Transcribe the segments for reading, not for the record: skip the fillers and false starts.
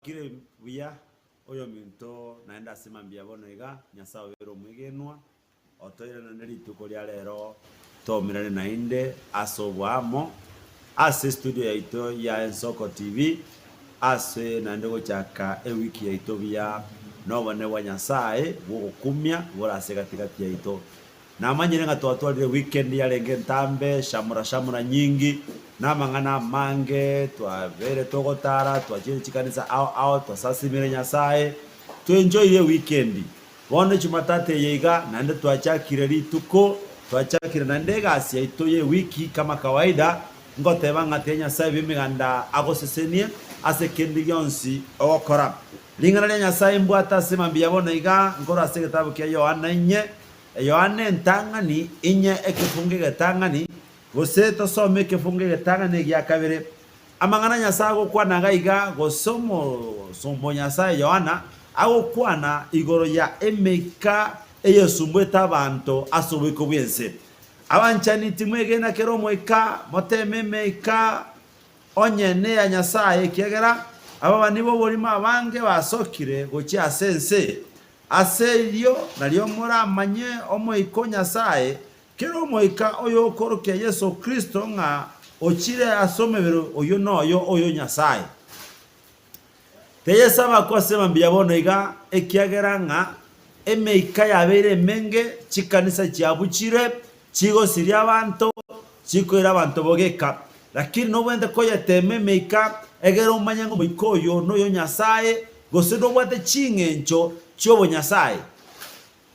Kire buya oyo minto naenda simambia bono iga Nyasaye wero mwigenwa otoire na rituko lya lero tomirane nainde asobwamo ase studio yaito ya Ensoko TV ase nande gochaka ewiki yaito bya nobone wa Nyasaye bugukumya borase katikati yaito namanyire nga twatwalire weekend ya lenge ntambe shamura nyingi namangana mange twabere togotara twachire chikanisa ao twasasimire Nyasaye to enjoy the weekend bono Jumatate yega nande twachakire rituko twachakire nande gasi yaito ye wiki kama kawaida ngoteba ngate Nyasaye bimiganda agosesenie ase kendi yonsi okora lingana lya Nyasaye mbwata simambia bona iga ngora ase kitabu kya Yohane ntangani inye ekifunge getangani gose tosome ekifunge getangani gya kabere amangana Nyasaye gokwana gaiga gosomo Nyasaye Yohana agokwana igoro ya emeka eyesumbweta abantu asobeko bwense abanchani timwege na kero mweka moteme meka onyene ya Nyasaye kiegera aba nibo bolima abange basokire gochi asense aserio nalio muramanye omoiko Nyasaye kero omoika oyo okoroke Yesu Kristo nga ochire asomebero oyo noyo oyo Nyasaye teyesaba kwasema mbiyabono iga ekiagera nga emeika yabere menge chikanisa chiabuchire chigo siria abantu chikoira abantu bogeka lakini no wende koya teme meika egero manyango moikoyo noyo Nyasaye gosedo bwate chingencho chobo Nyasaye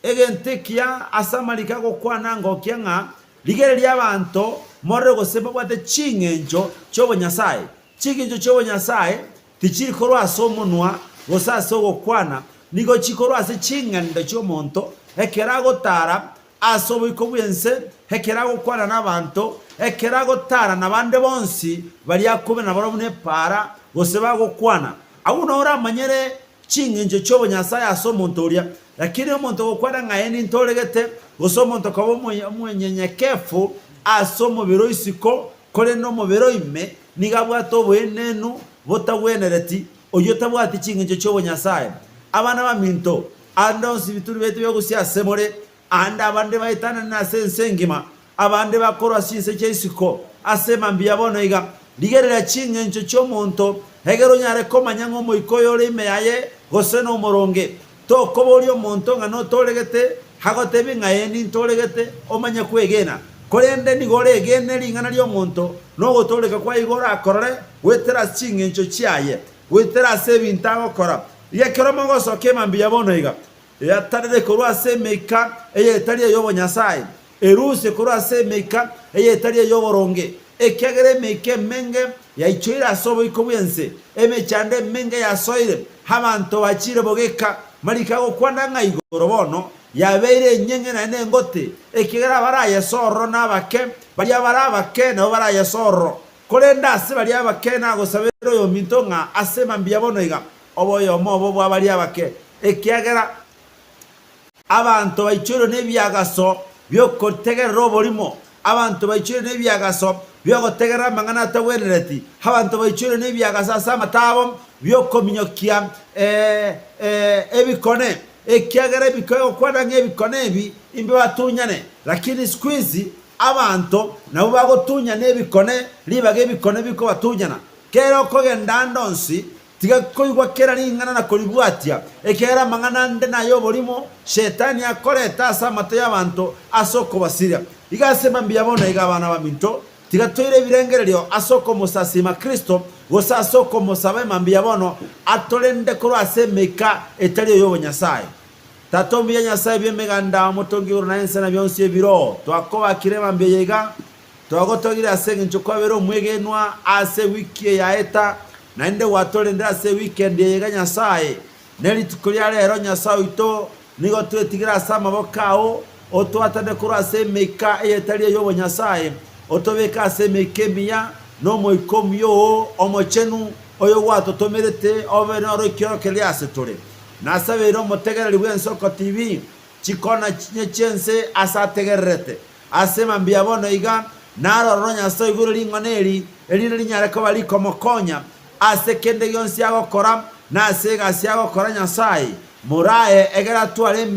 egentekia asamalika gokwana ngokia nga ligere lya abantu morre goseba bwate chingencho chobo Nyasaye chingencho chobo Nyasaye tichiri korwa asomonwa gosaso gokwana nigo chikorwa ase chingende chomonto ekerago tara asobo ikobwense ekerago kwana nabantu ekerago tara nabande bonsi bali akobe nabarobune para goseba gokwana awuna ora manyere chingenje chobo Nyasaye asomontoria lakini omonto gokwana ngaeni ntoregete gosomonto kabo mwenyenyekefu asomo biro isiko kole no mobero ime nigabwato bwenenu botagwenereti oyo tabwati chingenje chobo Nyasaye abana baminto andonsi bituri betu byo gusia semore anda abande baitana na sensengima abande bakora sinse cyesiko asema mbiyabono iga ligerera chingenje chomonto hegero nyare komanyango moikoyo lime yaye goseno moronge to kobolyo monto nga no tolegete hagotebi ngaeni tolegete omanya kwegena kolende ni gore egene lingana lyo monto no gotoleka kwa igora akorore wetera chingencho chiaye wetera sebintago kora yekero mongoso kemambia bono iga ya tarede korwa semeka eye tariye yobo Nyasaye eruse korwa semeka eye tariye yobo ronge ekegere meke menge ya ichoira sobo ikobwense emechande menge ya soire habanto bachire bogeka malikago kwandanga igoro bono yabeire nyenge na nengote ekegera baraye sorro nabake bali abarabake no baraye sorro kolenda ase bali abake na gosabero yo mintonga asema mbia bono iga oboyo mobo bwa bali abake ekegera abantu baichiro nebyagaso byokotegera robolimo abantu baichiro nebyagaso byogotegera mangana tawerereti abantu baichiro nebyagasa sama tabo byokominyokia ebikone ekiagere bikoyo kwada ngebikone ebi imbe batunyane lakini squeeze abantu nabo bagotunya nebikone libage ebikone biko batunyana kero kogenda ndonsi tiga koigwa kera lingana na kolibwatia ekera mangana nde nayo bolimo shetani akoreta samata y'abantu asoko basiria igasema mbiyabona igabana baminto tiga toire birengerero asoko musasima Kristo gosa asoko musabe mambiyabono atolende korwa semeka etali yobo Nyasaye tatombiya Nyasaye byemeganda mutongi uruna ense na byonsi ebiro twakoba kirema mbiyega twagotogira asenge nchokobero mwegenwa ase wiki ya eta naende watolende ase weekend yega Nyasaye neli tukulia lero Nyasaye ito nigo twetigira sama bokao otwatade korwa semeka etali yobo Nyasaye otobeka asemeke miya no moikomyo omochenu oyo wato tomerete oveno rokyo keliase tore nasabero motegera libwe Ensoko TV chikona chense asategerete asema mbiyabono iga naro ronya soiguru lingoneri elina linyare ko bali komokonya asekende yonsi agokora na sega siago kora Nyasaye murae egera tware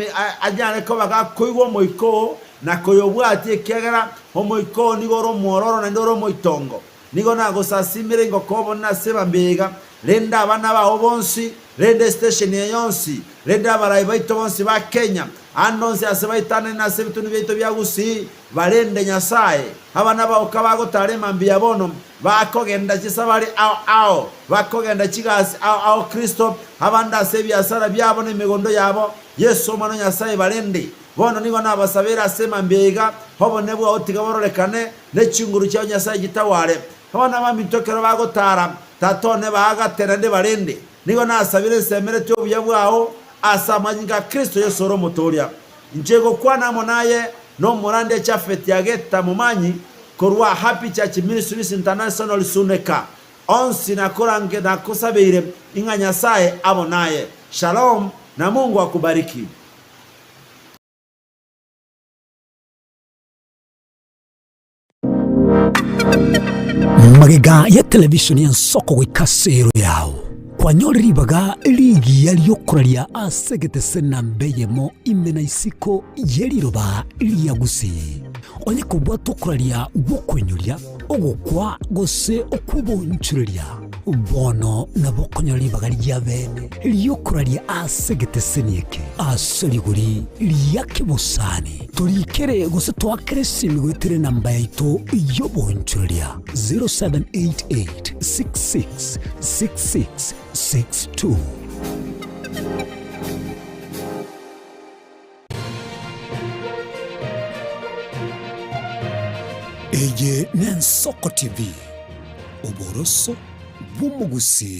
ajane ko baga kuigwo moiko na koyobwati kegera homoiko nigoro mororo na ndoro moitongo nigo na gosasimire ngo kobo na seba mbega renda abana ba obonsi renda station yonsi renda barayi baito bonsi ba Kenya andonse asebaitane na sebitu nibito byagusi barende Nyasaye abana ba okabago tare mambia bono bakogenda kisabari ao bakogenda kigasi ao Kristo abanda sebya sara byabo n'imigondo yabo Yesu mwana Nyasaye barende bono nigo nabasabira sema mbega hobone bwa otigaborolekane n'ekinguru cya Nyasaye gitaware abana bamitokero bagotara tatone bagatera nde barende nigo nasabire semere cyo byabwaho asamanyinga Kristo Yesu ro mutoria njego kwana monaye no murande cha feti yageta mumanyi korwa Happy Church Ministries International suneka onsi na korange na kusabire inga Nyasaye abonaye. Shalom na Mungu akubariki. Magega ya televisheni ya Nsoko gwikasero yao kwa nyori baga ligi yaliyokuralia asegete sena mbeyemo imena isiko yeliroba liyagusi onye kubwa tokuralia bokwenyulia ogokwa gose okubonchuria bono na bokonyori baga lyabene liyokuralia asegete seneke asoliguri liyakibusani tulikere gose twakresimi gwetere namba yaito yobonchuria 0788666662. Eye Nsoko TV oboroso bumugusi.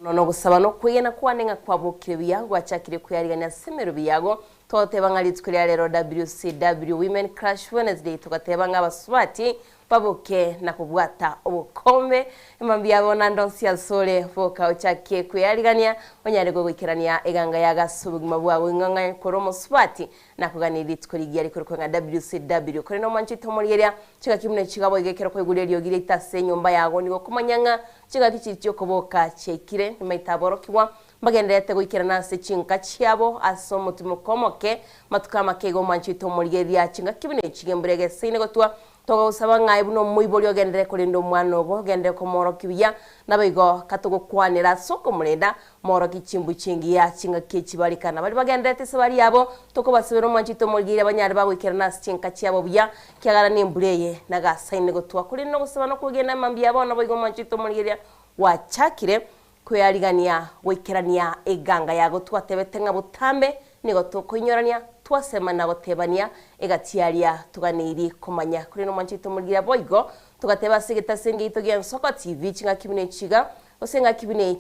no gusaba no kuyena kwanenga kwabukire biyago achakire kuyariganya semero biyago toteba ngalitsikira rero WCW Women Crash Wednesday tugateba ngabaswati babuke na kubwata obukombe imambi yabona ndonsi yasole foka ochakie kuyariganya onyarego gwikirania eganga yagasubugima bwawe nganga koromo swati na kuganira itsikorigiye ariko kwenga WCW kuri no manchito muriyeria kiga kimune kigabo igekero kwigurerio gire itase nyumba yago nigo kumanyanga kiga kichityo koboka chekire nimaitaborokiwa bagendete gwikirana se chinka chiabo aso mutumo komoke matukama kego manchito muriyeria kinga kibune kigemburege sine gotwa togo usaba ngai buno muibolyo gendere kulindo mwana obo gendere ko moro kibiya nabigo katugo kwanira soko murenda moro kichimbu chingiya chinga kichibalikana bali bagendete sebali yabo toko basubira manchito murigire abanyari bagwikirana chinka chiabo biya kyagara nimbureye naga saine gotwa kulindo gusaba no kugenda mambi yabo nabigo manchito murigire wachakire kuyarigania gwikirania eganga yago twatebetenga butambe nigo tukunyorania twasema na gotebania egatiaria tuganiri kumanya kuri no manchito murgira boigo tugateba sigita singito gya Nsoko TV chinga kibine chiga osenga kibine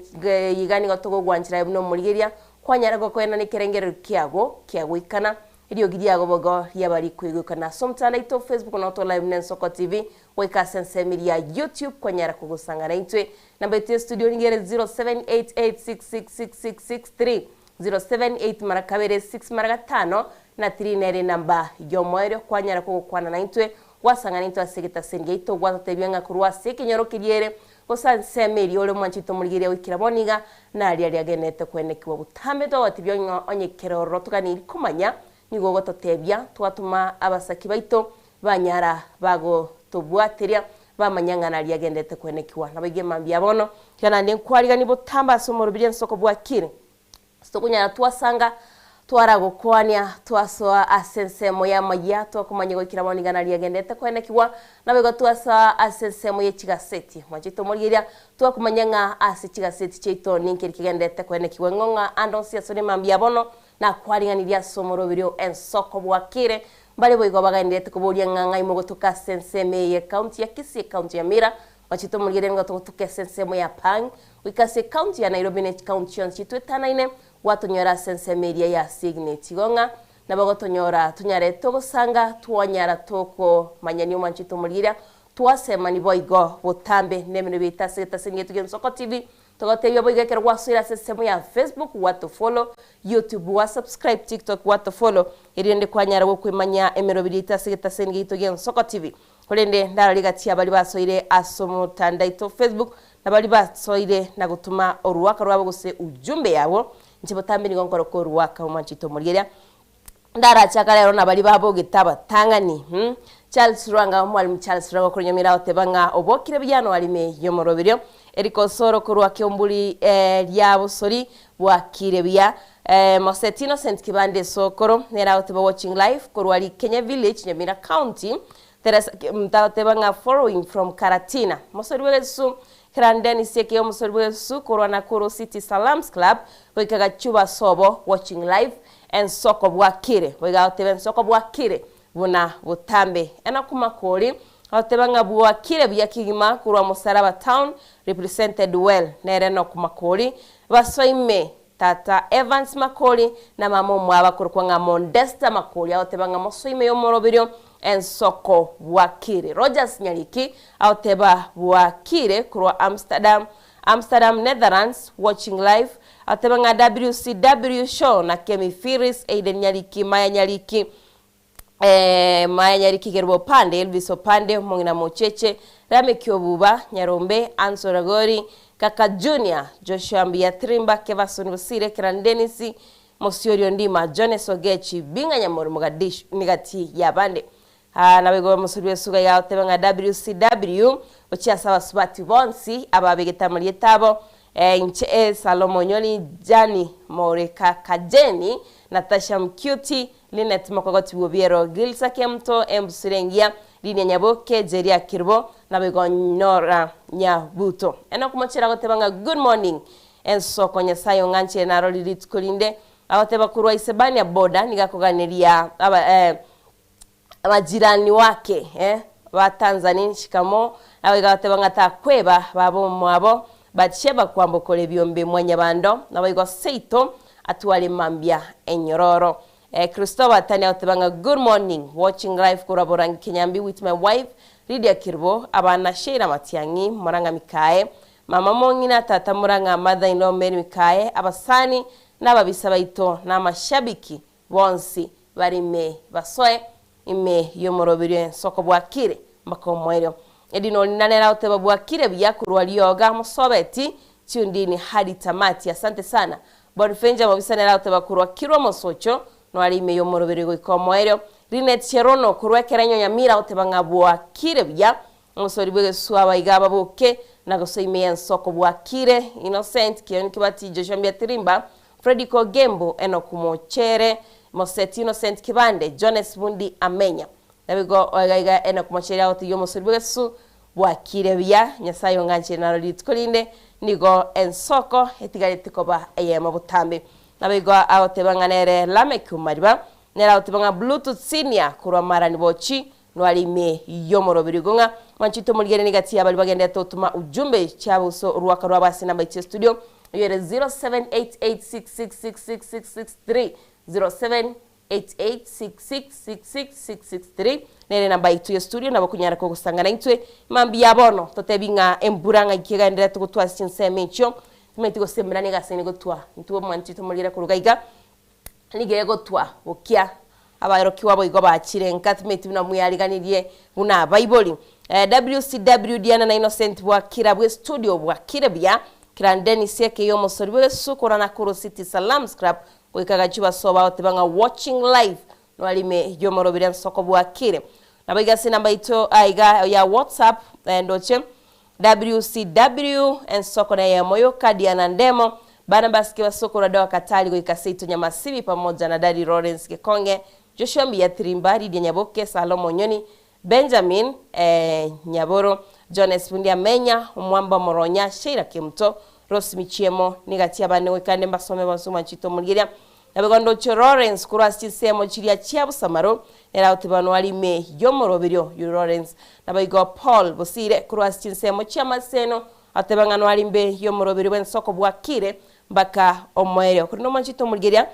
yigani gotogo gwanchira buno murigeria kwanyara gokwena ni kerengero kiago kiagwikana irio gidiago bogo yabari kwigukana somtana ito Facebook na to live Nsoko TV weka sense media YouTube kwanyara kugusanga na itwe namba yetu studio ngere 0788666663 078 marakabere 6 maragatano na 3 nere namba yomoero kwanyara ko kwana na intwe wasanga nitwa segeta sengeito gwatotebyenga kurwa sekinyoro kiriere osanse meri ole manchito murigire wikiraboniga na ali agenete kwenekiwa butambe do watibyo onyekeroro tukani kumanya nigo gototebya twatuma abasaki baito banyara bago tobwateria bamanyanga na ali agenete kwenekiwa nabige mambi yabono kana ndi kwariga ni butamba somoro bye Nsoko bwakire Stokunya twasanga twara gukwania twasoa asensemo ya maya twakumanya gwikira monigana riagendete kwenekiwa na bego twasoa asensemo ya chigaseti mwachito muriria twakumanya nga ase chigaseti cheito ninkiri kigendete kwenekiwa ngonga andonsia sone mambia bono na kwaringaniria somoro birio ensoko bwakire bali boigo bagaendete kuburia nganga imogotoka senseme ya county ya Kisii county ya Mira mwachito muriria ngo tuke sensemo ya Pang wikase county ya Nairobi ne county on chitwetanaine watonyora sensemeria ya Signet gonga na bagotonyora tunyare togosanga twanyara toko manyani manchito mulira twasema ni boigo botambe nemene bita setasinge tugensoko TV togotebya boiga kera gwasira sesemo ya Facebook what follow YouTube wa subscribe TikTok what follow irinde kwanyara go kwimanya emero bita setasinge tugensoko TV kolende ndaraligatia bali basoire asomo tandaito Facebook na bali basoire na gutuma oruwaka rwabo gose ujumbe yabo nchibotambi ngongoro ko ruwaka umanchito muriria ndara chakalero na bali babo gitaba tangani Charles Rwanga mwalimu Charles Rwanga ko nyamira otebanga obokire byano alime yomorobirio eriko soro ko ruwake ombuli lyabo sori bwakire bya Mosetino Saint Kibande Sokoro nera oteba watching live ko rwali Kenya Village Nyamira County Teresa mtatebanga following from Karatina mosori wesu Krandeni seke omusorwe su Corona Koro City Salams Club wikaga chuba sobo watching live and soko bwakire wiga oteben soko bwakire buna butambe ena kumakori otebanga bwakire byakigima kurwa Musaraba Town represented well nere no kumakori basoime Tata Evans Makori na mamo mwaba kurkwanga Modesta Makori otebanga mosoime yomorobirio ensoko bwakire Rogers Nyaliki auteba bwakire kurwa Amsterdam Netherlands watching live atebanga WCW show na Kemi Firis Aiden Nyaliki Maya Nyaliki gerbo pande Elvis Opande Mongina Mocheche Rame Kyobuba Nyarombe Ansoragori Kaka Junior Joshua Mbiatrimba Kevason Busire Krandenisi Mosiorio Ndima Jones Ogechi Binga Nyamori Mogadishu Nigati ya bande na bego musuriwe suga ya otebanga WCW ocha sawa swati bonsi ababegeta muri tabo inche Salomo Nyoli Jani Moreka Kajeni Natasha Mcuti Linet Makogoti Bubiero Gilsa Kemto Mbusirengia Linia Nyaboke Jeria Kirbo na bego Nora Nyabuto ena kumachira otebanga good morning enso konya sayo nganche na roli litkulinde awoteba kurwa isebani ya boda nigakoganiria majirani wake wa Tanzania shikamo nawe gatebanga takweba babo mwabo batsheba kwambokole byombe mwanya bando nawe go seito atwale mambia enyororo Christopher Tanya otebanga good morning watching live kuraboranga Kenyambi with my wife Lydia Kirbo abana Sheila Matiangi Muranga Mikae mama Mongina tata Muranga mother in law Mary Mikae abasani n'ababisabaito n'amashabiki bonsi barime basoe ime yomorobirio soko bwakire makomwero edino linanera oteba bwakire byakurwa lyoga musobeti tundini hadi tamati asante sana bonfenja mobisanera oteba kurwa kirwa mosocho no ali ime yomorobirio ikomwero Linet Cherono kurwekeranyo Nyamira oteba bwakire bya musoribwe suaba igaba boke nagosoime soko bwakire Innocent kioni kibati Joshua Mbiatrimba Freddy Kogembo enokumochere Mosetino Saint Kibande Jones Bundi Amenya nabigo oiga enokumochere oti yomosorbesu bwakire bya nyasayo nganche narolitkolinde nigo ensoko etigarite koba eyema butambe nabigo aotebanganere lamekumarba nera otebanga Bluetooth senior kurwa marani bochi nwalime yomorobirigonga manchito muligere nigati abali bagende totuma ujumbe chabuso ruwaka rwabasi namba ichi studio yere 0788666663 0788666663 nene namba itu ya studio nabo kunyara ko gusangana intwe mambi yabono totebinga emburanga ikigendera tukutwa sinsemecho tumeti gosembera ni gasene gotwa ntuwo manchito muligere kurugaiga nigeye gotwa okia abaroki wabo igo bachirenka tumeti bina muyaliganirie una bible WCW Diana na Innocent bwakira bwe studio bwakire bya Krandeni seke yomosoriwe sukura na Koro City Salams Club wikaga chuba soba otebanga watching live no alime yomorobira soko bwakire nabiga sinamba ito aiga ya WhatsApp ndoche WCW and soko na ya moyo Diana Ndemo Barnabas Kibasokora Dawa Katali Goikaseito Nyamasibi pamoja na Daddy Lawrence Gekonge, Joshua Mbiyatrimbari Lydia Nyaboke, Salomo Nyoni, Benjamin Nyaboro, John Espundia Menya, Mwamba Moronya, Sheila Kimto, Rose Michiemo, Nigatia Bane Wekande Mbasome Basuma Chito Mulgiria, Nabegondo Cho Lawrence Kurasti Semo Chiria Chiabu Samaro, Era Utibano Alime Yomoro Video, Yu Lawrence, Nabego Paul Bosire Kurasti Semo Chiama Seno, Atebangano Alimbe Yomoro Video Ben Soko Bwakire, Baka Omoereo. Kuno Manchito Mulgiria,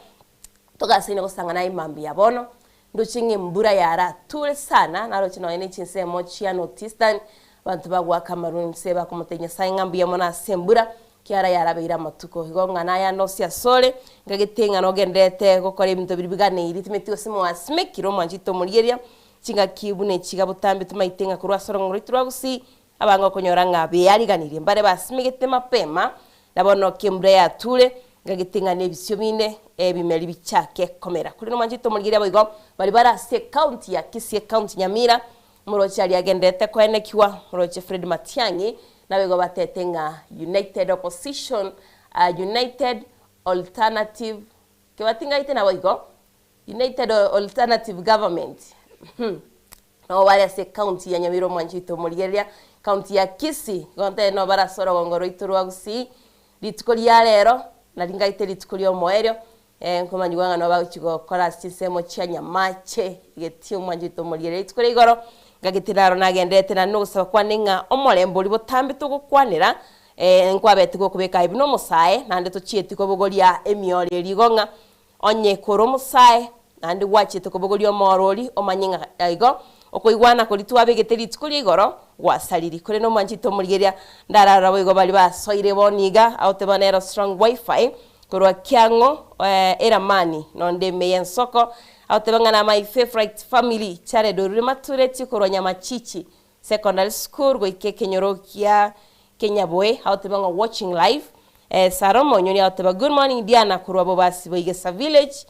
Toga Sino Sangana Imambi Abono, Nduchingi mbura yara tule sana nalo chino ene chinse mochi ya notistan bantu bagwa Cameroon seba kumutenya saingambi ya mona sembura kiara yara beira matuko higonga na ya nosia sole ngagitenga no gendete gukora ibintu biribigane iritimeti simo asmekiro manjito Mulgeria chinga kibune chiga butambi tumaitenga kurwa sorongo ritwagusi abanga konyora ngabe yariganire mbare basmegete mapema nabono kimbre ya tule ngagitinga nebisyo bine ebimeli bichake komera kuri no manjito Mulgeria boigo bari barase county ya Kisii county Nyamira murochi ali agendete kwenekiwa murochi Fred Matiang'i nabego batetenga United Opposition United Alternative kebatinga ite naboigo United Alternative Government no barase county ya Nyamira manjito Mulgeria county ya Kisii gonte no barasoro gongoro iturwagusi litikolia lero nalinga ite litikolia moerio nkomanyi wanga no bachigo kora sisemo cyanya mache getio manjito Mulgeria litikolia igoro gagitiraro nagendete na nusaba kwaninga omolembo libotambi tugukwanira nkwabete go kubeka ibino musae nande tuchieti ko bogoria emiori ligonga onye koro musae nande wachete ko bogoria morori omanyinga igo okoigwana ko litwabegete litikolia igoro gwasaliri kore no manjito Mulgeria ndarara boigo bali basoire boniga autebanero strong wifi korwa kiango eramani nonde meyen soko autebangana my favorite family chare dorure matureti korwa Nyamachichi secondary school go ikekenyorokia Kenya boy autebanga watching live Saromo nyoni auteba good morning Diana korwa bobasi boigesa village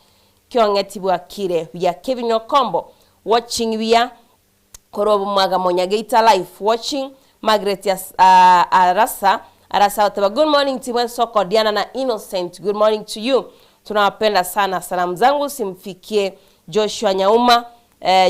kyongeti bwakire ya Kevin Okombo watching via korwa bumwaga Monyageita live watching Margaret Arasa auteba good morning Tiwen Soko Diana na Innocent good morning to you tunawapenda sana salamu zangu simfikie Joshua Nyauma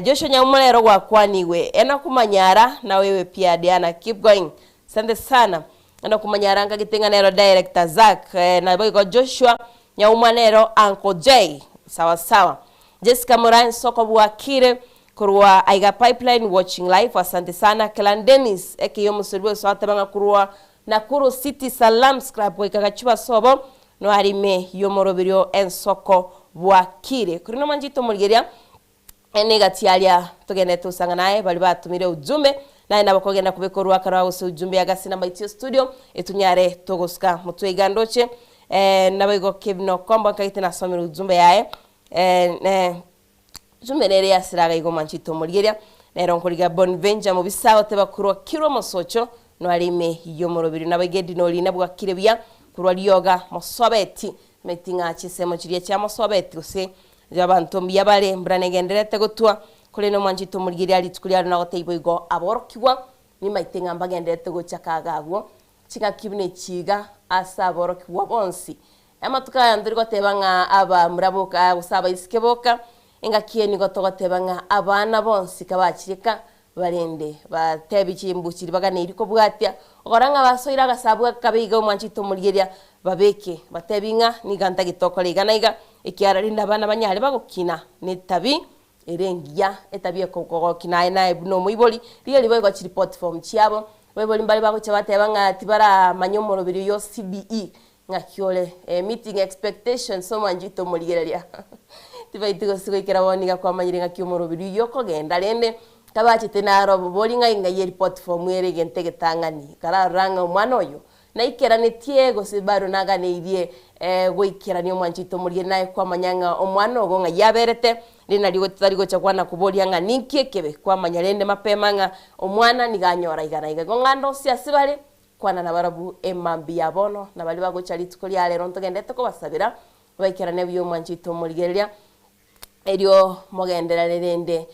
Joshua Nyauma lero gwa kwaniwe ena kumanyara na wewe pia Diana keep going asante sana ena kumanyara ngagitenga nero director Zack na boy Joshua Nyauma nero Uncle J sawa sawa Jessica Moran Soko Bwakire kurwa Aiga Pipeline watching live asante sana Clan Dennis ekiyo musurwe so atabanga kurwa Nakuru City Salam scrap kwa kagachuba sobo no harime yomorobirio ensoko Bwakire kuri no manjito Mulgeria enegatialia tugene tusanga naye bali batumire ujumbe naye nabakogenda kubekorwa karawo se ujumbe yagasina maitio studio etunyare togoska mutwegandoche nabego Kevin Okombo kaitena somira ujumbe yae ujumbe nere yasiraga igo manjito Mulgeria nero nkoliga Bonvenja mu bisawo tebakurwa kiro mosocho no harime yomorobiri nabagedi no lina Bwakire bya kurwa lyoga mosobeti metinga chisemo chiria cha mosobeti use jabantu mbiyabale mbranengenderete gutwa kule no manjito Mulgeria litikulia na goteibo igo aborokiwa ni maitenga mbagenderete gochakagagwo chinga kibine chiga asa aborokiwa bonsi amatuka ndiri gotebanga aba muraboka usaba isikeboka engakie ni gotogotebanga abana bonsi kabachirika barende batebichimbukiri bagane iriko bwatia ogoranga basoira gasabwa kabiga manjito Mulgeria babeke batebinga ni ganta gitoko ligana ikiara rinda bana banyale bagokina netabi erengia etabie kokoko kinae nae buno muiboli rieli boy gochi report form chiabo boyboli mbali bago chabatebanga tibara manyomoro biri yo CBE ngakiole meeting expectations so manjito Mulgeria tibaitigo sigoikera boniga kwa manyiringa kyomoro biri yo kogenda rende tabachi tenaro bolinga inga ye report form ere gente getangani kara ranga umwana oyo na ikera netie gosibaru naga neirie goikera ni manjito Mulgeria nae kwa manyanga omwana ogo nga yaberete rina ligo tarigo chakwana kubolia nga ninkie kebe kwa manyalende mapemanga omwana niganyora igana gongando siasibale kwana na barabu emambi yabono na bali bago chalitukoli ale ronto gendete ko basabira baikera nebyo manjito Mulgeria erio mogendera rende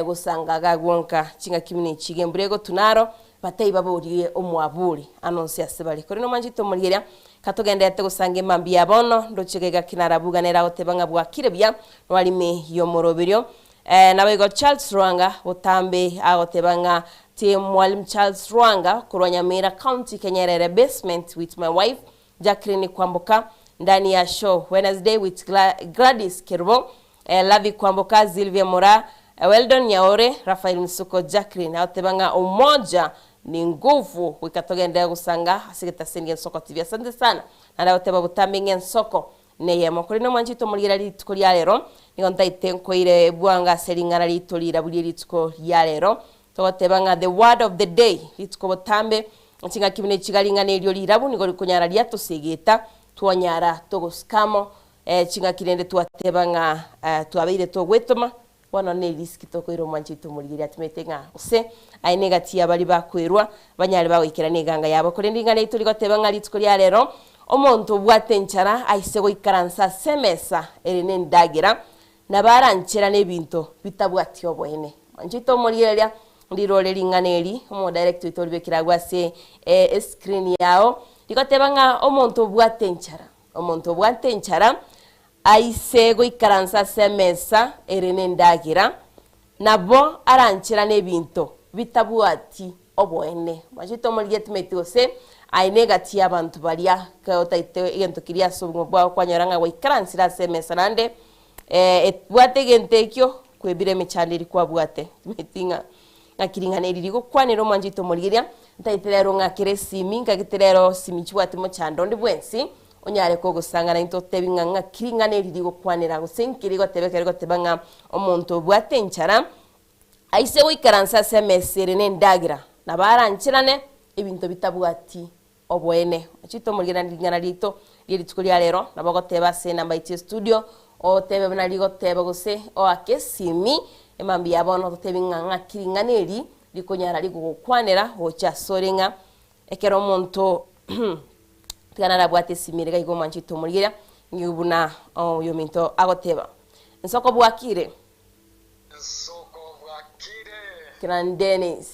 gusanga gagwonka chinga kimini chigembrego tunaro batei baburie omwaburi anonse asebali kuri no manjito murigeria katugendete gusanga imambi ya bono ndochegega kinarabuganera otebanga bwakire bya nwalime yo morobirio nabego Charles Rwanga utambe agotebanga ti Mwalimu Charles Rwanga kurwanyamira County Kenyerere basement with my wife Jacqueline Kwamboka ndani ya show Wednesday with Gladys Kirbo Lavi Kwamboka Silvia Mora Weldon Nyaore Rafael Msuko Jacqueline agotebanga umoja ni nguvu wikatogenda gusanga asigeta sengen soko TV. Asante sana naragoteba butambe ngen soko neye mokuri no manjito muligira lituko lya lero nigonta itenko ire bwanga selingana litolira buli lituko lya lero togotebanga the word of the day lituko butambe ntinga kibine kigalingana elyo lirabu nigo likunyara lya tosigeta twanyara togoskamo chinga kirende twatebanga twabeire togwetoma wana ne riski tokoiro manjito muligira tumetenga use ainegati abali bakwirwa banyari bawikira neganga yabo kuri ndingana ituligotebanga lituko lya lero omuntu bwatenchara aise goikaransa semesa erene ndagira nabaranchera nebinto bitabwati obwene manjito muligeria ndirole linganeri omo director itolibekira gwase screen yao ligotebanga omuntu bwatenchara aise goikaransa semesa erene ndagira nabo aranchera nebinto bitabwati obwene manjito muligetia metose ainegati abantu balia kaotaite igento kiria sobungo bwa kwanyoranga goikaransa semesa nande bwate gentekyo kwebire michandiri kwa bwate metinga ngakiringana iririgo kwanero manjito muligeria ntaiterero ngakire simi ngagiterero simi chwate mo chando ndi bwensi onyare ko gusangana into tebinga ngakiringana iririgo kwanera gusenkiri gotebekere gotebanga omuntu bwatenchara aise wikaransa semesere ne ndagira nabaranchirane ibinto bitabwati obwene achito muligeria ndingana lito litukulia lero nabagoteba se namba IT studio o tebe banaligo gose o akesimi emambi yabono totebinga ngakiringaneri likonyara ligukwanera hocha sorenga ekero monto tganara bwate simirega igo manchito muligeria ngibuna yo minto agoteba nsoko bwakire Gran Dennis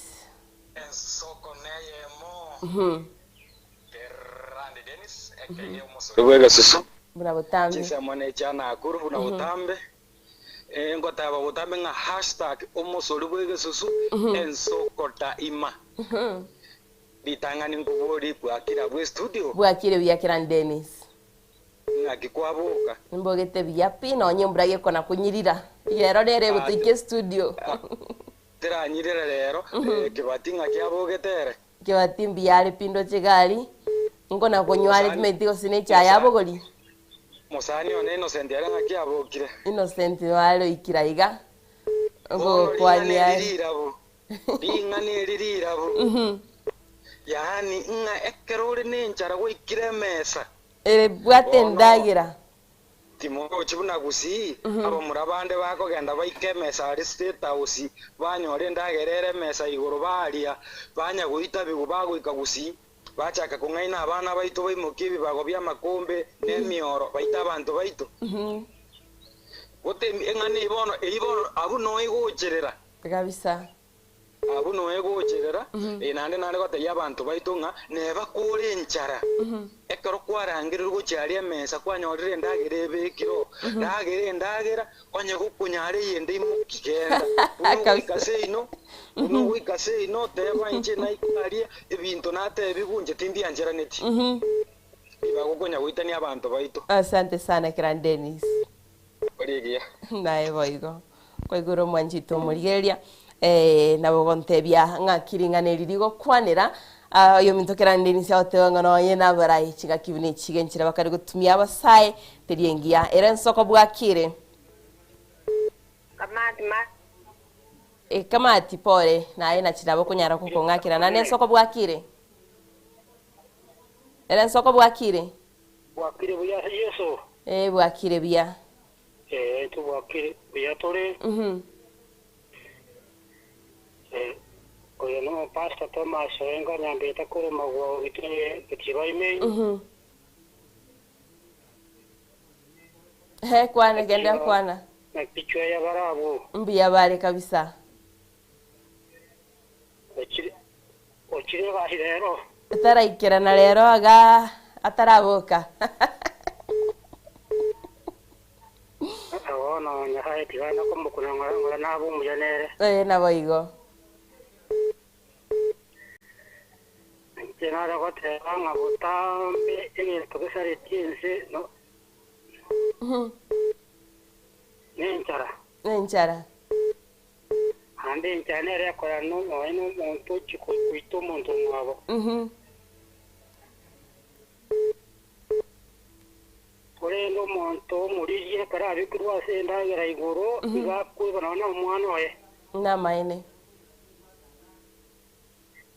nsoko neyemo Gran Dennis ekeye umusoro buna butambe chisa mone chana akuru buna butambe ngotaba butambe nga #umusoro bwegesusu ensoko daima bitangani ngubori bwakira bwe studio bwakire bya Gran Dennis ngakikwabuka mbogete bya pino nyembrage kona kunyirira yero rere butike studio tera nyirira rero kibatinga kyabogetere kibatimbi yali pindo chigali ngona konywali timetigo sine cha yabogoli musani one Innocent yari ngakyabokire Innocent walo ikiraiga ngo kwani yarirabo ingane rirabo yani nga ekerore nenchara goikire mesa bwate ndagira timo chibuna gusi abo murabande bako genda baike mesa ari state house banyore ndagerere mesa igoro baria banya guita bigo bago ikagusi bachaka kungaina abana baito baimokibi bago bya makombe nemioro baita abantu baito gote engane ibono abu no igocherera kabisa abu no igocherera nande gote yabantu baito nga neba kure nchara ekero kwarangire gochari mesa kwanyorire ndagere bekiro ndagere ndagera onye gukunyare yende imukigenda uno wikase ino teba inche na ikaria ebintu nate bibunje tindi anjera neti ibagokonya goitania abantu baito. Asante sana Gran Dennis origia nae boigo koiguro manjito muligeria nabo gontebia ngakiringaniririgo kwanera yo minto Gran Dennis yaotewanga no yena barai chiga kibine chigenchira bakari gutumia abasaye teriengia era nsoko bwakire kamati pore naye nachirabo kunyara kuko ngakira nane nsoko bwakire era nsoko bwakire buya Yesu bwakire bia tu bwakire buya tore oyo no Pastor Thomas enga nyambeta kore magwo bitire bikibaime kwana genda kwana na pichwa ya barabu mbi ya bale kabisa chire ba rero Taraikira na rero aga ataraboka. no nyahaye tigana ko mukuna ngora nabo muyanere Naboigo. Jenara ko te nga botambe ene to besare tiense no Nenchara. Ande ntanere ko no no monto chiko kuito monto ngabo. Kore no monto muri para bikuru asenda gara igoro iga ku bana na mwana oye. Na maine.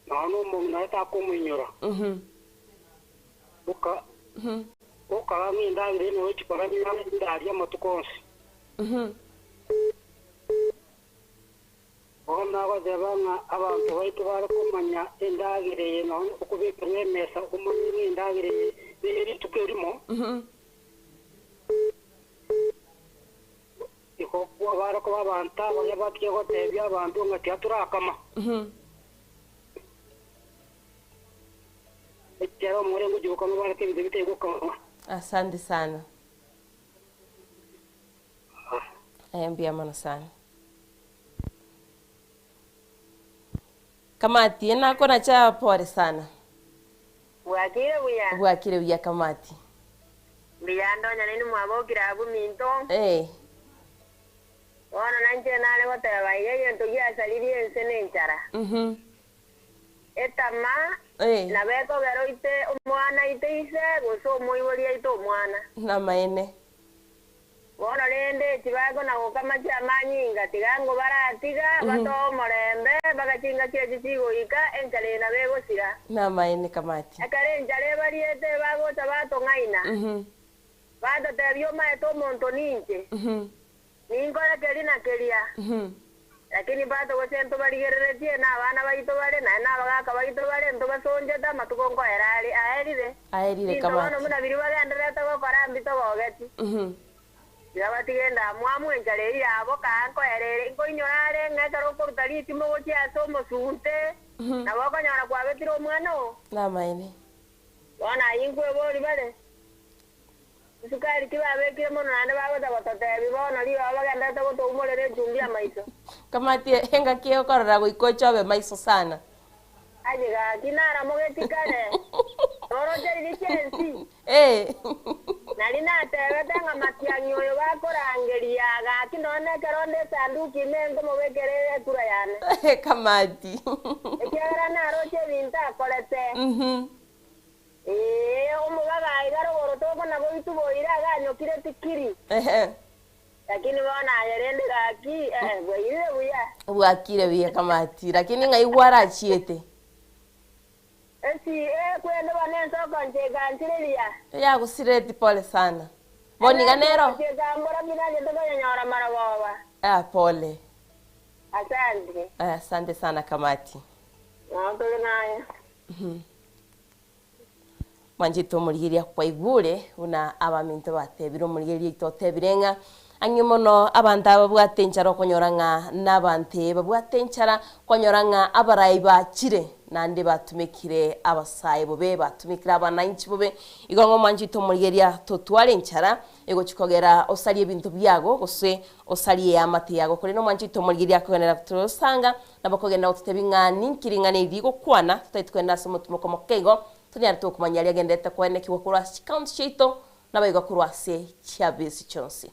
No mo na ta ko munyora. Buka. Oka mi ndagire no chikora mi ndaria matukonsi. Ona badebanga abantu baitu barakumanya endagire no ukubika mesa kumanya endagire eri tukerimo. Iko kwa barako abanta banya batye gotebya abantu ngati aturakama. Ekero muri ngujuka mu barake bidebite gukama. Asante sana. Mbia mana sana. Kamati, ena kona cha pore sana. Bwakire buya kamati. Biyando nyane ni mwabokira abu minto. Wana nanje nale woteba yeye ntogi asaliri ensene nchara. Etama na beko gero ite omwana ite ise goso moiboria ite omwana. Na maene. Wana lende chibago na gokama cha manyinga tigango baratiga bato morembe bagachinga kye chichigo ika enkale na bego sira. Na maene kamati. Akare njale bariete bago tabato ngaina. Bato tebyo maeto monto ninche. Ningora kelina kelia. Lakini bato gosento barigereretie na abana baito bare na bagaka baito bare ndo basonjeta matukongo erali aerire kamati. Ndo muna biri bagandira tago karambito bogeti. Yabatigenda mwamu enjale yabo kanko erere ingo inyorare ngakaro ko tali timo gochi asomo sunte na bako nyara kwa betiro mwana na maene wana ingwe boli bare sukari kibabe kiremo nande babo tabotote bibono li baba ganda tago to umolere jumbia maiso kamati henga kio korora goikochobe maiso sana ajiga kinara mogetikane oro teri chensi Nalina tega matianyo bakorangeria ga kinone karonde sanduki mengo mobekere kura yane kamati ekera na roche vinta kolete umugaga igaro goroto na boitu boira ga nyokire tikiri lakini wana yerende gaki boire buya bwakire biya kamati lakini ngaigwara chiete kwenda banenso konje gantirelia ya gusireti pole sana boni ganero ngambora minaje to nyora maragoba pole asante sana kamati tole naye manjito murigiria kwa igure una abaminto batebiro murigiria itotebirenga angimono abantu ababwatenchara konyoranga nabante babwatenchara konyoranga abarayi bakire nande batumikire abasayi bobe batumikira abananchi bobe igongo manjito murigeria totware nchara ego chikogera osali ebintu byago gose osali amate yago kore no manjito murigeria kogenera turosanga nabakogenda utebinga ninkiringane irigo kwana tutaikwenda somo komokego tunyari tukumanyari agendete kwene kiwokura account shito nabayiga kurwase cyabisi cyonse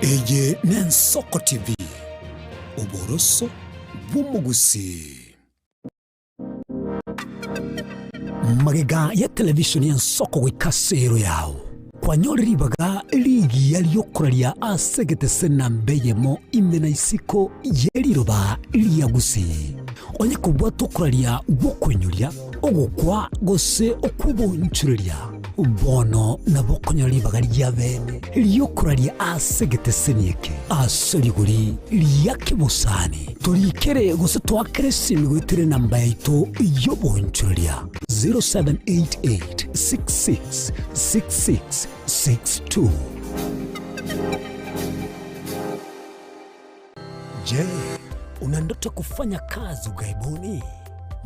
Ege Nensoko TV Oboroso Bumugusi Magega ya televishoni ya Nsoko wikasero yao kwanyoribaga ligi yaliyokuralia asegete sena mbeyemo imena isiko yeliroba liyagusi onye kubwa tokuralia bokwenyulia ogukwa gose okubonchuria bono na bokonyoribaga lyabene liyokuralia asegete senieke asoliguri liyakibusani tolikere gose twakere simigwitire namba yaito yobonchuria 0788666662. Je, una ndoto kufanya kazi ughaibuni?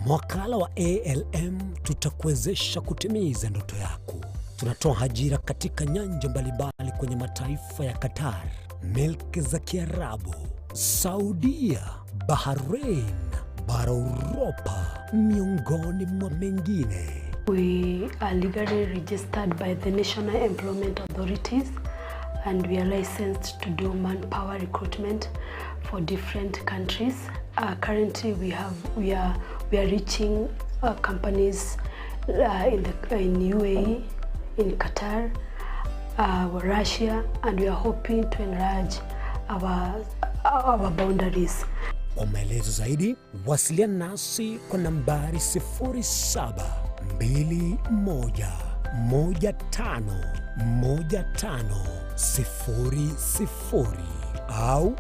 Mwakala wa ALM tutakuwezesha kutimiza ndoto yako. Tunatoa ajira katika nyanja mbalimbali kwenye mataifa ya Qatar, Milki za Kiarabu, Saudia, Bahrain, bara Europa, miongoni mwa mengine. We are legally registered by the National Employment Authorities and we are licensed to do manpower recruitment for different countries. Currently we are reaching companies in UAE, in Qatar, Russia, and we are hoping to enlarge our boundaries. Kwa maelezo zaidi, wasiliana nasi kwa nambari 0721151500 au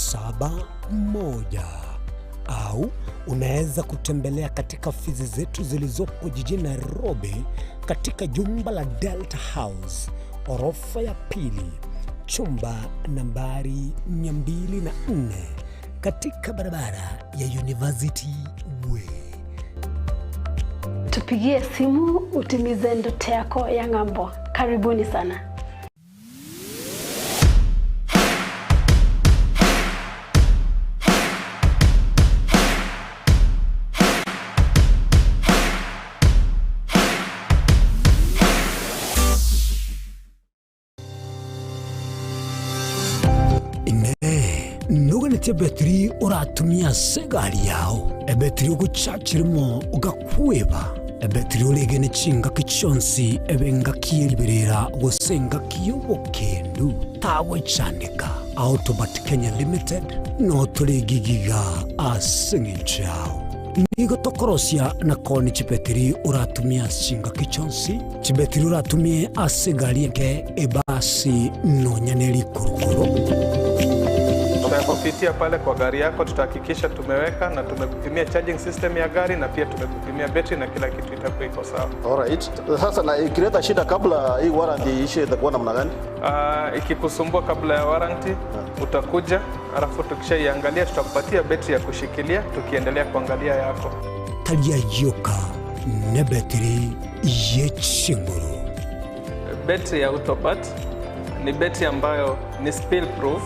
0729690571 au unaweza kutembelea katika ofisi zetu zilizopo jijini Nairobi katika jumba la Delta House, orofa ya pili, chumba nambari 204 katika barabara ya University Way. Tupigie simu utimize ndoto yako ya ng'ambo. Karibuni sana. Nuganete betri uratumia segari yao ebetri uguchachirimo ugakweba ebetri ulegene chinga kichonsi ebenga kieliberera gusenga kiyobokendu tawe chandika Automat Kenya Limited no tuligigiga asingichao nigo tokorosia na koni chibetri uratumia chinga kichonsi chibetri uratumia asegari yake ebasi no nyaneli kurukuro. Kupitia pale kwa gari yako tutahakikisha tumeweka na tumekupimia charging system ya gari na pia tumekupimia battery na kila kitu itakuwa iko sawa. Alright. Sasa na ikileta shida kabla hii warranty ishe itakuwa namna gani? Ikikusumbua kabla ya warranty utakuja, alafu tukishaiangalia tutakupatia battery ya kushikilia tukiendelea kuangalia yako. Talia yoka na battery yechinguru. Battery ya Autobat ni battery ambayo ni spill proof.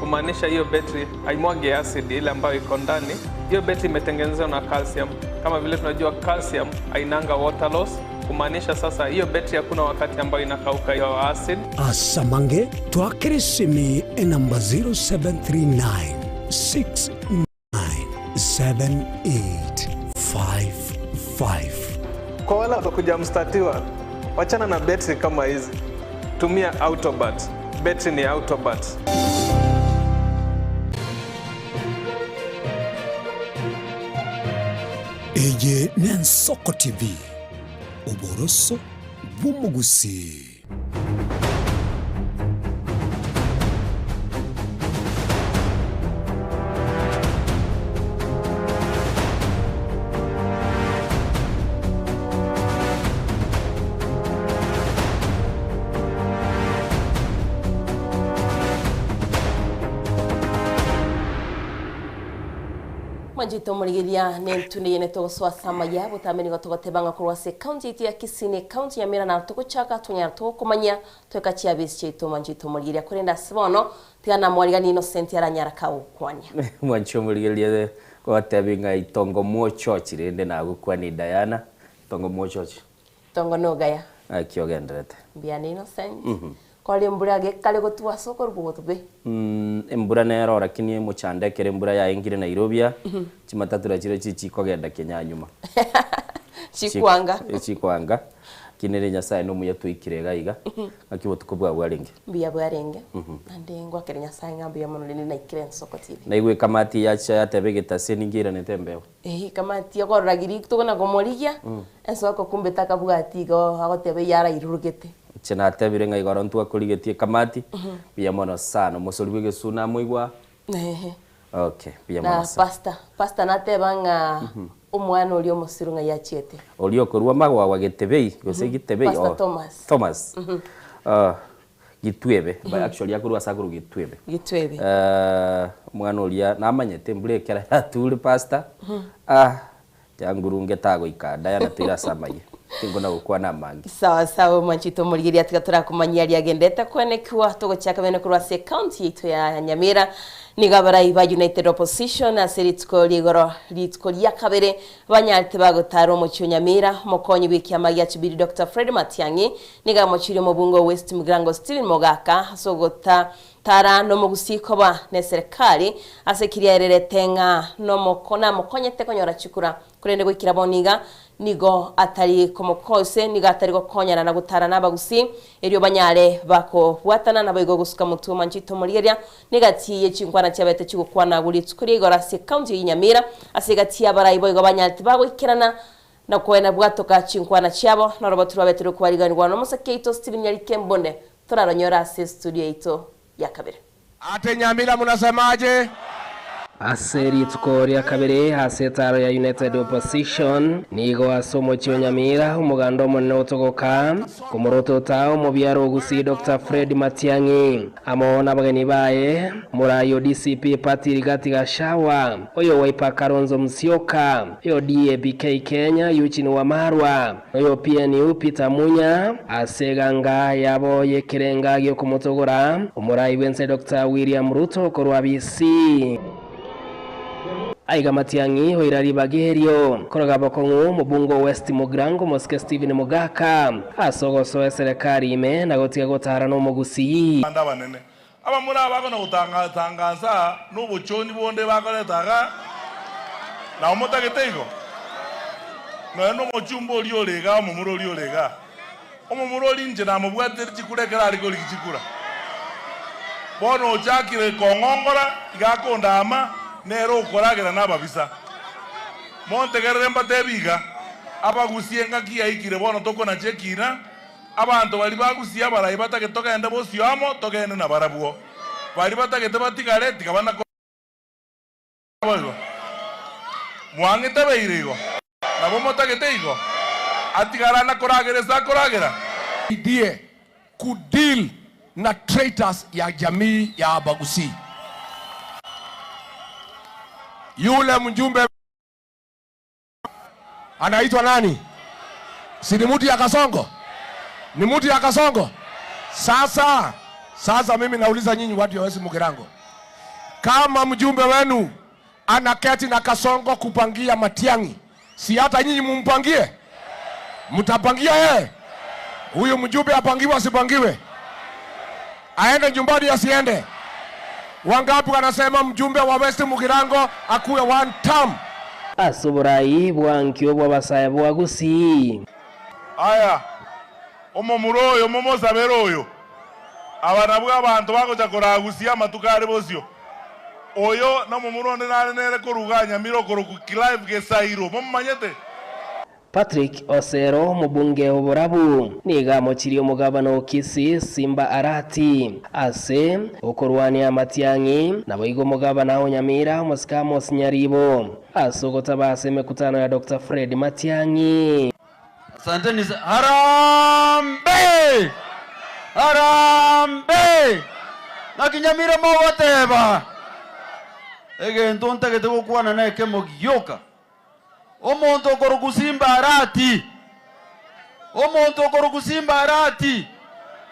Kumaanisha hiyo battery haimwagi acid ile ambayo iko ndani. Hiyo battery imetengenezwa na calcium. Kama vile tunajua calcium hainanga water loss. Kumaanisha sasa hiyo battery hakuna wakati ambayo inakauka hiyo acid. Asamange twakirisimi namba 0739697855. Kwa wale watakuja mstatiwa, wachana na battery kama hizi. Tumia Autobat. Battery ni Autobat. Eje Nensoko TV, uboroso bumugusi. Manjito murigiria nentunde yene to so sama ya butameni go to tebanga kurwa se county ya Kisini county ya Mira na to kuchaka tunya to kumanya to kachia bische to manjito murigiria kurenda sibono tiana mwarigani Innocent aranyara kawo kwanya mancho murigiria ko tebinga itongo mo church rende na gukwani Diana tongo mo church tongo no gaya akiogendrete biani Innocent kole mbura gekale gotua soko rubotube embura nero lakini muchandekere mbura ya ingire Nairobi chimatatu chiro chichi kogenda Kenya nyuma chikwanga kinere Nyasaye no muya twikirega iga akibotuko bwa bwaringe mbia bwaringe ande ngwa kere Nyasaye ngambo ya monole na ikire soko TV na igwe kamati yacha yatebegeta seningira netembeho kamati yakoragiri tugona gomorigia ensoko kumbe takabwatigo agotebe yara irurugete chena tebire ngai gorontu akurigetie kamati bia mono sana musorwe gesuna muigwa okay bia mono na pasta natebanga umwana uri omusiru ngai yachiete uri okorwa magwa wagetebei gose gitebei Pastor Thomas gitwebe by actually yakorwa sakuru gitwebe mwana uri namanyete mbure kera yaturi pastor yangurunge tago ikada yana tira samaye tingona gukwa na mangi sawa manchito murigiria tigatura kumanyia ria gendeta kwenekwa tugochaka bene kurwa se county yitu ya Nyamira nigabara iba United Opposition aseritsko ligoro litko ya kabere banyarte bagotaro mu Nyamira mokonyi bikiama ya chibiri Dr. Fred Matiang'i niga mochiri mu bungo West Mugrango Steven Mogaka sogota tara no mugusiko ba ne serikali asekiria reretenga no mokona mokonyete konyora chikura kurende gwikira boniga nigo atari komokose niga atari gokonyana na gutara nabagusi erio banyare bako bwatana nabayigo gusuka mutuma nchito murigeria nigatiye chinkwana cyabete chigukwana gulitsukuri igora se county y'Inyamira asigatiya barayibo igo banyarte bagwikirana na kwena bwatoka chinkwana cyabo na robotu babetero kwariganirwa no musakeito Steven Yarikembonde turaronyora se studio ito ya kabere ate Nyamira munasemaje aseri tukoria kabere hasetaro ya United Opposition nigo asomo chio Nyamira umugando monne otogoka kumoroto tao mu byaro gusi Dr. Fred Matiang'i amona bageni baye murayo DCP Patiri Gashawa oyo Wiper Kalonzo Musyoka yo DABK Kenya Eugene Wamalwa oyo PNU Peter Munya aseganga yabo yekerenga gyo kumutogora umurayi wense Dr. William Ruto korwa BC Aiga Matiang'i hoirari bagerio koroga bokongu mubungo West Mugrango Moske Steven Mogaka asogoso serikali ime na gotiga gotara no mugusi anda banene aba muri abako no gutangaza no buchoni bonde bakoretaga na umutagitego no muchumbo liolega mumuro liolega omumuro linje na mubwate chikurekera aliko likichikura bono chakire kongongora igakonda ama nero ukoragera nababisa montegerere mbatebiga abagusienga kia ikire bono toko na chekina abantu bali bagusia barayi batagetoka ende bosiamo togende na barabuo bali batagete batigare tikabana mwangete beirigo nabo motagete igo atigara na koragera idie kudeal na traitors ya jamii ya Abagusi. Yule mjumbe anaitwa nani? Si ni mtu ya Kasongo? Ni mtu ya Kasongo? Sasa mimi nauliza nyinyi watu wa West Mugirango. Kama mjumbe wenu anaketi na Kasongo kupangia Matiang'i, si hata nyinyi mumpangie? Mtapangia yeye? Huyu mjumbe apangiwe asipangiwe? Aende nyumbani asiende? Wangapi wanasema mjumbe wa West Mugirango akuwe one term? Asuburai bwankyo bwabasaya bwagusi. Aya omomuroyo momosaberoyo abana bw'abantu bagoja koragusia matukare bosyo oyo no mumuronde nare koruganya mirokoro ku live gesairo momanyete Patrick Osero mubunge oburabu niga mochiri omugabano Kisi Simba Arati ase okorwania Matiang'i na boigo mugabana wa Nyamira Moskamos Nyaribo asogota base mekutano ya Dr. Fred Matiang'i. Asanteni Harambe na Kinyamira mowateba ege ntonta ketego kwana na kemo gyoka omonto korukusimba arati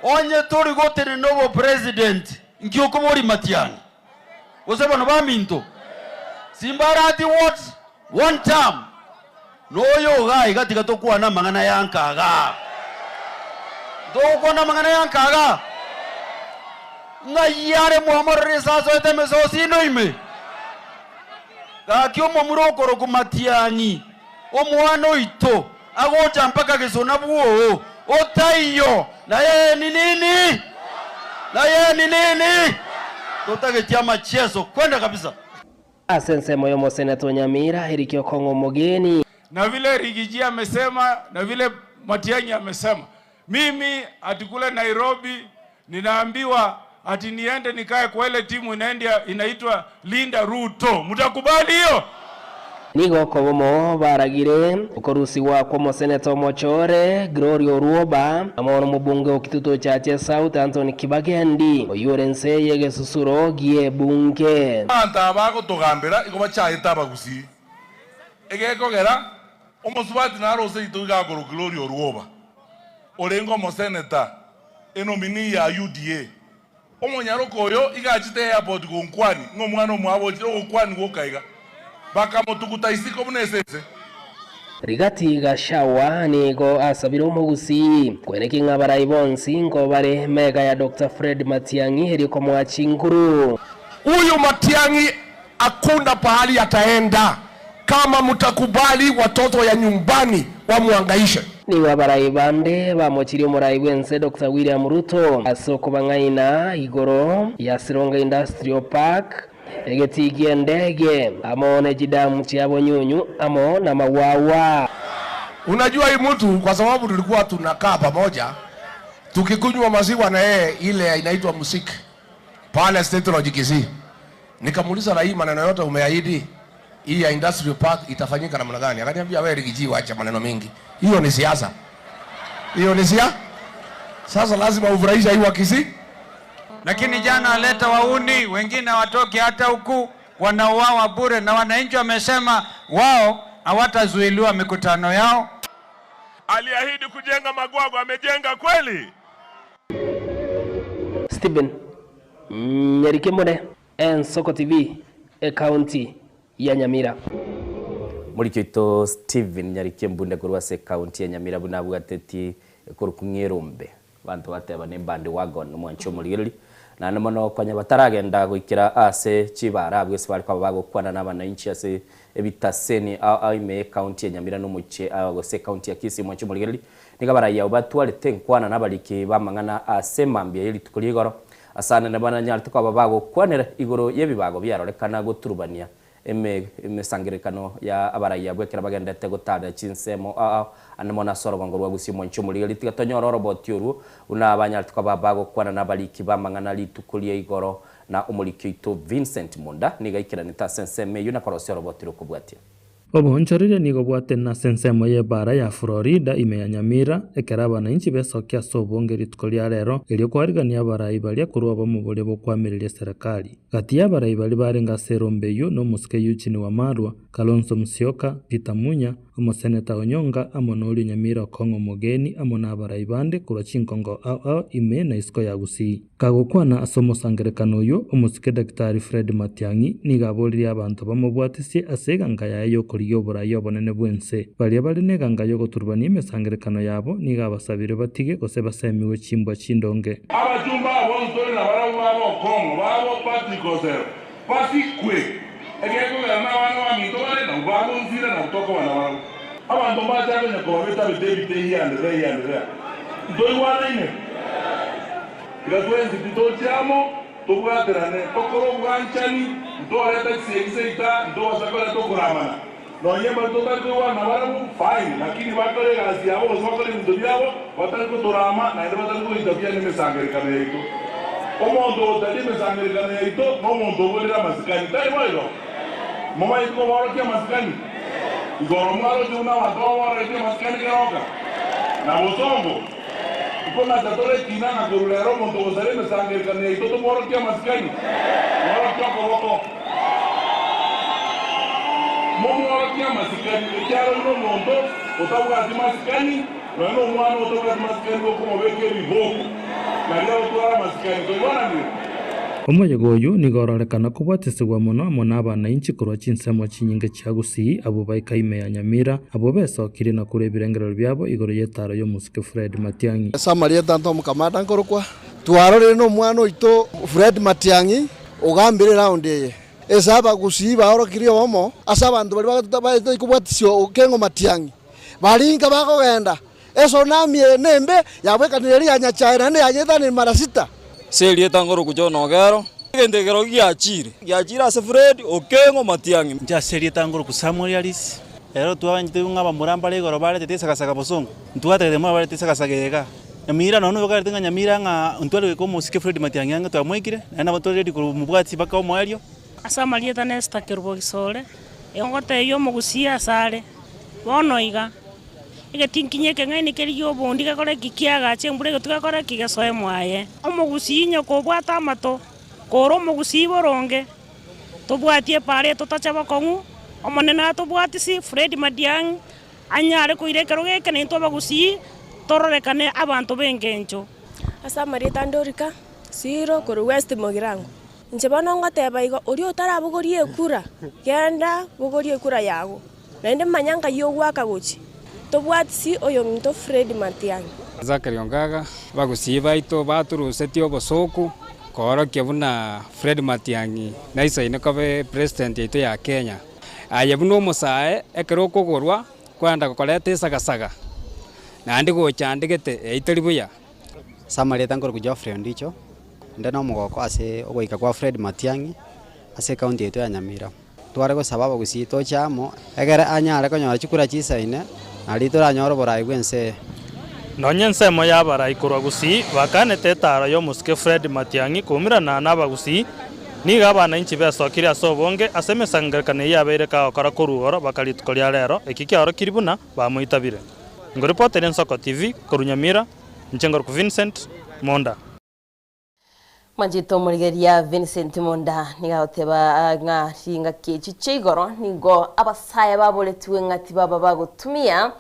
onye tori gotere novo president ngioko mori Matiang'i oseba no baminto simba arati what one term noyo gai gatika tokwana mangana yankaga tokwana mangana yankaga ng'ayare mwamorere sasa etemesosi ime gaki omomurokoro kumatiangi omwana oito agocha mpaka Gesona buo otaiyo na yeye ni nini? Na yeye ni nini? Tutagetia machezo kwenda kabisa. Asense moyo moseneto Nyamira Erikio Kongo Mogeni. Na vile Rigiji amesema na vile Matiang'i amesema, mimi atikule Nairobi ninaambiwa ati niende nikae kwa ile timu inaitwa Linda Ruto. Mtakubali hiyo? Nigo kobomo baragire ukorusi wa kwa moseneto Mochore Gloria Ruoba amono mubunge okituto chache South Anthony Kibagendi oyurense yege susuro gie bunge anta bago tugambira iko bachaita bagusi egekogera omosubati narose ituga goro Gloria Ruoba orengo moseneta enomini ya UDA omonyaroko oyo igachite airport gonkwani ngomwana omwabotire gonkwani gokaiga baka motukuta isiko bunesese Rigati Gashawa nigo asabira umugusi kweneki ng'abarayi bonsi ngo bare mega ya Dr. Fred Matiang'i Eriko Mwachinguru. Huyu Matiang'i akunda pahali ataenda kama mtakubali watoto ya nyumbani wamuangaishe. Ni wabarayi bande bamochiri umurayi wense Dr. William Ruto asoko bangaina igoro ya Sironga Industrial Park egetigie ndege amone jidamu chiabo nyunyu amo na mawawa. Unajua hii mtu kwa sababu tulikuwa tunakaa pamoja tukikunywa maziwa na yeye ile inaitwa musiki pale State Lodge Kisii. Nikamuuliza, na hii maneno yote umeahidi hii ya Industrial Park itafanyika namna gani? Akaniambia, wewe Rigiji acha maneno mengi. Hiyo ni siasa. Hiyo ni siasa. Sasa lazima ufurahisha hii wa Kisii. Lakini jana aleta wauni wengine watoke hata huku wanauawa bure, na wananchi wamesema wao hawatazuiliwa mikutano yao. Aliahidi kujenga Magwagwa, amejenga kweli? Stephen Nyarikemone, Ensoko TV, county ya Nyamira. Murikito Stephen Nyarikembunde kurwase county ya Nyamira bunabu ateti kurukungirumbe bantu bateba nembande wagon mwancho murigeri na namono kwanya bataragenda gwikira ase chibara bwese bari kwa bagokwana n'abananchi ase ebitaseni aime county ya Nyamira no muche agose county ya Kisii mwancho murigeri nigabaraye obatwale tenkwana n'abaliki bamangana ase mambye yeli tukuligoro asana nabana nyali tukaba bagokwanira igoro yebibago byarorekana guturubania emesangirekano ya abaraya bwekera bagendete gutada chinsemo anamona sorogongo rwa gusimo nchumuli litigatonyororo robot yuru una abanyali tukaba bagokwana n'abaliki bamangana litukulie igoro na umuliki ito Vincent Munda nigaikira nita senseme yuna korosero robot rukubwatia Obuhonchorire nigo bwate na sensemo ye bara ya Florida ime ya Nyamira ekera abananchi besokia sobongeri tukolia rero ili kwarigania abarayi bali kurwa bamubole bokwamiriria serikali gati ya abarayi bali barenga Serombeyo no musike yuchini wa Marwa Kalonzo Musyoka Peter Munya omoseneta Onyonga amonoli Nyamira Kongo Mogeni amona abarayi bande kurwa chinkongo ime na isko ya Gusii kagokwana asomo sangerekano yo omusike Dr. Fred Matiang'i nigaboliri abantu bamubwatise asega ngaya yo yoburayo bonene bwense bali balineganga yo guturbani mesangerekano yabo nigabasabire batige gose basemiwe chimbwa chindonge abajumba bonzore na barabu babo Kongo babo patrikosero pasikwe egeko ya mwana wa mitore na babo nzira na kutoka wana barabu abantu baje bene ko beta bidebite hiyande ndoi wana ine gazwenzi bitochamo tubwaterane tokoro bwanchani ndore taxiexita ndo sakora tokuramana no nyemba tokako wana barabu fine lakini bakore gazi yabo sokore ndo yabo batanko torama na ndo batanko itabia ni mesangerekano yeto omondo tali mesangerekano yeto no mondo bolera masikani tai boyo mama iko maro kia masikani igoro maro juna wado maro kia masikani keroka na bosongo kuna tatore kina na kurulero mondo bosare mesangerekano yeto to maro kia masikani maro kia koroko Momo kia masikani kiaro no mondo otabuka masikani no mwana otabuka masikani ko mobeke riboko na leo twara masikani to bwana ni Omoye goyu nigororekana kubwatisibwa muno amona abananchi kurwa chinsemo chinyinge cha Gusii abo baikaime ya Nyamira abo besokire na kure birengero byabo igoro yetaro yo musike Fred Matiang'i Samaria tanto mukamada ngorokwa twarorere no mwana oito Fred Matiang'i ugambire round ye esaba gusiba orokiri omo asa bantu bali bagatuta ikubwatisyo Okengo Matiang'i balinga bakogenda eso namie nembe yabwekanire ya nyachaira ne yanyethani mara sita serie tangoro kujono gero ngendegero giachira ase Fred Okengo Matiang'i nja serie tangoro kusamuel alis ero twabanyite ngaba muramba legoro bare tetesakasaka bosongo ntwatete mwa bare tetesakasagega Nyamira no no gari Nyamira nga ntwale ko musike Fred Matiang'i anga twamwekire na batwale ku mubwati baka omwalio asa marieta nesta kirbo gisore engote yo mugusia sare bono iga igetinkinye kengaini keriyo bondi gakore kikiaga chembure gutugakora kigasoe mwaye omugusinyo ko bwata mato koro mugusibo ronge tubwatie pare tutachaba kongu omonena tubwatisi Fred Matiang'i anyare kuirekero geke ne ntobagusi tororekane abantu bengencho asa marieta ndorika siro kuru West Mogirango njebana ngoteba igo uri utarabugorie kura genda bugorie kura yago nende manyanga yo gwaka guchi tobwatisi oyo muntu Fred Matiang'i Zakari ongaga bagusiba ito baturuseti obosoku koro kebuna Fred Matiang'i naisa ine kobe president ito ya Kenya ayebuno musae ekero kogorwa kwanda kokolete sagasaga nandi gochandegete itari buya Samareta ngoro kujo Fred ndicho ndena mugoko ase ogoika kwa Fred Matiang'i ase county ito ya Nyamira tware go sababa gusito chamo egere anyare konyora chikura chisaine alitora nyoro borai gwense nonye nsemo yabara ikorwa gusi bakane tetara yo musike Fred Matiang'i kumira na nabagusi niga abana inchi besokire asobonge asemesangarekane yabere ka okara koruoro bakalitkolia rero ekikiaro kiribuna bamuitabire ngoripotera Nsoko TV korunyamira nchengor ku Vincent Monda Majito murigeria Vincent Monda nigahoteba nga shinga kechi chigoro nigo abasaya baboletuwe ngati baba bagutumia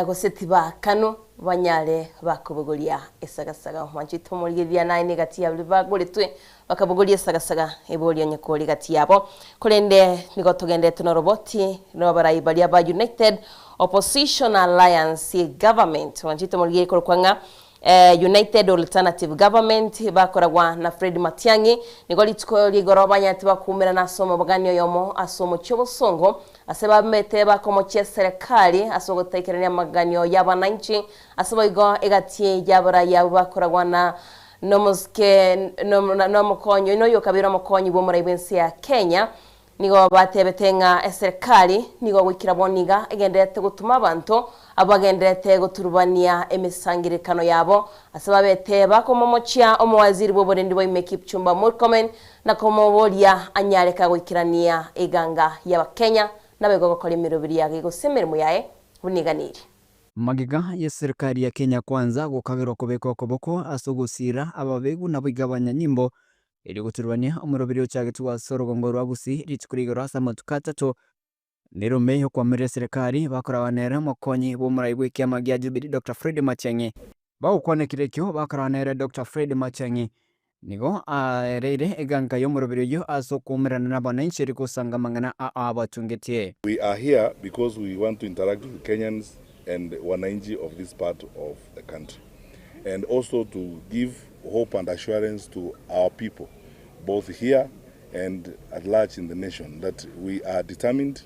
gosetiba kanu banyale bakubugulia esagasaga majito murigeria naine gati ya bagoletwe bakabugulia esagasaga eboli nyakoli gati yabo kolende nigo togende tuno roboti no baraibali aba United Opposition Alliance Government majito murigeria kolkwanga United Alternative Government bakoragwa na Fred Matiang'i nigoli tukoli gorobanya tibakumira na somo baganyo yomo asomo cyobosongo aseba mete bakomoche serikali asogotekeranya maganyo y'abananchi aseba igo egatie yabara yabakoragwa na nomuske nomukonyo no yokabira mukonyi bo muri bensi ya Kenya nigo batebetenga serikali nigo wikira boniga egendete gutuma abantu abagendete guturubania emisangirikano yabo asaba beteba komomochia omwaziri boborendi bo Kipchumba Murkomen na komobolia anyareka gwikirania iganga ya Kenya nabego gukora imirubiri yage gusemermu yae buniganiri magiga ya serikali ya Kenya kwanza gukagirwa kubeko koboko asugusira ababegu nabo igabanya nyimbo ili guturubania omurubiri ocagitwa sorogongo rwa busi ritukurigora asa matukatato Nero meho kwa mere serikali bakora wanera mokonyi bo muraibwe kiama gya Jubilee Dr. Fred Matiang'i bawo kwane kirekyo bakora wanera Dr. Fred Matiang'i nigo reire eganga yo murubiri yo asokumirana n'abananchi riko sangamangana abatungetie. We are here because we want to interact with Kenyans and wananchi of this part of the country and also to give hope and assurance to our people both here and at large in the nation that we are determined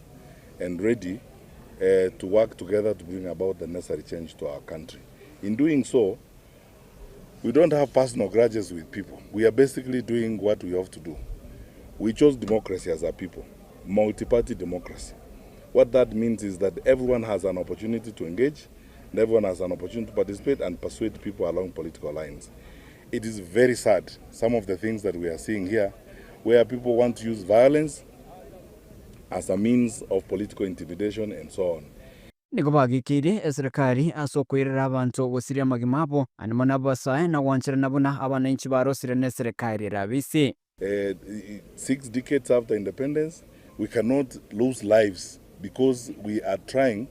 and ready to work together to bring about the necessary change to our country. In doing so, we don't have personal grudges with people. We are basically doing what we have to do. We chose democracy as a people, multi-party democracy. What that means is that everyone has an opportunity to engage, and everyone has an opportunity to participate and persuade people along political lines. It is very sad, some of the things that we are seeing here, where people want to use violence as a means of political intimidation and so on. Nigobagikire serikali asokwirira abantu gusiria magimapo animona basaye na wanchira nabuna abananchi barosire ne serikali rabisi. 6 decades after independence, we cannot lose lives because we are trying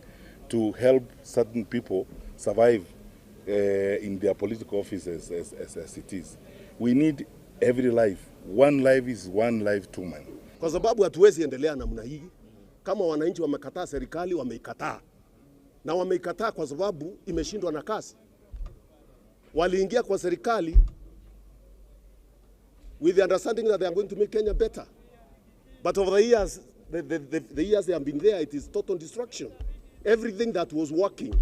to help certain people survive in their political offices as it is. We need every life. One life is one life too many. Kwa sababu hatuwezi endelea namna hii. Kama wananchi wamekataa serikali, wameikataa. Na wameikataa kwa sababu imeshindwa na kasi. Waliingia kwa serikali with the understanding that they are going to make Kenya better. But over the years, the years they have been there, it is total destruction. Everything that was working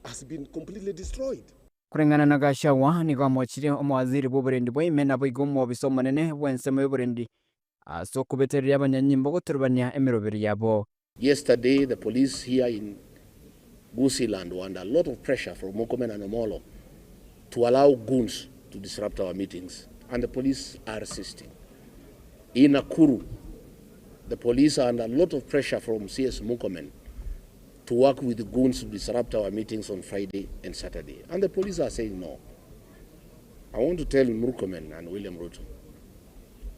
has been completely destroyed. Kurengana na Gachagua ni gwamwachire omwaziri bw'oburendi bwaime na bw'igomwa obiso manene bw'ensemo y'oburendi ase okubeterera abanyanyimbo goturubania emiroberi yabo. Yesterday, the police here in Busiland were under a lot of pressure from Murkomen and Omolo to allow goons to disrupt our meetings, and the police are resisting. In Nakuru, the police are under a lot of pressure from CS Murkomen to work with the goons to disrupt our meetings on Friday and Saturday, and the police are saying no. I want to tell Murkomen and William Ruto,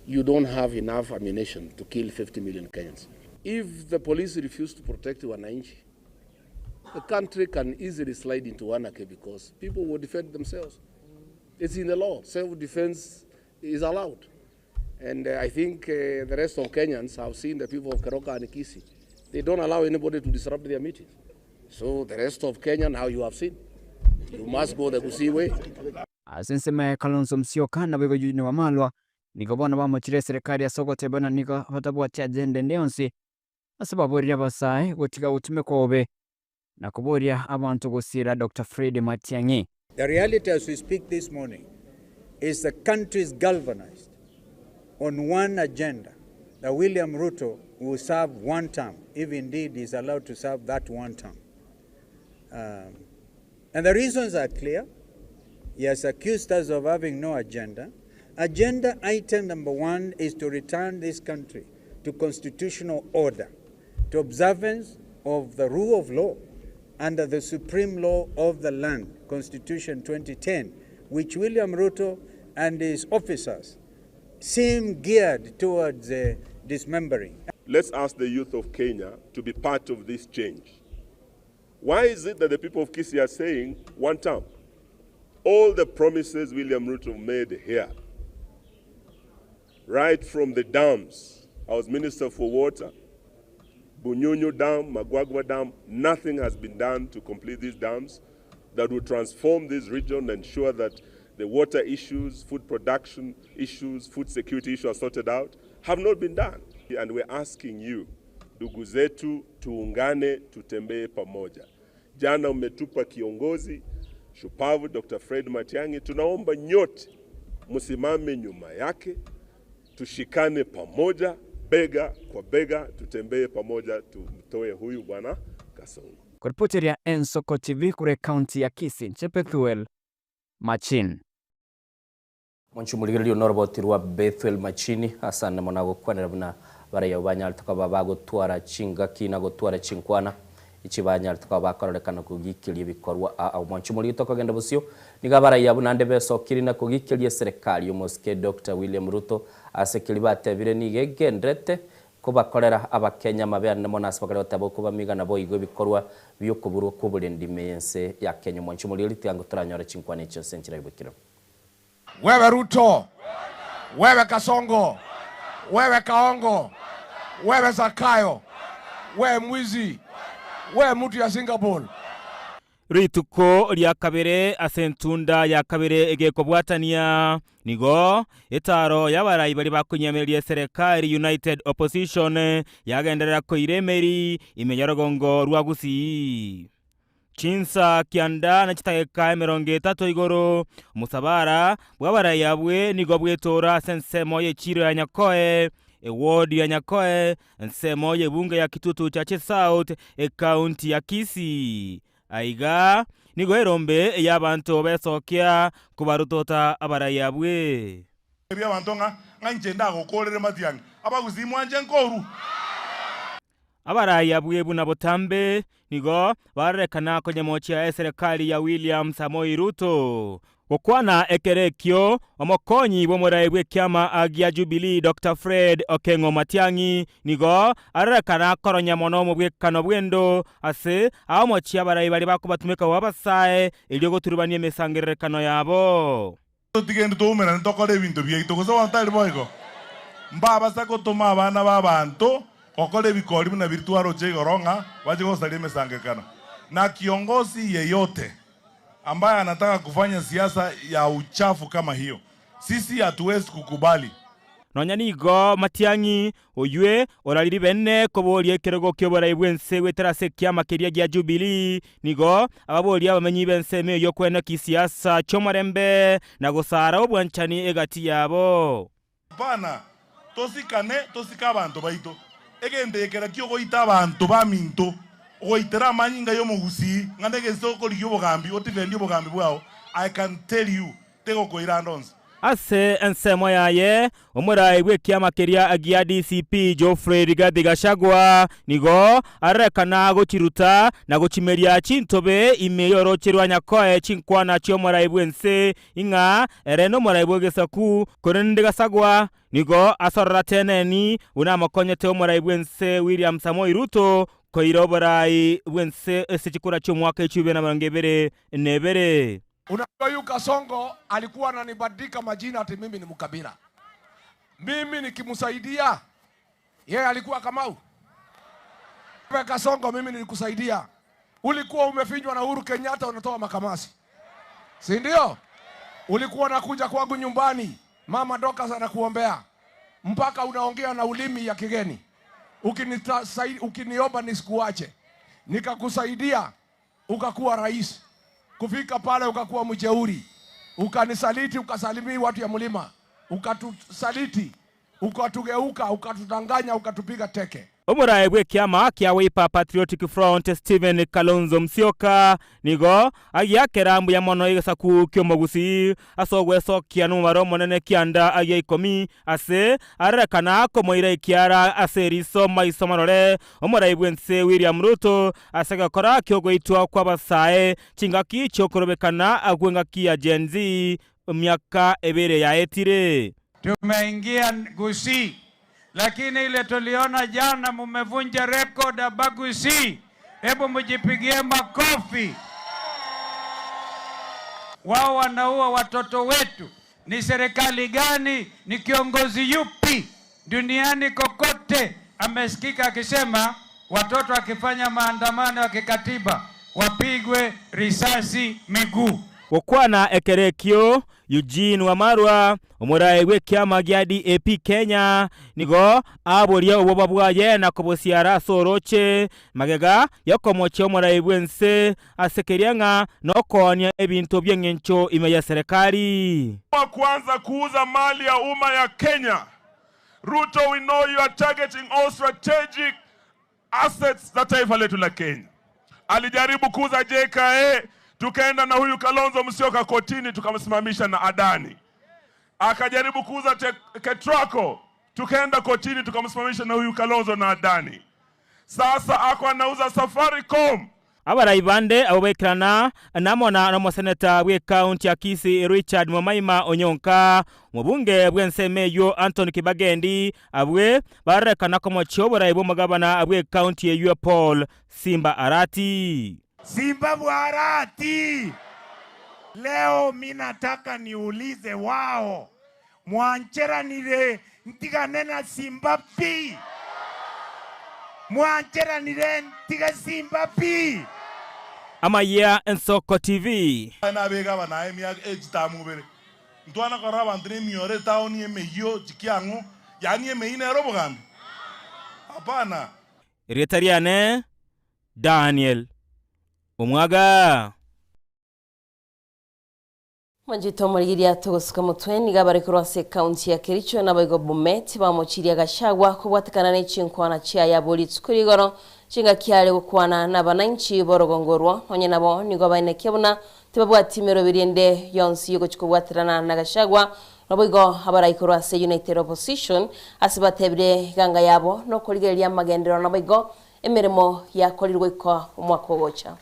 you don't have enough ammunition to kill 50 million Kenyans. If the police refuse to protect wananchi, the country can easily slide into anarchy because people will defend themselves. It's in the law. Self-defense is allowed. And I think the rest of Kenyans have seen the people of Keroka and Kisii. They don't allow anybody to disrupt their meetings. So the rest of Kenya, now you have seen. You must go the Gusii way. Asinsema Kalonzo Musyoka na bego Eugene Wamalwa niko bona bamukire serikali ya Sokote bana niko batabwacha agenda ndeyonsi asababurira basaye gotiga utume kobe na kuboria abantu gusira Dr. Fred Matiang'i. The reality as we speak this morning is the country is galvanized on one agenda, that William Ruto will serve one term, if indeed he is allowed to serve that one term. And the reasons are clear. He has accused us of having no agenda. Agenda item number 1 is to return this country to constitutional order, to observance of the rule of law under the supreme law of the land, Constitution 2010, which William Ruto and his officers seem geared towards dismembering. Let's ask the youth of Kenya to be part of this change. Why is it that the people of Kisii are saying one term? All the promises William Ruto made here, right from the dams. I was Minister for Water. Bunyonyo Dam, Magwagwa Dam, nothing has been done to complete these dams that will transform this region and ensure that the water issues, food production issues, food security issues are sorted out, have not been done. And we're asking you, ndugu zetu, tuungane, tutembee pamoja. Jana umetupa kiongozi shupavu Dr. Fred Matiang'i, tunaomba nyote msimame nyuma yake, tushikane pamoja, bega kwa bega, tutembee pamoja, tumtoe huyu bwana Kasongo. Kwa ripoti ya Ensoko TV kure kaunti ya Kisii, Chepethuel Machin. Mwanchumuligiri onorabotirwa Bethuel Machini asana monago kwanera buna baraya banyal tukaba bagotwara chingaki na gotwara chinkwana ichibanyal tukaba bakorekana kugikiria bikorwa a mwanchumuligi tokagenda busyo niga baraya buna ndebe sokiri na kugikiria serikali yomoske Dr. William Ruto asekiri batebire nigegendrete kubakorera abakenya mabana monasi bakare batabo kuba migana boyigo bikorwa byokuburwa kuburendi mense ya Kenya mwanchumuligi tiango turanyora chinkwana icho senchira ibukiro. Wewe Ruto, wewe Kasongo, wewe Kaongo, wewe Zakayo, wewe mwizi, wewe mtu ya Singapore. Rituko lya kabere asentunda ya kabere egeko bwatania nigo etaro yabarayi bali bakunyameria serikali United Opposition yagenderera ko iremeri imenyorogongo rwa Gusii. Chinsa kianda na chitageka 30 igoro musabara bwabarayi abwe nigo bwetora sensemo ye chiro ya Nyakoe ward ya Nyakoe nsemo ye bunge ya Kitutu cha South county ya Kisii aiga nigo erombe y'abantu besokia kubarutota abarayi abwe bya abantu nganje ndagokorere Matiang'i abaguzi mwanje nkoru abarayi abwe buna botambe nigo barekana ko nyamochi ya serikali ya William Samoei Ruto okwana ekerekyo omokonyi bomurayi bwe kyama agya Jubilee Dr. Fred Okengo Matiang'i nigo arekana koronya mono mu bwekano bwendo ase amochi abarayi bali bakubatumeka wabasaye elyo goturubanie mesangerekano yabo tigende tumera ntokore bintu byito kuzo batali boyiko mbaba sako tuma abana babantu kokole bikori na virtual chegoronga waje gosalie mesangekano na kiongozi yeyote ambaye anataka kufanya siasa ya uchafu kama hiyo Sisi hatuwezi kukubali. Nonyanigo Matiang'i oyue orariri bene koboria kerego kyobora ibwense weterase kya makeria gya Jubilee nigo ababoria bamenyi bense me yo kwena kisiasa chomorembe na gusara obwanchani egati yabo. Bana tosikane tosika abantu baito egendekera kyo goita abantu baminto goitera manyinga yo mugusi ngandege soko liyo bogambi otivendi bogambi bwao. I can tell you tego koira ndonze ase ensemo yaye omurai bwekia makeria agia DCP Geoffrey Rigathi Gachagua nigo arekana gochiruta na gochimeria chintobe imeyoro chirwanya koe chinkwana chyo murai bwense inga ereno murai bwegesaku korende Gachagua nigo asorra teneni una makonyete omurai bwense William Samoei Ruto koiroborai bwense esichikura cyo mwaka 2022. Unajua yu Kasongo alikuwa ananibadilika majina ati mimi ni Mkabila. Mimi nikimsaidia yeye alikuwa Kamau. Wewe Kasongo mimi nilikusaidia. Ulikuwa umefinywa na Uhuru Kenyatta unatoa makamasi. Si ndio? Ulikuwa unakuja kwangu nyumbani, Mama Dorcas anakuombea. Mpaka unaongea na ulimi ya kigeni. Ukiniomba nisikuache. Nikakusaidia ukakuwa rais. Kufika pale ukakuwa mjeuri, ukanisaliti, ukasalimii watu ya mlima, ukatusaliti, ukatugeuka, ukatudanganya, ukatupiga teke. Omurai bwekiama kya Wiper Patriotic Front Stephen Kalonzo Musyoka nigo agiakerambu ya mono igasaku kyomogusi asogwe sokia numaro monene kianda agia 10 ase arekana komoire kiara aseriso maiso marore omurai bwense William Ruto asega kora kyogoitwa kwa basae chingaki chokorobekana agwenga kia Gen Z miaka ebere ya etire. Tumeingia Gusii, lakini ile tuliona jana mumevunja record Abagusi. Hebu mjipigie makofi. Wao wanaua watoto wetu. Ni serikali gani, ni kiongozi yupi duniani kokote amesikika akisema watoto akifanya maandamano ya kikatiba wapigwe risasi miguu? Wokwana ekerekio Eugene Wamarwa omurai bwekiama gya DAP Kenya nigo aboria oboba bwaye na kobosiara soroche magega yakomoche omurai bwense asekerianga nokonya ebintu byengencho ime ya serikali. Kwanza kuuza mali ya umma ya Kenya. Ruto, we know you are targeting all strategic assets za taifa letu la Kenya. Alijaribu kuuza JKA, tukaenda na huyu Kalonzo Musyoka kotini tukamsimamisha na Adani. Akajaribu kuuza Ketraco, tukaenda kotini tukamsimamisha na huyu Kalonzo na Adani. Sasa ako anauza Safaricom. Abaraibande abobekirana namona no seneta bwe county ya Kisii Richard Mwamaima Onyonka mubunge bwensemeyo Anthony Kibagendi abwe barekana ko mochobora ibo magabana abwe county ya Paul Simba Arati. Simba Arati, leo minataka niulize wao mwanchera nile ntiga nena Simba pi, mwanchera nile ntiga Simba pi. Amaya Ensoko TV na bega bana emia ejitamu bere ntwana koraba ndine miore taoni emeyo jikiangu yani emeine robogambi hapana. Retariane Daniel Omwaga Manjito murigiria tugusuka mutweni gabare kurwase county ya Kericho na Boigo Bomet bamuchiria Gachagua kubwatikana n'echinkwana chia ya bolitskurigoro chinga kiale gukwana n'abananchi borogongorwa onye nabo nigo bainekebuna tibabwatimero birinde yonsi yugo chikubwatirana na Gachagua na Boigo abarayikurwase United Opposition asibatebire ganga yabo no kurigeria magendero na Boigo emirimo yakorirwe kwa umwaka wocha.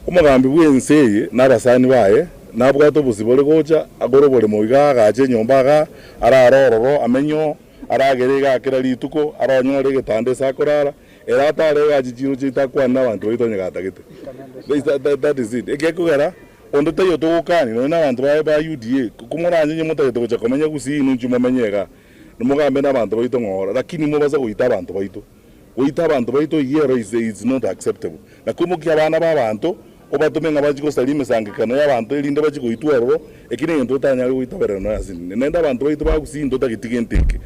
Umugambi bw'enseye n'abasani baye nabwato busibole gocha agorobole moiga gaje nyombaga ararororo amenyo aragerega akira lituko aronyore getande sakorara eratare gajijiro chitakwa n'abantu baitonyegata that is it ekekugera ondo tayo tokani no n'abantu ba UDA kumuranye nyemutagete gocha komenya Gusii n'unjuma menyega n'umugambe n'abantu baitongora lakini mubaza goita abantu baito yero is not acceptable na kumukia abana b'abantu obatumenga bachiko salime sangikana y'abantu elinde bachiko itwaro ekine ngento tanya goitaberano asini nenda abantu baitu bagusindo tagitigenteke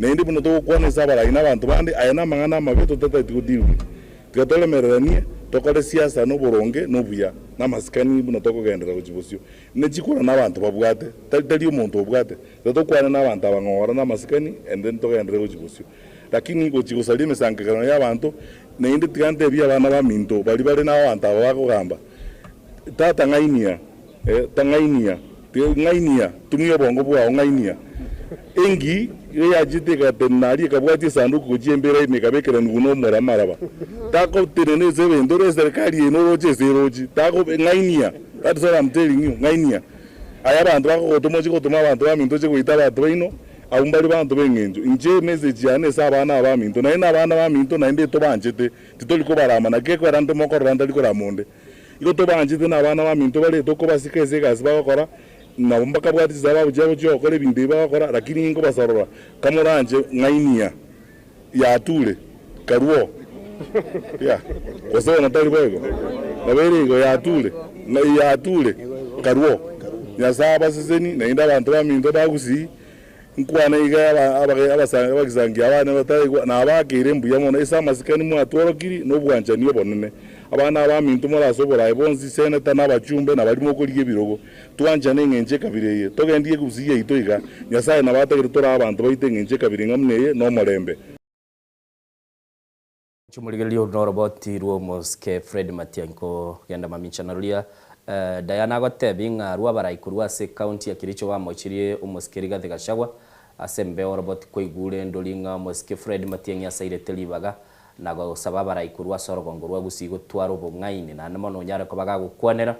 nende buno to kwana sabara ina abantu bandi ayana mangana mabeto tata tikudiru gatole merania tokole siasa no boronge no buya na maskani buno toko gendera kujibosio ne chikura n'abantu babwate tali umuntu obwate to kwana n'abantu abangora na maskani and then toko gendera kujibosio lakini ngo chiko salime sangikana y'abantu nende tigante bya bana ba minto bali n'abantu abakogamba tata ngainia tangainia tumiyo bongo bwa ngainia engi ya jiteka tenari kabwati sanduku kujiembera imekabekera nguno mora maraba tako teneneze vendore serikali enoroje zeroji tako ngainia. That's what I'm telling you, ngainia aya bantu bakotomoje kotoma abantu bamintoje kuita bantu baino abumbali bantu bengenjo nje message yane sabana baminto na ina bana baminto na inde to banjete titoliko barama na keko rando moko rando liko ramonde iko to banjete na bana baminto bale to ko basikeze gazi bakora na umbaka bwati zaba bujabo cyo kore bindi bakora lakini ngo basarora kamuranje ngainia ya tule karuo ya koso na tali bego na berigo ya tule na ya tule karuo ya saba seseni na inda bantu baminto bagusi nkwana iga abasanga bagizangi abana batari na abakire mbuya mona isa masikani mu atworokiri no bwanja niyo bonene abana baminto mora sobora ibonzi seneta n'abacumbe na barimo kuri ebirogo twanja nengenje kabireye togendiye kuziye itoiga nyasaye na batagire tora abantu bayitengenje kabiri ngamneye no morembe chumuligelio no roboti ruo moske Fred Matiang'i genda mamichana rulia Diana gotebinga ruwa baraikurwa se county ya Kericho bamochirie umuskeri gathe Gachagua asembe robot koigure ndolinga moske Fred Matiang'i asairete libaga na gusaba baraikurwa sorogongo rwa gusigo twaro bumwaine na namono nyara ko bagagukwanera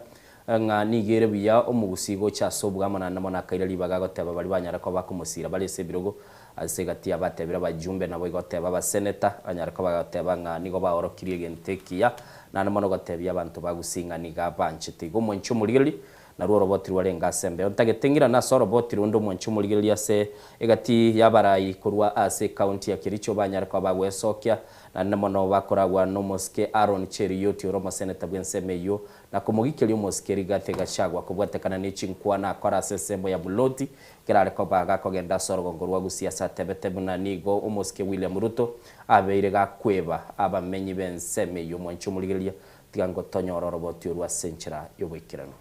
nga nigere biya omugusigo cha sobwa mana namona kaira libaga goteba bali banyara ko bakumusira bali sebirogo asegati abatebira bajumbe nabo goteba ba senator anyara ko bagateba nga nigo baorokirie gentekia na namono gotebya abantu bagusinga niga banchete go moncho muligeli na ruo roboti rwarenga sembe ontagetengira na so roboti rundo moncho muligeli ase egati yabarai kurwa ase county ya Kericho banyara ko bagwesokia na namono bakoragwa no moske Aaron Cherioti oro senator bwensemeyo na kumugikeli moske gathe Gachagua kubwatekana ni chinkwa na akora sesembo ya buloti kirare ko baga kogenda sorogongo rwa gusiasa tebetebe na nigo umoske William Ruto abeire gakweba abamenyi bensemeyo moncho muligeli tigango tonyoro roboti rwa senchira yobwikirano.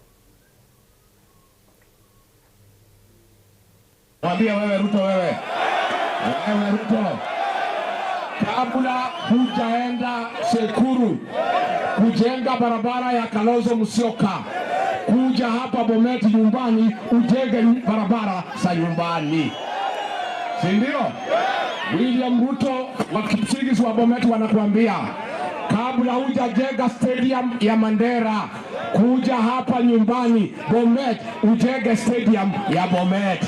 Mwambie wewe Ruto, wewe Ruto, kabla hujaenda Sekuru kujenga barabara ya Kalonzo Musyoka, kuja hapa Bomet nyumbani ujenge barabara za nyumbani, si ndio? William Ruto wa Kipsigis wa Bomet wanakuambia kabla hujajenga stadium ya Mandera, kuja hapa nyumbani Bomet ujenge stadium ya Bomet.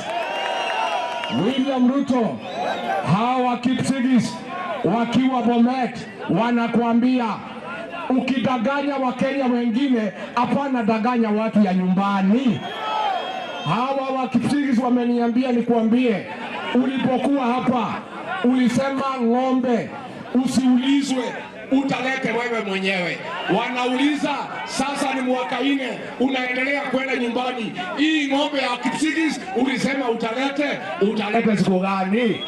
William Ruto, hawa Kipsigis wakiwa Bomet wanakuambia ukidanganya Wakenya wengine, hapana danganya watu ya nyumbani. Hawa wa Kipsigis wameniambia nikuambie, ulipokuwa hapa ulisema ng'ombe usiulizwe, utalete wewe mwenyewe. Wanauliza sasa ni mwaka 4 unaendelea kwenda nyumbani. Hii ng'ombe ya Kipsigis ulisema utalete siku gani?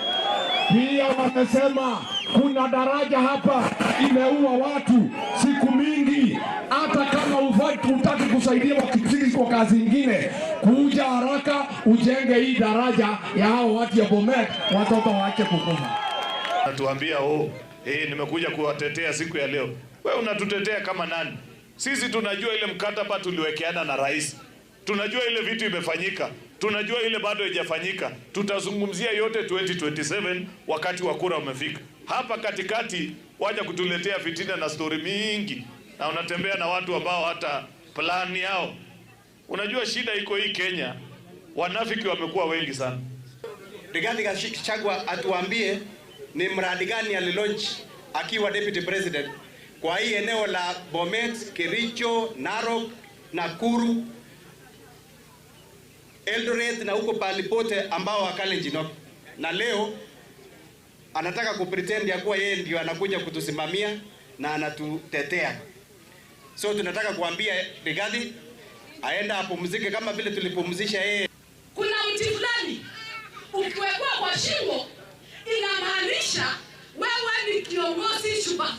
Pia wamesema kuna daraja hapa imeua watu siku mingi, hata kama utaki kusaidia wa Kipsigis kwa kazi nyingine, kuja haraka ujenge hii daraja ya hao watu ya Bomet, watoto waache kukufa. Natuambia nimekuja kuwatetea siku ya leo. Wewe unatutetea kama nani? Sisi tunajua ile mkataba tuliwekeana na rais. Tunajua ile vitu imefanyika. Tunajua ile bado haijafanyika. Tutazungumzia yote 2027 wakati wa kura umefika. Hapa katikati waja kutuletea fitina na story mingi. Na unatembea na watu ambao hata plan yao. Unajua shida iko hii Kenya. Wanafiki wamekuwa wengi sana. Rigathi Gachagua atuambie ni mradi gani alilaunch akiwa deputy president kwa hii eneo la Bomet, Kericho, Narok, Nakuru, Eldoret na huko palipote ambao wakalenjino. Na leo anataka kupretend ya kuwa yeye ndio anakuja kutusimamia na anatutetea. So tunataka kuambia Rigathi aenda apumzike kama vile tulipumzisha yeye. Kuna mti fulani ukiwekwa kwa shingo inamaanisha wewe ni kiongozi shupavu.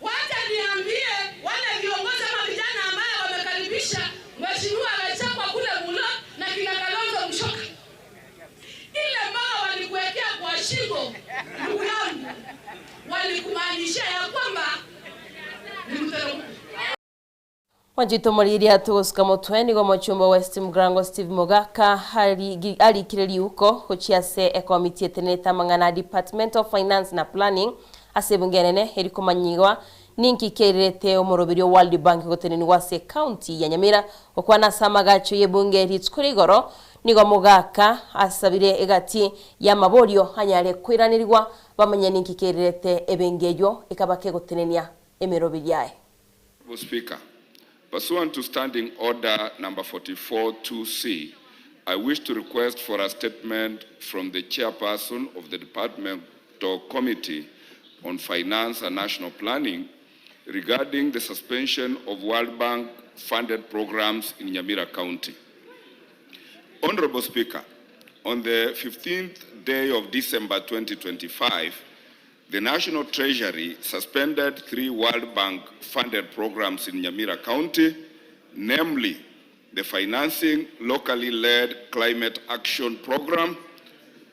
Wacha niambie wale viongozi ama vijana ambao wamekaribisha Mheshimiwa Gachagua kule Mulo na kina Kalonzo Musyoka. Ile ambao walikuwekea kwa shingo, ndugu yangu, walikumaanisha ya kwamba ni mteremko. Wanjito moriria tugusuka mutwe nigo mochumba West Mugrango Steve Mogaka ali kireri uko kuchiase ekomiti eteneta mangana Department of Finance na Planning asebungenene erikomanyigwa ninki kerete omorobirio World Bank goteneni wase county ya Nyamira okwana samagacho yebunge ritkurigoro nigo Mogaka asabire egati ya maborio hanyare kwiranirwa bamanya ninki kerete ebengejo ikabake gotenenia emerobiyae. Speaker, pursuant to Standing Order number 44-2C, I wish to request for a statement from the chairperson of the Departmental Committee on Finance and National Planning regarding the suspension of World Bank funded programs in Nyamira County. Honorable Speaker, on the 15th day of December 2025, the National Treasury suspended 3 World Bank funded programs in Nyamira County, namely the Financing Locally Led Climate Action Program,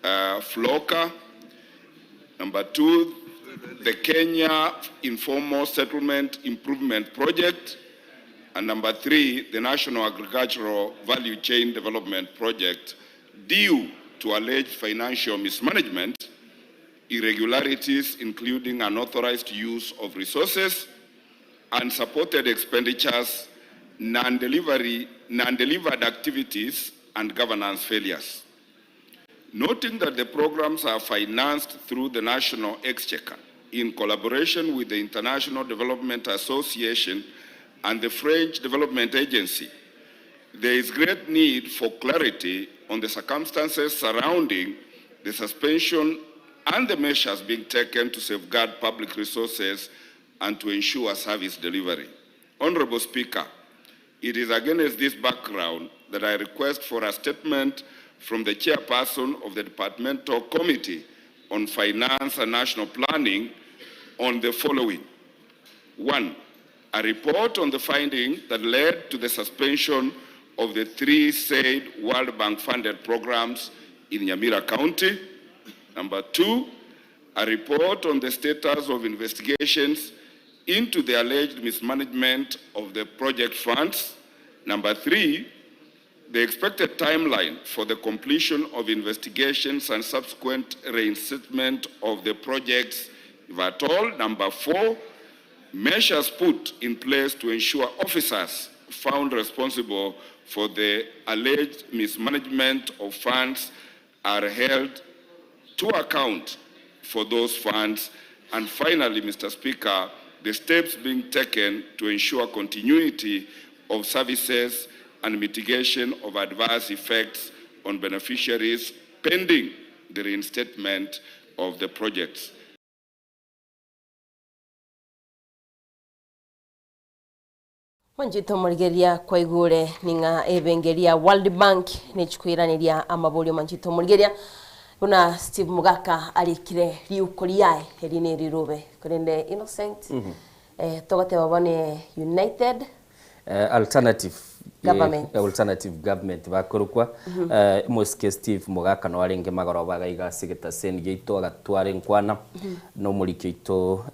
FLOCA, number 2, the Kenya Informal Settlement Improvement Project, and number 3, the National Agricultural Value Chain Development Project, due to alleged financial mismanagement, irregularities including unauthorized use of resources, unsupported expenditures, non-delivered activities, and governance failures. Noting that the programs are financed through the National Exchequer in collaboration with the International Development Association and the French Development Agency, there is great need for clarity on the circumstances surrounding the suspension and the measures being taken to safeguard public resources and to ensure service delivery. Honorable Speaker, it is against this background that I request for a statement from the chairperson of the Departmental Committee on Finance and National Planning on the following. 1, a report on the finding that led to the suspension of the 3 said World Bank funded programs in Nyamira County. Number 2, a report on the status of investigations into the alleged mismanagement of the project funds. Number 3, the expected timeline for the completion of investigations and subsequent reinstatement of the projects, if at all. Number 4, measures put in place to ensure officers found responsible for the alleged mismanagement of funds are held to account for those funds. And finally, Mr. Speaker, the steps being taken to ensure continuity of services and mitigation of adverse effects on beneficiaries pending the reinstatement of the projects. Wanjito murigeria kwa igure ninga ebengeria World Bank nechkwiraniria amabolio manjito murigeria una Steve Mogaka alikire riukoriae erine rirube kurende Innocent togote babone United alternative government alternative government bakorukwa moske Steve Mogaka no arenge magoro bagaiga sigeta sen geito agatware nkwana no murikyo ito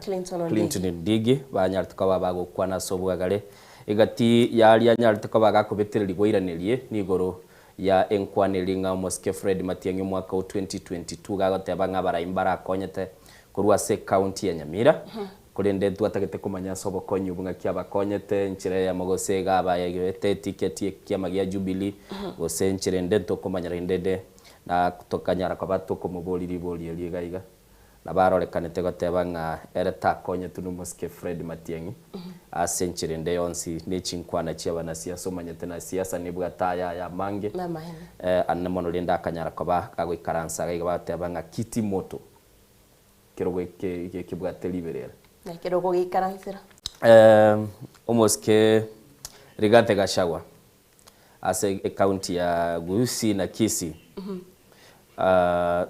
Clinton Ndigi banyartuka babagukwana sobugagare igati yari anyartuka bagakubetereri goiranirie nigoro ya enkwaneringa moske Fred Matiang'i mwaka 2022 gagoteba ngabara imbara konyete kurwa se county ya Nyamira kurende twatagete kumanya soboko nyubunga kya bakonyete nchire ya mogose gaba yagete ticket ya magia Jubilee gose nchire ndento kumanya rendede na kutokanyara kwa batu kumuboliri boli gaiga na barorekanete goteba nga ereta konyete numoske Fred Matiang'i asenchire nde yonsi nechinkwana chiaba na siasa manyete na siasa nibwa taya ya mange annemono linda kanyara kwa gagwikaransa gaiga bateba nga kiti moto kirogwe kibwate liberera na kirogo gikaransira Omoske Rigathi Gachagua ase county ya Gusii na Kisii.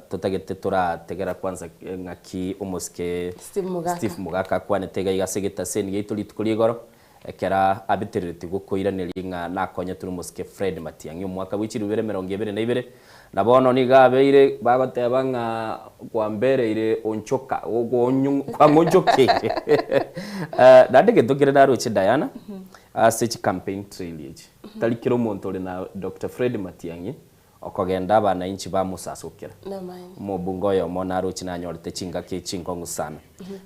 Tutagete turategera kwanza ngaki Omoske Steve Mugaka kwane tega igasegeta seni gitu litukuri goro ekera abitiriti gukoiranira nga nakonye turi Omoske Fred Matiang'i umwaka w'ikiri 2022 nabono ni gabeire bagoteba nga kwa mbere ire onchoka kwa ngonjoke ndandike tukire ndaruche Diana ase campaign trail talikiro muntu na Dr. Fred Matiang'i okogenda abana inchi bamusasukira mubungo yo mona ruchi na nyorete chinga ke chinkongu sana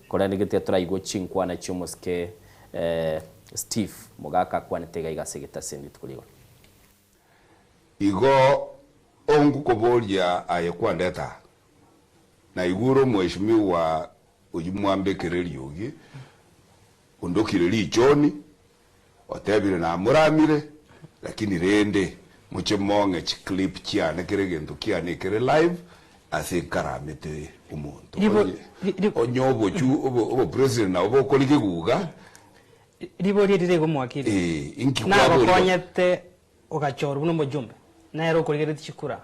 korende gite turaigo chinkwa na Omoske Steve Mugaka kwane tega igasegeta sendi tukuliwa igo ongu koboria ayekwandeta na iguro mheshimiwa ujimwambe kereriogi undokire lichoni otebire na muramire lakini rende muchemonge clip chiane keregento kiane kere live ase karamete umuntu onyobo chu obo president na obo kolike guga ribori rirego mwakiri inki na bakonyete ogachoro buno mujumbe na ero kolike chikura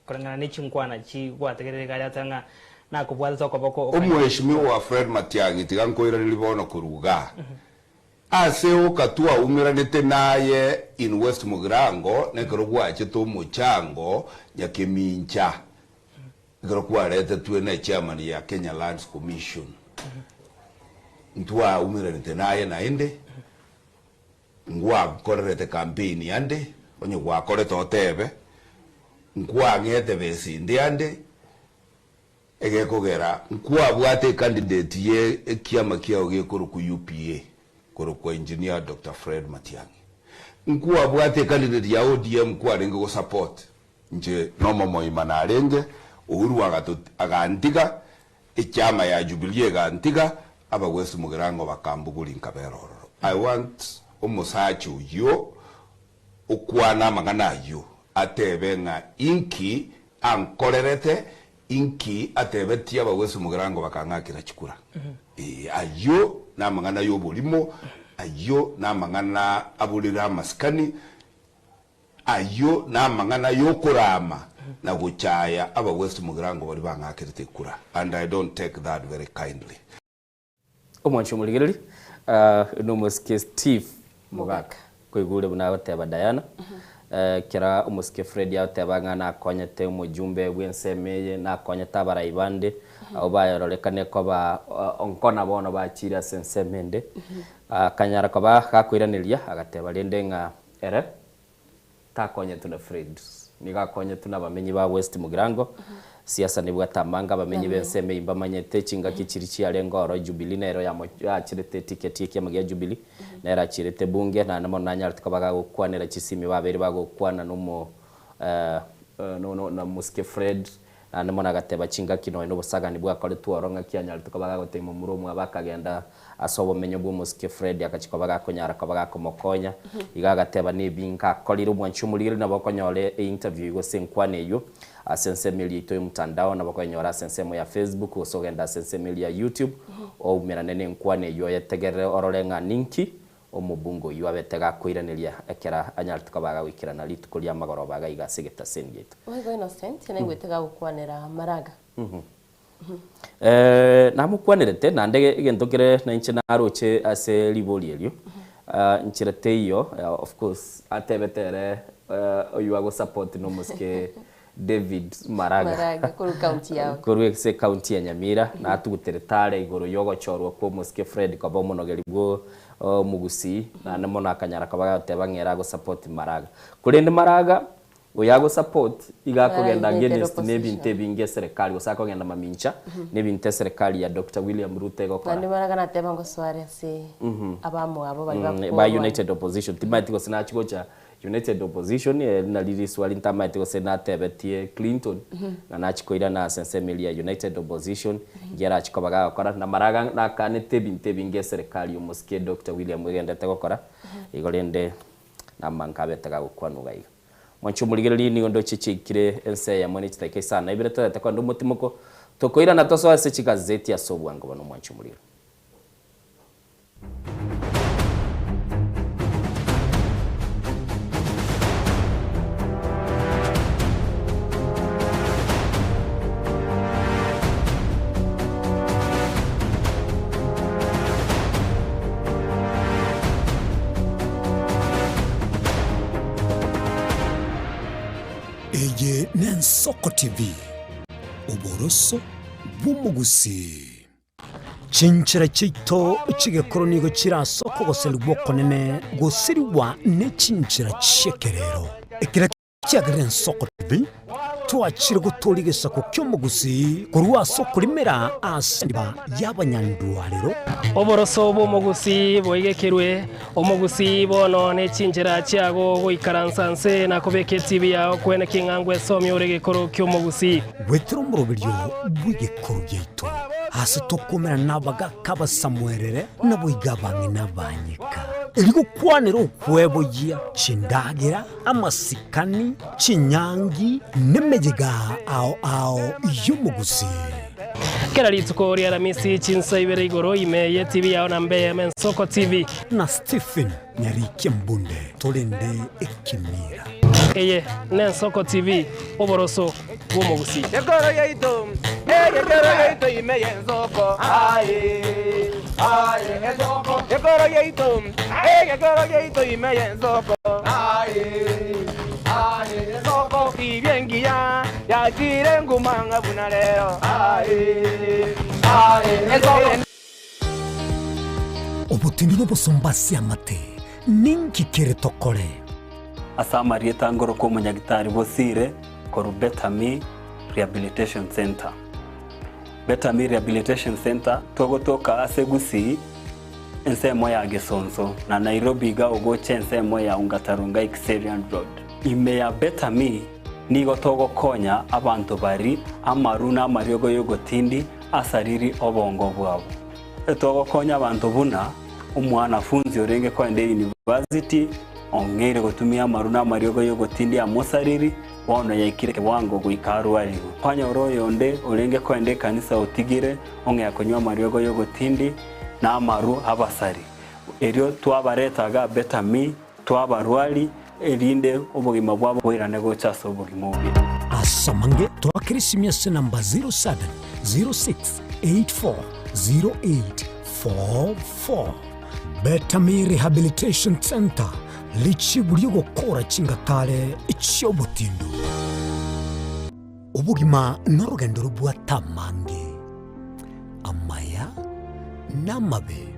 korangana ni chinkwana chi gwategerere gari tanga na kubwaza soko boko omweshimiwa Fred Matiang'i tigankoira libono kuruga ase okatua umiranete naye in West Mugirango nekero gwache to muchango nyakemincha nekero kwarete tuwe na chairman ya Kenya Lands Commission ntua umiranete naye naende ngwa korete campaign yande onye gwa korete otebe ngwa ngete besi ndiande egekogera ngwa bwate candidate ye ekiama kiao gekoro ku UPA kwa engineer Dr. Fred Matiang'i nkuwa bwate candidate ya ODM kwa renge go support nje nomo moima na renge uhuru agantiga ichama ya Jubilee gantiga aba West Mugirango bakambuguri nkaberoro I want omusachu yo okwana magana yo atebenga inki ankorerete inki atebetia aba West Mugirango bakangakira chikura ayo na mangana yo bolimo ayo na mangana abulira maskani ayo na mangana yo kurama na guchaya aba West Mugirango bari bangakirite kura and I don't take that very kindly. Omwancho muligiriri Omoske Steve Mugaka koigure buna bateba Diana kira Omoske Fred ya tebanga na konyete umujumbe bwensemeye na konyeta baraibande abo bayorolekane ko ba onkona bono bachira sensemende kanyara ko ba gakwiraniria agateba rende nga ere ta konyete na Fred niga konyete na bamenyi ba West Mugirango siasa nibwa tamanga bamenyi benseme imba manyete chinga kichirichi alengoro Jubilee nero ya chirete ticket yake magia Jubilee nera chirete bunge na namo nanya tikabaga gukwanira chisimi babiri bagukwana numo no na Omoske Fred na namo nagateba chinga kino no busagani bwa kole tuoronga kyanya tikabaga gutema murumu abakagenda asobo menyo bwo Omoske Fred akachikobaga konyara kabaga komokonya igagateba nibinka koliro mwanchumulire na bakonyole interview go senkwane yo asensemi ito mtandao na bakonyora sensemo ya Facebook usogenda sensemi ya YouTube o miranene nkwane yo yategere ororenga ninki omubungo yo abetega kwiraniria ekera anyartuka baga wikirana litukulia magoro baga igasigeta sengeto wego innocent ne gwetega gukwanira maraga namukwanirete nande igentokire na inche naroche ase liboli elio nchirete iyo of course atebetere oyu ago support no Omoske David Maraga kuru county yao kuru se county ya Nyamira na atuguteretare igoro yogo chorwa ko Omoske Fred kabo monogeribwo Mugusii na namona akanyara kabaga tebangera go support Maraga kurende Maraga oyago support igakogenda against nebinte binge serikali osakogenda mamincha nebinte serikali ya Dr. William Ruto egokora kandi Maraga na tebango sware se abamo abo bali ba United Opposition timatiko sina chikocha United Opposition na lili swali ntamatiko sena tebetie Clinton na nachikoira na sensemi ya United Opposition gera chikobaga gokora na Maraga na kanete binte binge serikali Omoske Dr. William Wegenda tegokora igorende na mankabetega gukwanuga iga mwanchumuligiriri ni ngondo chichikire ense ya mwani chitake sana ibireta takwando mutimoko tokoira na toso ase chigazeti ya sobwango bano mwanchumuligiriri Ege Nensoko TV Uboroso bw'umugusi Chinchira chito chigekoro nigo chirasoko goseluboko nene gosiriwa ne chinchira chekerero ekira kyagere Nsoko TV twachire gutorigesa ko cy'umugusi kurwa soko limera asimba y'abanyandwarero oboroso bw'umugusi boigekerwe umugusi bono ne chinchira cyago goikaransanse nakobeke TV yawo kwene kingangwe somye uregekoro cy'umugusi wetero murobiryo bw'igekoro gito hasi tokomera nabaga kabasamwerere naboigabange nabanyika iligo kwanero kwebo ya chindagira amasikani chinyangi nemejiga ao yumugusi kera litsuko ri aramisi chinsa ibere igoro imeye TV yawo nambe Nsoko TV na Stephen Nyarike Mbunde tolende ekimira eye Nsoko TV oboroso bw'umugusi yegoro yeito imeye Nsoko aye Nsoko yegoro yeito imeye Nsoko aye Nsoko ibyengiya yakire ngumanga bunalero aye Nsoko obutindiro bosombasi amate ninki kere tokore asamari etangoro ko munyagitari bosire koru Betami Rehabilitation Center. Betami Rehabilitation Center togotoka asegusi ensemo ya Gesonso na Nairobi ga ogoche ensemo ya Ungatarunga Xerian Road. Ime ya Betami nigo togo konya abantu bari amaruna mariogo yogotindi asariri obongo bwabo. Togo konya abantu buna umwanafunzi orenge kwende university ongere gutumia maruna mariogo yogotindi amosariri wono yaikire kiwango guikaru aligo kwanya oroyo nde orenge kwende kanisa utigire onge yakonywa mariogo yogotindi na amaru abasari erio twabaretaga Betami twabarwali erinde obugima bwabo bwirane gochaso obugima obi asamange twakirisimya namba 0706840844 Betami Rehabilitation Center lichi buriyo gukora chingatare icyobutindo ubugima n'urugendo rubwatamange amaya namabe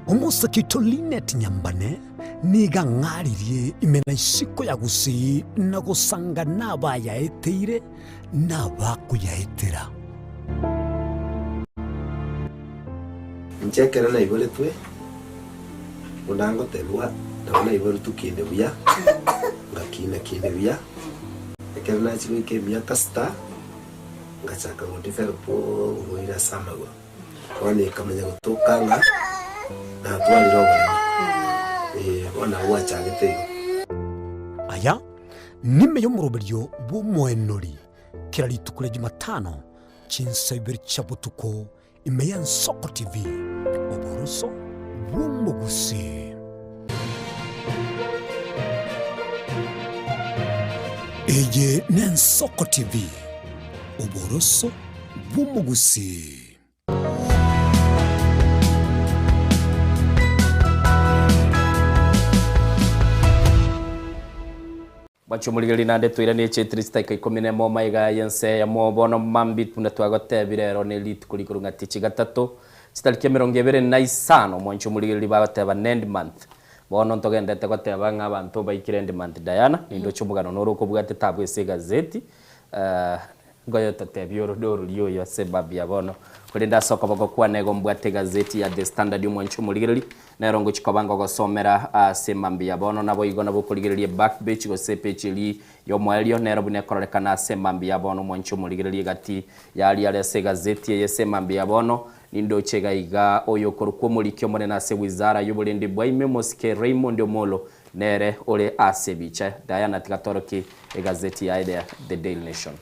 umusakito Linet Nyambane niga ngaririye imena isiko yagusi nagusanga nabaya eteire nabakuyaetera nchekera na ibole twe unango telwa na ibole tukinde buya ngakina kinde buya ekera na chiwe ke miya kasta ngachaka ngotifero po ngoira samago wani kamanya gutokanga na twali rogo wana wacha gitego aya nime yo murobiryo bumwenori kira litukure Jumatano chinsabiri chabutuko imeya Nsoko TV oboroso bw'umugusi ege Nsoko TV oboroso bw'umugusi Bachumuligeli nande twirane chetrista ikomene mo maiga yense ya mo bono mambit puna twagotebirero ne lit kulikurunga tichi gatatu chitalike 25 mwanchumuligeli bagoteba end month bono ntogendete goteba ng'abantu baikire end month Diana nindo chumugano noruko bwate tabwese gazeti ngoyo tatebyo rodo liyo ya sebabia bono kulinda soko bako kwa nego mbwate gazeti ya The Standard mwanchumuligeli na rongo chikobango gosomera semambia bono nabo igona bokuligeli backbench go sepechili yo mwelio na robune korolekana semambia bono mwanchumuligeli gati yali ya gazeti ye semambia bono nindo chega iga oyo korukwo mulikyo mone na se wizara y'uburindi bwaime Moske Raymond Omolo nere ole asebicha Diana tikatoroki gazeti ya The Daily Nation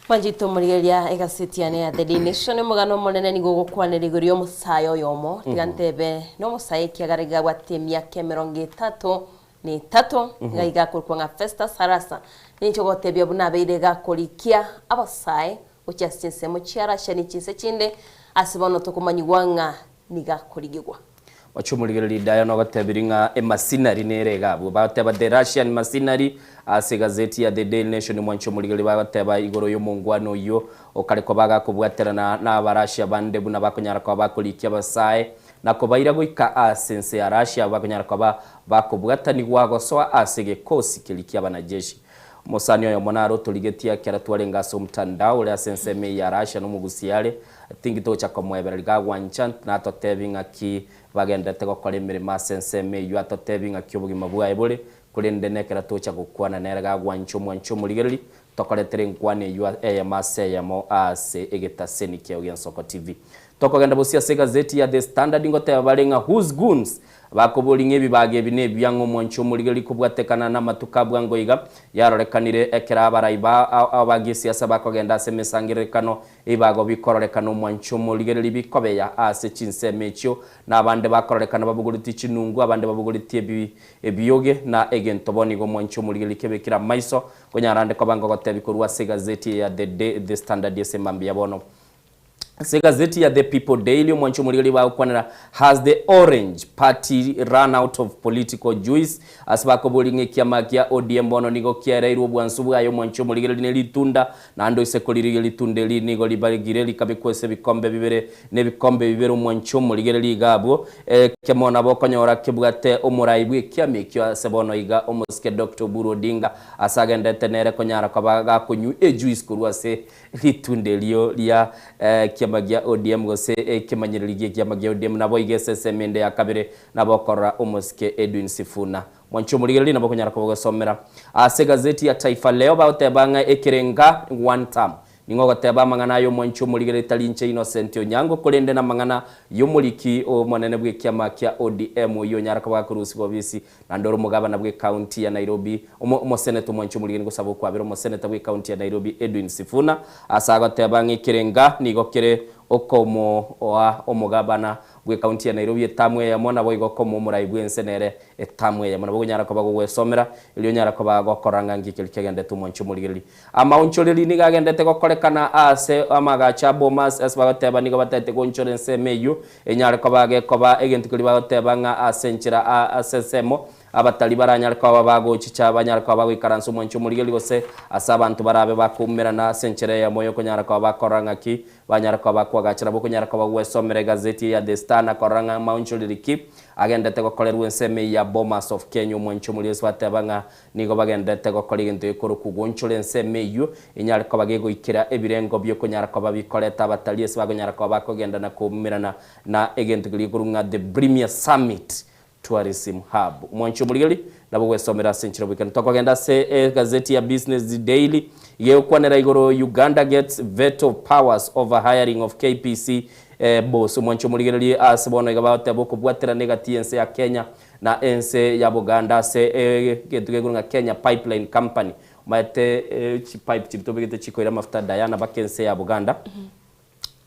Manjito murigeria egaseti ya The Daily Nation mugano monene ni gugukwanirigorio musayo yomo tigantebe no musaye kiagariga gwatemia kemeronge 33 ngaiga kurwa nga Festa Sarasa nicho gotebya bunabeire gakolikia abasaye ucyastinse mu cyara shani cyise kinde asibono tokumanyigwanga niga kurigigwa wachumuligiriri Diana gatebiringa machinery nerega bu bateba the Russian machinery ase gazeti ya The Daily Nation mwanchumuligiriri bateba igoro yo mungwano yo okareko baga kubwaterana na abarashia bande buna bakonyara kwa bakolikia basae na kubaira guika asense ya Russia bakonyara kwa bakubwatani gwagosoa asege kosi kilikia banajeshi Musani oyo monaro tuligetia kera twarengaso mtandao ule asenseme ya Russia no mugusiale tingito cha komwebera ga wanchant na totebinga ki bagendete gukora imirimo asenseme yu atotebinga ki ubugima bwa ebole kurinde nekera tocha gukwana nera ga wancho mwancho muligereri tokoretere nkwane yu mase ya mo ase egetaseni kya Ugensoko TV tokogenda busia se gazeti ya The Standard ngote barenga whose goons bakobolinga ebibage bine byango mwancho muligeri kubwatekana na matukabwa ngoiga yarorekanire ekera abaraiba abagisiasa bakogenda semesangirekano ibago bikororekano mwancho muligeri bikobeya ase chinsemecho na abande bakororekana babuguriti chinungu abande babuguriti ebiyoge na egentoboni go mwancho muligeri kebekira maiso konyarande kobango gotebikurwa se gazeti ya The Standard yesemambia bono Se gazeti ya The People Daily mwancho muligeri ba ukwanira has the Orange Party run out of political juice asbako bolinge kiama kia ODM bono nigo kiareirwo bwansubu ayo mwancho muligeri ne litunda na ando isekolirige litunde li nigo libarigire likabikwese bikombe bibere ne bikombe bibere mwancho muligeri gabo kemona bokonyora kibwate omuraibwe kiame kyo sebono iga omuske Dr. Buru Odinga asagenda tenere konyara kwabaga kunyu juice kurwase litunde liyo lia kiamagia ODM gose kimanyiriligie kiamagia ODM nabo igese mende ya kabire nabo kora omuske Edwin Sifuna mwancho muligeri nabo konyara kubogosomera ase gazeti ya Taifa Leo bautebanga ekirenga one term ningo gateba mangana yo mwancho muligeri talinche Innocent Onyango kolende na mangana yo muliki o monene bwe kiama kya ODM yo nyara kwa kurusi bobisi na ndoro mugabana bwe county ya Nairobi omo senator mwancho muligeri gusabo kwa biro mo senator bwe county ya Nairobi Edwin Sifuna asaga tebanga ekirenga nigo kire okomo oa omugabana gwe county ya Nairobi etamwe ya mona boigo komo muraibwe ensenere etamwe ya mona bogo nyara kwa gwesomera ilio nyara kwa gokoranga ngikirikegende tumoncho muligeri ama oncholeri ni gagendete gokorekana ase amagacha bomas asbagateba nigo batete go insurance meyu enyara kwa bage koba egenti kuri batebanga asenchira asesemo abatali baranyara kwa bago chicha banyara kwa bago ikaranso mwancho muligeri gose asabantu barabe bakumera na senchire ya moyo konyara kwa bakoranga ki banyara kwa bakwaga boko nyara kwa wesomere gazeti ya The Star na koranga maunchuli ki agendete gokolerwa enseme ya Bomas of Kenya mwancho muligeri batebanga nigo bagendete gokolega into ikoro kugonchole enseme yu inyara kwa bagego ikira ebirengo byo konyara kwa babikoleta abatali ese bagonyara kwa bakogenda na kumirana na egenti kuri kurunga the Premier Summit Tourism Hub mwancho muligeri nabo wesomera senchiro weekend tokogenda se gazeti ya Business Daily yeo kwanera igoro Uganda gets veto powers over hiring of KPC boss mwancho muligeri asbono igabate boko bwatera negati ense ya Kenya na ense ya Buganda se getugegurunga Kenya Pipeline Company mate pipe chitobegete chikoira mafuta Diana bakense ya Buganda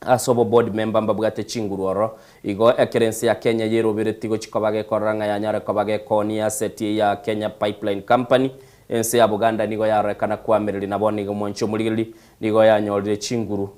asobo board member mbabugate chinguroro igo ekerense ya Kenya yerobiretigo chikobage koranga ya nyara kobage koni asset ya Kenya Pipeline Company ense ya Buganda nigo yarekana kwa merili naboni go mwancho muligeri nigo yanyorire chinguru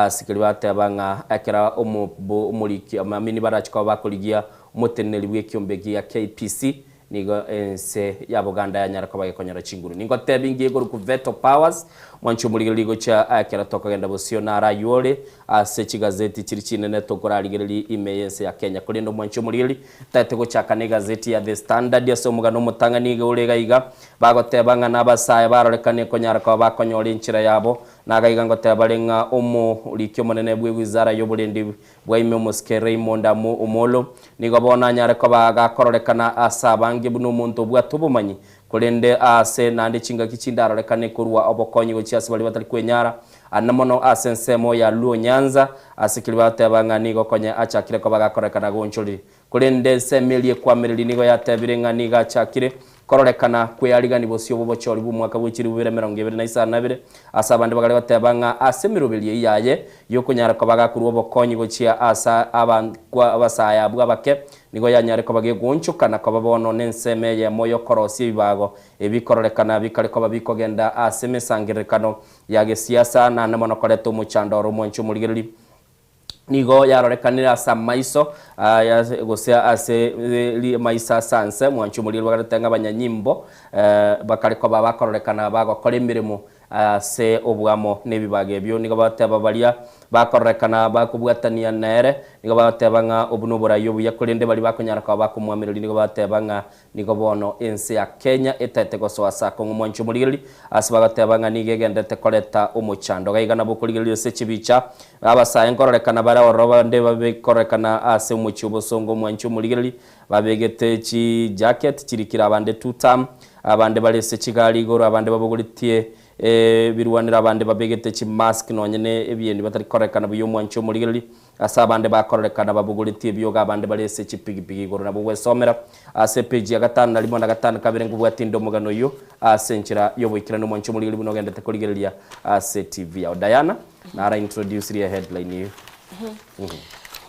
sikiri batebanga ekera umuliki amini barachiko bakoligia umuteneri bw'ekyombe ya KPC nigo ense ya Buganda ya nyara kobage konyara chinguru ningo tebingi igoro ku veto powers mwancho muligeri go cha akera tokagenda bosio na rayole ase chigazeti chiri chinene tokoraligereri imeyense ya Kenya kulindo mwancho muligeri tate go chaka ne gazeti ya The Standard ya somugano mutanganiga ulega iga bagotebanga nabasaya barorekane konyara kwa bakonyora inchira yabo nagaiga ngotebalenga omo likyo monene bwe wizara y'obulendi bwa ime muske Raymond Omolo nigo bona nyara kwa bagakororekana asabange buno muntu bwa tubumanyi kulende ase nande chinga kichinda rekane kurwa obokonyi gochiasi bali batali kwenyara anamono asensemo ya Luo Nyanza asikili batebanga nigo konye achakire ko bagakorekana goncholi kulende semelie kwa merili nigo yatebirenga niga achakire kororekana kweyarigani bosio bobochori bu mwaka w'ikiri 2022 asabande bagale batebanga asemirobelie yaye yokunyara ko bagakurwa obokonyi gochia asa abankwa abasaya bwabake nigo yanyare ko bage gonchukana ko babono nenseme ye moyo korosi bibago ebikororekana bikale ko babikogenda asemesangirekano yage siasa na namono koleto muchandoro mwancho muligeri nigo yarorekanira asa maiso gose ase maisa sanse mwanchu muri rwagatenga abanyanyimbo bakareko babakorekana bagakora imirimo se obwamo nebibage byo nigo bateba balia bakorekana bakubwatania nere nigo bateba nga obunobora yobu yakolende bali bakonyara kwa bakumwamiriri nigo bateba nga nigo bono ense ya Kenya etete gosoasa ko mwanchu muri asibagateba nga nigegendete koleta umuchando gaigana bukuligirire se chibicha abasaye nkorekana bara oroba nde babikorekana ase umuchubo songo mwanchu muri babegete chi jacket chirikira abande tutam abande balese chigali goro abande babuguritie birwanira abande babegete chi mask nonyene ebyendi batari korekana byo mwancho muri asa abande bakorekana babuguritie byoga abande balese chi pigipigi goro nabo wesomera ase page ya 5 na 5 kabere ngubwatindo mugano yo asenchira yobwikira no mwancho muri buno gendete kurigereria ase TV ya Diana nara introduce ria headline you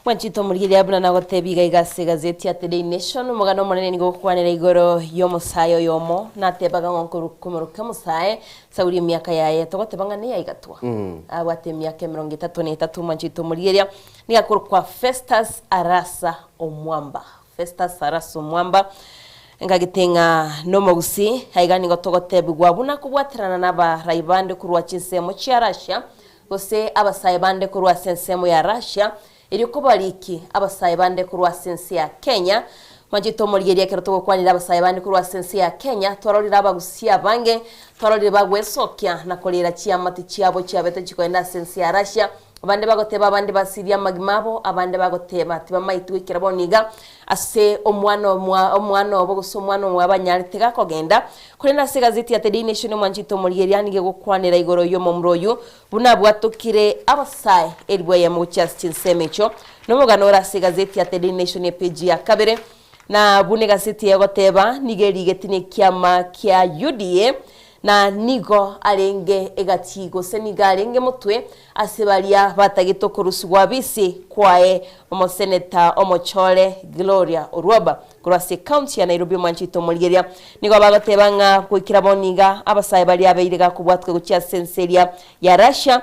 Mwanchito murigiri abuna na gotebiga igase gazeti ya Today Nation mugano munene nigo kwanira igoro yo musayo yomo natebaga ngonkuru kumuruka musaye sauri myaka yaye togotebanga ne yayigatwa abate myaka 33 mwanchito murigiri nigakuru kwa Festus Arasa Omwamba ngagitenga no mogusi haigani gotogotebwa buna kubwatirana naba raibande kurwa chinsemo cha Russia gose abasaye bande kurwa sensemo ya Russia iriko bariki abasaye bande kurwa sense ya Kenya mwanjito murigeria keroto kwanira abasaye bande kurwa sense ya Kenya twarorira abagusia bange twarorira bagwesokya nakolera chiamati chiabo chiabete chikwenda sense ya Russia abande bagoteba abande basiria magimabo abande bagoteba tiba maitwikira boniga ase omwana oboguso omwana wabanyarite kogenda kurenda se gazeti ya Today Nation mwanjito murigeria nige gukwanira igoro yo momroyu buna bwatukire abasaye elbwe ya muchas chinsemecho no muganora se gazeti ya Today Nation page ya kabere na bune gazeti ya goteba nigeri getine kiama kya UDA na nigo arenge egatigo seniga arenge mutwe asebalia batagito kurusugwa bisi kwae omoseneta omochole Gloria Orwaba kurase county ya Nairobi mwanchito murigeria nigo bagatebanga kwikira boniga abasaye bali abeirega kubwatwe gucha senseria ya Russia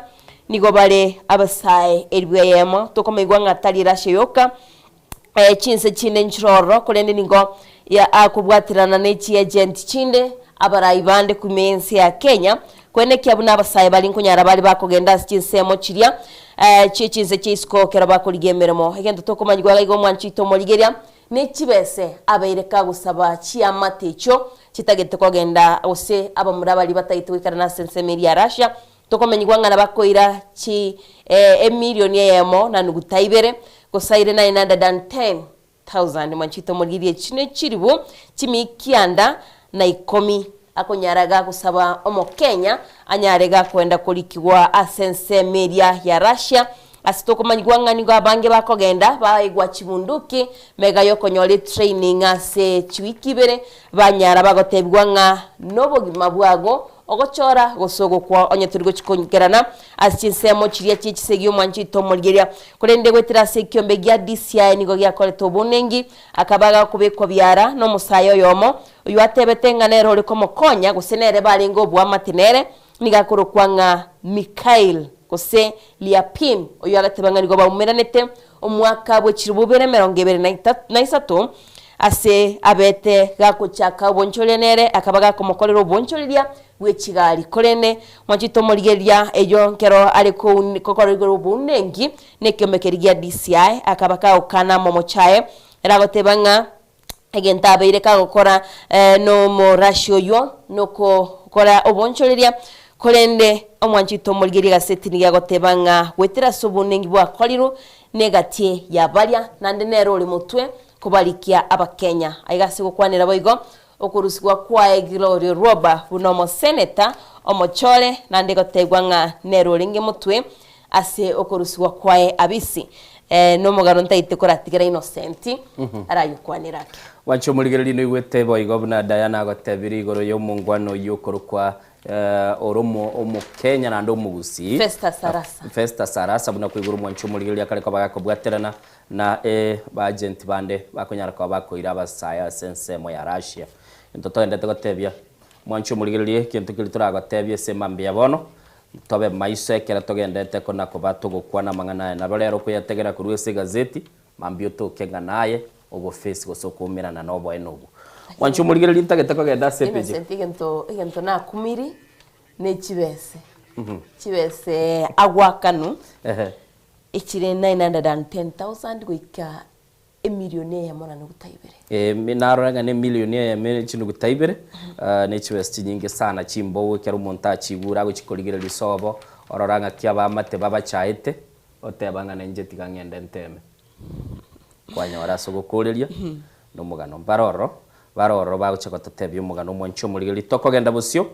nigo bale abasaye elbweyemo tokomegwa ngatali Russia yoka chinse chinde nchororo kulende nigo ya akubwatirana nechi agent chinde abarayi bande kumensi ya Kenya kwene kyabuna abasaye bali nkunyara bali bakogenda chinsemo chiria chinse chisko kera bakoligemeremo egendo tokomanyigwa igo mwanchito murigeria nekibese abaireka gusaba chiamatecho chitagete kogenda ose abamurabali batayitwikara na sensemeri ya Russia tokomanyigwa ngana bakoira chi emillion yemo na nugutaibere gosaire 910,000 mwanchito murigeria chine chiribu chimikianda na 10 akonyaraga kusaba omo Kenya anyarega kwenda kulikiwa asense media ya Russia asitokomanyigwanga nigo abange bakogenda baigwa chibunduki mega yokonyole training ase chwikibere banyara bagotebwanga nobogima bwago ogochora gosogo kwa onye turigo chikongerana asinsemo chiria chichisegyo mwanchito murigeria kurende gwetira sekyombe gya DCI nigo gyakoreto bunengi akabaga kubekwa byara no musayo yomo uyu atebetenganero liko mokonya gusenere balingo bwa matinere nigakuru kwanga Mikhail kose Liapin uyu agatebanga nigo baumeranete omwaka bwe chirububere 2023 ase abete gakuchaka boncholenere akabaga komokorero boncholeria wechigali korene mwanchito murigeria ejo nkero aliko kokorero bunengi nekyomekeria DCI akabaka okana momochae eragotebanga egenta beireka gukora no mo ratio yo noko kora oboncholeria korende omwanchito murigeria gasetini gagotebanga wetira sobunengi bwa koliro negatie yabalia nande nero oli mutwe kubalikia abakenya aigase gukwanira boigo okurusigwa kwa Gloria Orwaba bunomo senator omochole nande gotegwanga nero linge mutwe ase okurusigwa kwa abisi no mugaro ntaite koratigera innocent arayukwanira wancho murigeria lino igwete boigo buna Diana gotebiri igoro yo mungwano yokorukwa oromo omo Kenya na ndo mugusi Festus Arasa buna kwiguru mwancho murigeria kale kwa bagakobwaterana na ba agent bande bakonyara kwa bakoira abasaya sensemo ya Russia ntoto ndete gotebia mwancho murigeria kintu kili turagotebia semambe yabono tobe maiso ekera togendete kona kuba tugukwana mang'ana na rero kuyategera kuri ese gazeti mambio tokenga naye ogo face gosokumirana no boy nogo wanchu murigere lintagete kogenda sepeje igento na kumiri ne chibese chibese agwakanu ikire 910,000 goika emilione ya mwana nugutaibere minaranga ne milione ya mene chinu gutaibere ne chibese nyingi sana chimbo kero monta chigura go chikorigere lisobo ororanga kiaba mate baba chaite otebanga ne njeti kangende nteme kwanyora sogokoreria no mugano baroro baguchako tatebyo mugano mwancho murigeri tokogenda busyo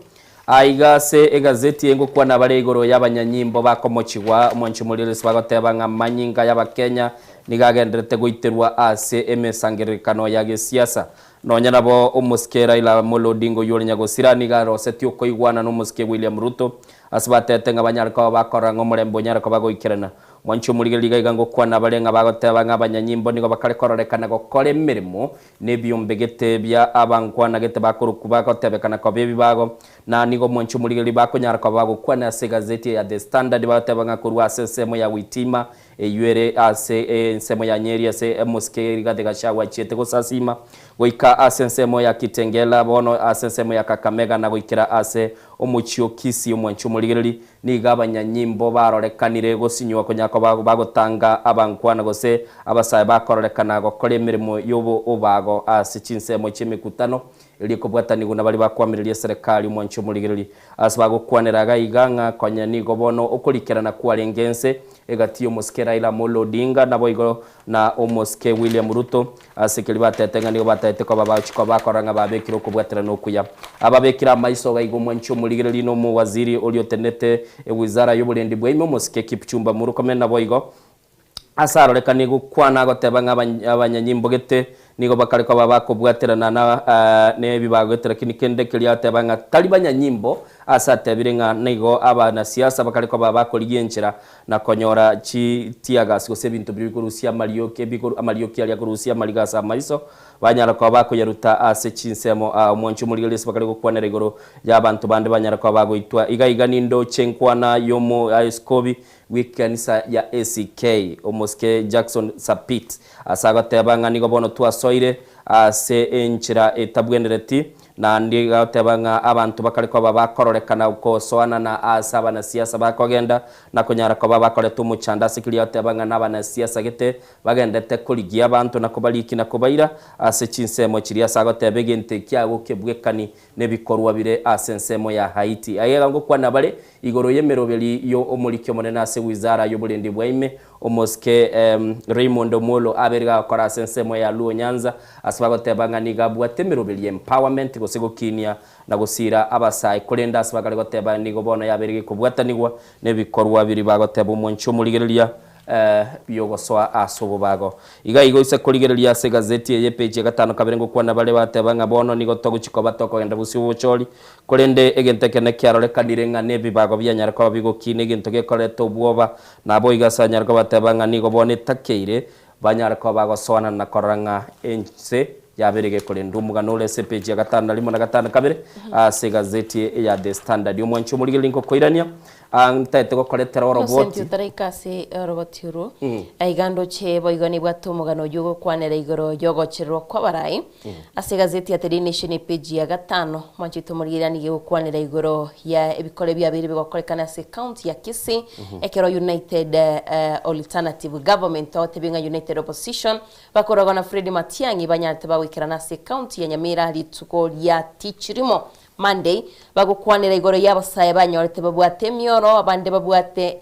aigase egazeti yengo kwa na bare igoro y'abanyanyimbo bakomochigwa mwancho murigeri bagoteba nga manyinga y'abakenya nigagenderete guiterwa ase emesangirikano ya gisiasa nonya nabo umuskera ila molodingo yolenya gosira nigaroseti okoigwana no muske William Ruto asibatete nga banyarka bakora ngo murembo nyarka bagoikirana mwancho murigeri gaigango kwa na bare nga bagoteba nga abanyanyimbo nigo bakalekorekana gokore mirimo nebyumbegete bya abankwana gete bakuru kubakotebekana ko bebi bago na nigo mwancho murigeri bakonyarka bagokwa na segazeti ya The Standard bateba nga kurwa sesemo ya Witima eyuere ase nsemo ya Nyeri ase muske rigatega shawa chete gosasima goika ase nsemo ya Kitengela bono ase nsemo ya Kakamega na goikira ase omuchiokisi omwancho murigeri nigabanyanyimbo barorekanire gosinywa konyako bagotanga abankwana gose abasaye bakororekana gokora emirimo yobo obago ase chinsemo chemikutano iliko bwatani guna bali bakwamiriria serikali mwancho murigeri asbago kwaneraga iganga konya nigo bono okurikerana kwarengense egatiyo muskera ila molodinga nabo igo na omoske William Ruto asikili batetenga nigo batete ko babachiko bakoranga babekiro kubwatira no kuya ababekira maiso gaigo mwancho murigeri no mu waziri oliotenete wizara y'obulendi bw'imo muske Kipchumba Murkomen nabo igo asaroreka nigo kwana gotebanga abanyanyimbo gete nigo bakareko babakobwaterana na ne bibagwetera kinikende kiliatebanga talibanya nyimbo asatebirenga nigo abana siasa bakareko babakoligenchera na konyora chi tiagas gose bintu bikurusia Marioke bikuru Marioke ali kurusia maligasa maiso banyara ko bakoyeruta ase chinsemo mwancho murigeri bakareko kwanera igoro y'abantu bande banyara ko bagoitwa igaiga nindo chenkwana yomo Escobi wikanisa ya ACK omoske Jackson Sapit asagotebanga nigo bono twasoire ase enchira etabwendereti na ndigatebanga abantu bakariko babakororekana uko soana na asaba na siasa bakogenda na kunyara ko babakoretu muchanda sikili atebanga nabana siasa gete bagendete kurigia abantu na kubaliki na kubaira ase chinsemo chiri asagotebege ntekiago kebwekani nebikorwa bire ase nsemo ya Haiti ayega ngo kwa nabale igoro yemerobeli yo omurikyo monena ase wizara y'obulendi bwaime omoske Raymond Omolo aberga kora sensemo ya Luo Nyanza asibagotebanga nigabwa temerobeli empowerment gosego kinia na gusira abasayi kurenda asibagale goteba nigo bona yaberge kubwatanigwa nebikorwa biri bagoteba umuncho murigereria biyogoswa asobo bago igo ise kurigereria se gazeti ye page 5 kaberengo kwana bale batebanga bono nigo toguchiko batoko enda busi ubuchori kurende egentekene kyarorekanire nga nebi bago byanyara ko bigo kine gento gekoreto ubwoba nabo igasanyara ko batebanga nigo bone takeire banyara ko bagoswana na koranga ense yaberege kurenda umugano ule se page 5 limo na 5 kabere se gazeti ya The Standard umwancho murigereria ko koirania antete ko koletera robot tarikase robot hero aigando che boigoni bwatu mugano yugo kwanera igoro yogo chirwa kwa barai ase gazeti ya The Nation page ya 5 mwanchito murigereria gigo kwanera igoro ya ebikole byabiri bigokorekana se county ya Kisii ekero United Alternative Government otebinga United Opposition bakoragana Fred Matiang'i banyate bawikirana se county ya Nyamira lituko ya Tichirimo Monday bagukwanira igoro y'abasaye banyorete babwate myoro abande babwate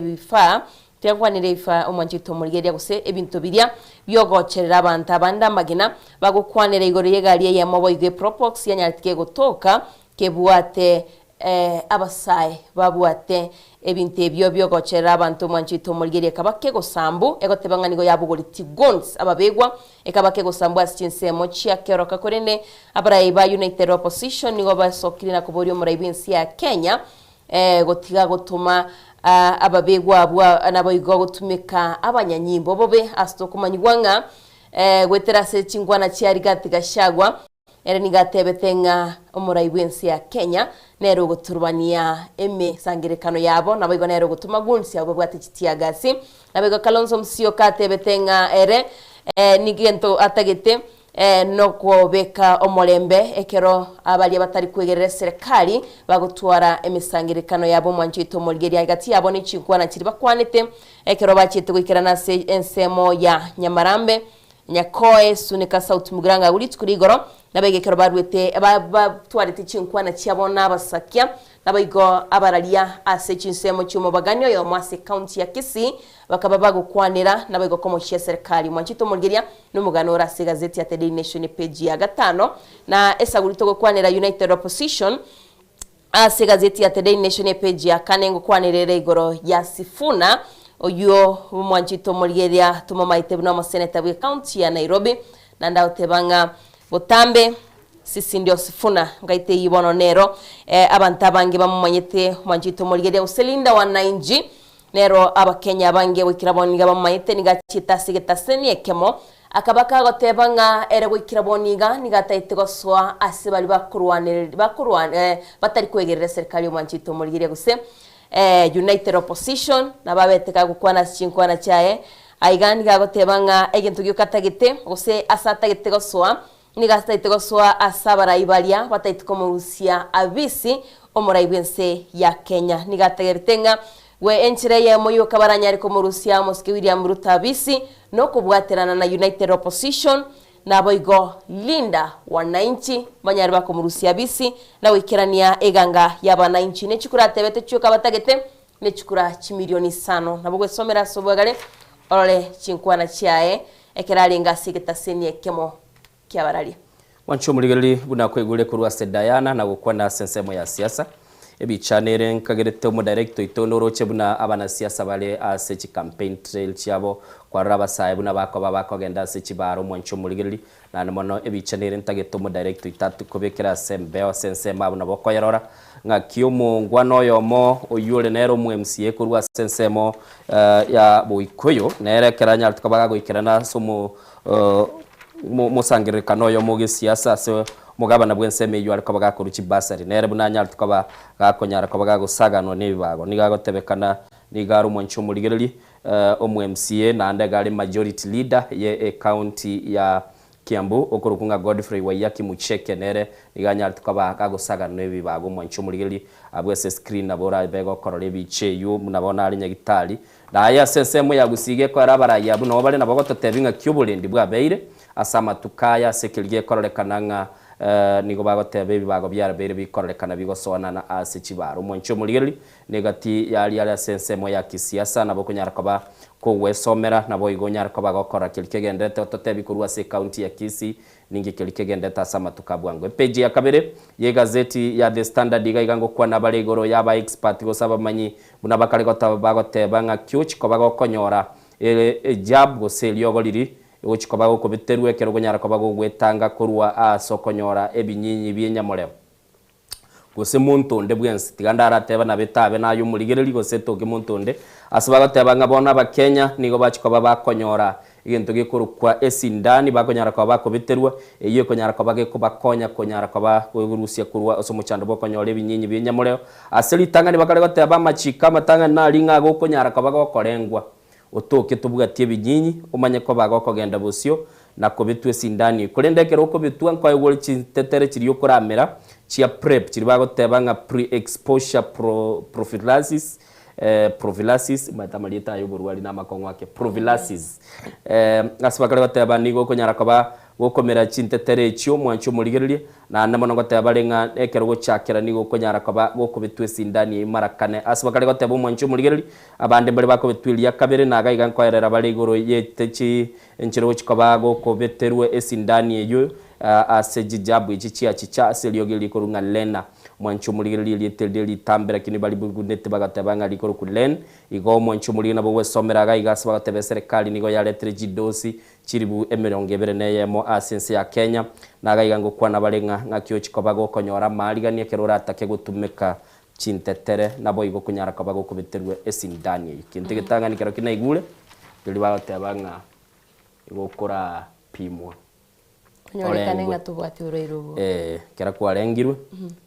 bifa tyangwanire ifa omwanchito murigeria guse ebintu birya byogocherera abantu abanda magina bagukwanira igoro yegali ya moboige propox yanyatike gutoka kebwate abasaye babwate ebintu ebyo byogocherera abantu mwanchito murigeria kabake gosambu egotebanga nigo yabugoriti gons ababegwa ekabake gosambu asinsemo chia keroka korene abarayi ba United Opposition nigo basokirina kuborio murayibinsi ya Kenya gotiga gotuma ababegwa abwa nabo igo gutumika abanyanyimbo bobe asito kumanyigwanga gwetera se chingwana chiari gatiga shagwa ere nigatebete ng'a omuraibu ensi ya Kenya nero guturubania emisangirikano yabo nabo nero gutuma gunsi abo bwatichitia gasi nabo Kalonzo Musyoka atebete ng'a ere nigento atagete no kubeka omorembe ekero abali batari kwegerera serikali bagutwara emisangirikano yabo mwanjito molgeria gati yabo ni chikwana chiri bakwanete ekero bachite gwikirana ensemo ya Nyamarambe Nyakoe sunika sauti mugiranga ulit kurigoro nabegekero barwete batwarite chinkwana cyabona basakia nabigo abaralia ase chinsemo cyumo baganyo yo mwase county ya Kisii bakaba bagukwanira nabigo komo cya serikali mwanchito mulgeria n'umuganura se gazeti ya The Daily Nation page ya 5 na esagurito gukwanira United Opposition ase gazeti ya The Daily Nation page ya 4 ngukwanirere igoro ya Sifuna oyo mwanchito mulgeria tumomaite buna maseneta bwa county ya Nairobi na ndautebanga Botambe sisi ndio Sifuna ngaite yibono nero abantu abange bamumanyete mwanjito mulgeria uselinda wa 9G nero abakenya abange wikiraboniga bamumanyete nigachita sigetaseni ekemo akabaka gotebanga ere wikiraboniga nigataite goswa asibali bakurwane batari kwegerera serikali mwanjito mulgeria guse United Opposition nababeteka gukwana chinkwana chae aigani gagotebanga egintu gyukatagite guse asatagite goswa nigastaite goswa asabara ibalia bataite komurusia abisi omuraibense ya Kenya nigategertenga we enchire ye moyo kabaranyari komurusia Moski William Ruto abisi no kubwaterana na United Opposition na boigo linda wananchi banyari bakomurusia abisi na wikirania eganga y'abananchi nechukura tebete cyuka batagete nechukura chimilioni 5 nabwo somera sobagare orole chinkwana chiae ekerali ngasigeta seni ekemo kiabarali wancho muligeli buna kwegule kurwa sedayana na gukwana sensemo ya siasa ebichanere nkagerete mu director itonoroche buna abana siasa bale asechi campaign trail cyabo kwaraba saye buna bako genda sechi baro mwancho muligeli na mono ebichanere ntageto mu director itatu kobekera sembeo sensema buna bokoyerora nga kiyomo ngwano yomo oyule nero mu MCA kurwa sensemo ya boikoyo nere keranya tukabaga goikerana somo musangirikano yo mugi siasa so mugabana bwenseme yo ariko bagakuruki basari nere bunanya tukaba gakonyara ko bagagusagano nibibago nigagotebekana nigaru mwancho muligereri omu MCA na ndagari majority leader ye county ya Kiambu okurukunga Godfrey Wayaki mucheke nere niganya tukaba gagusagano nibibago mwancho muligereri abwese screen abora bego korore biche yo munabona ari nyagitali na ya sensemo yagusige ko arabara yabu no bale nabo totebinga kyubulendi bwa beire asama tukaya sekirige kororekananga nigo bagotebe bibago byarabere bikorekana bigosona na asechibaro mwancho muligeri negati yali sensemo ya kisiasa nabo kunyaraka ko wesomera nabo igonyara ko bagokora kilikegendete totebi kurwa se county ya Kisii ningi kilikegendete asama tukabwango page ya kabere ye gazeti ya The Standard igango kwa nabale igoro yaba expert gosaba manyi buna bakale bagoteba nga kyuchi ko bagokonyora jab go seliogo liri uchiko bago kubiterwe kero nyara ko bago gwetanga kurwa asokonyora ebinyinyi byenyamorebo gose muntonde bwensi tigandara teba na betabe nayo muligereri gose toke muntonde asabaga teba ngabona abakenya nigo bachiko babakonyora igento gikuru kwa esindani bakonyara ko bakubiterwa iyo konyara ko bage kubakonya konyara ko bagurusia kurwa osomuchando bokonyora ebinyinyi byenyamorebo aseli tangani bakale teba machika matanga na linga go konyara ko bagokorengwa otoke tubuga tiebinyinyi umanye ko bagokogenda busyo na kubitwe sindani kurendekera uko bitwa nko yegol chintetere kiri yokuramera chia prep kiri bagoteba nga pre exposure prophylaxis matamalita yoburwali na makongo yake prophylaxis asibakale bateba nigo konyara kaba gokomera chintetere cyo mwancho muligereri na namono goteba lenga ekero gochakera nigo konyara kaba gokubitwe sindani marakane asibakale goteba mwancho muligereri abande bali bakobitwili yakabere na gaiga nkoerera bali igoro yetechi enchero gochikaba gokobeterwe esindani eyo asejijabu ichichia chicha seliogeli korunga lena mwancho muligereri litedeli tambera kini bali bugunete bagatebanga likoro kulen igo mwancho mulina bo wesomera gaiga sabagatebe serikali nigo ya letreji dosi chiribu emerongebere neyemo asense ya Kenya na gaiga ngokwa na balenga ngakyo chikoba gokonyora maligania kerora atake gutumeka chintetere nabo igo kunyara kabago kubiterwe esindani ikinte gitangani kero kinaigule bili bagatebanga igokora pimwa tunyorekane nga tugwati uroirugo kera kwarengirwe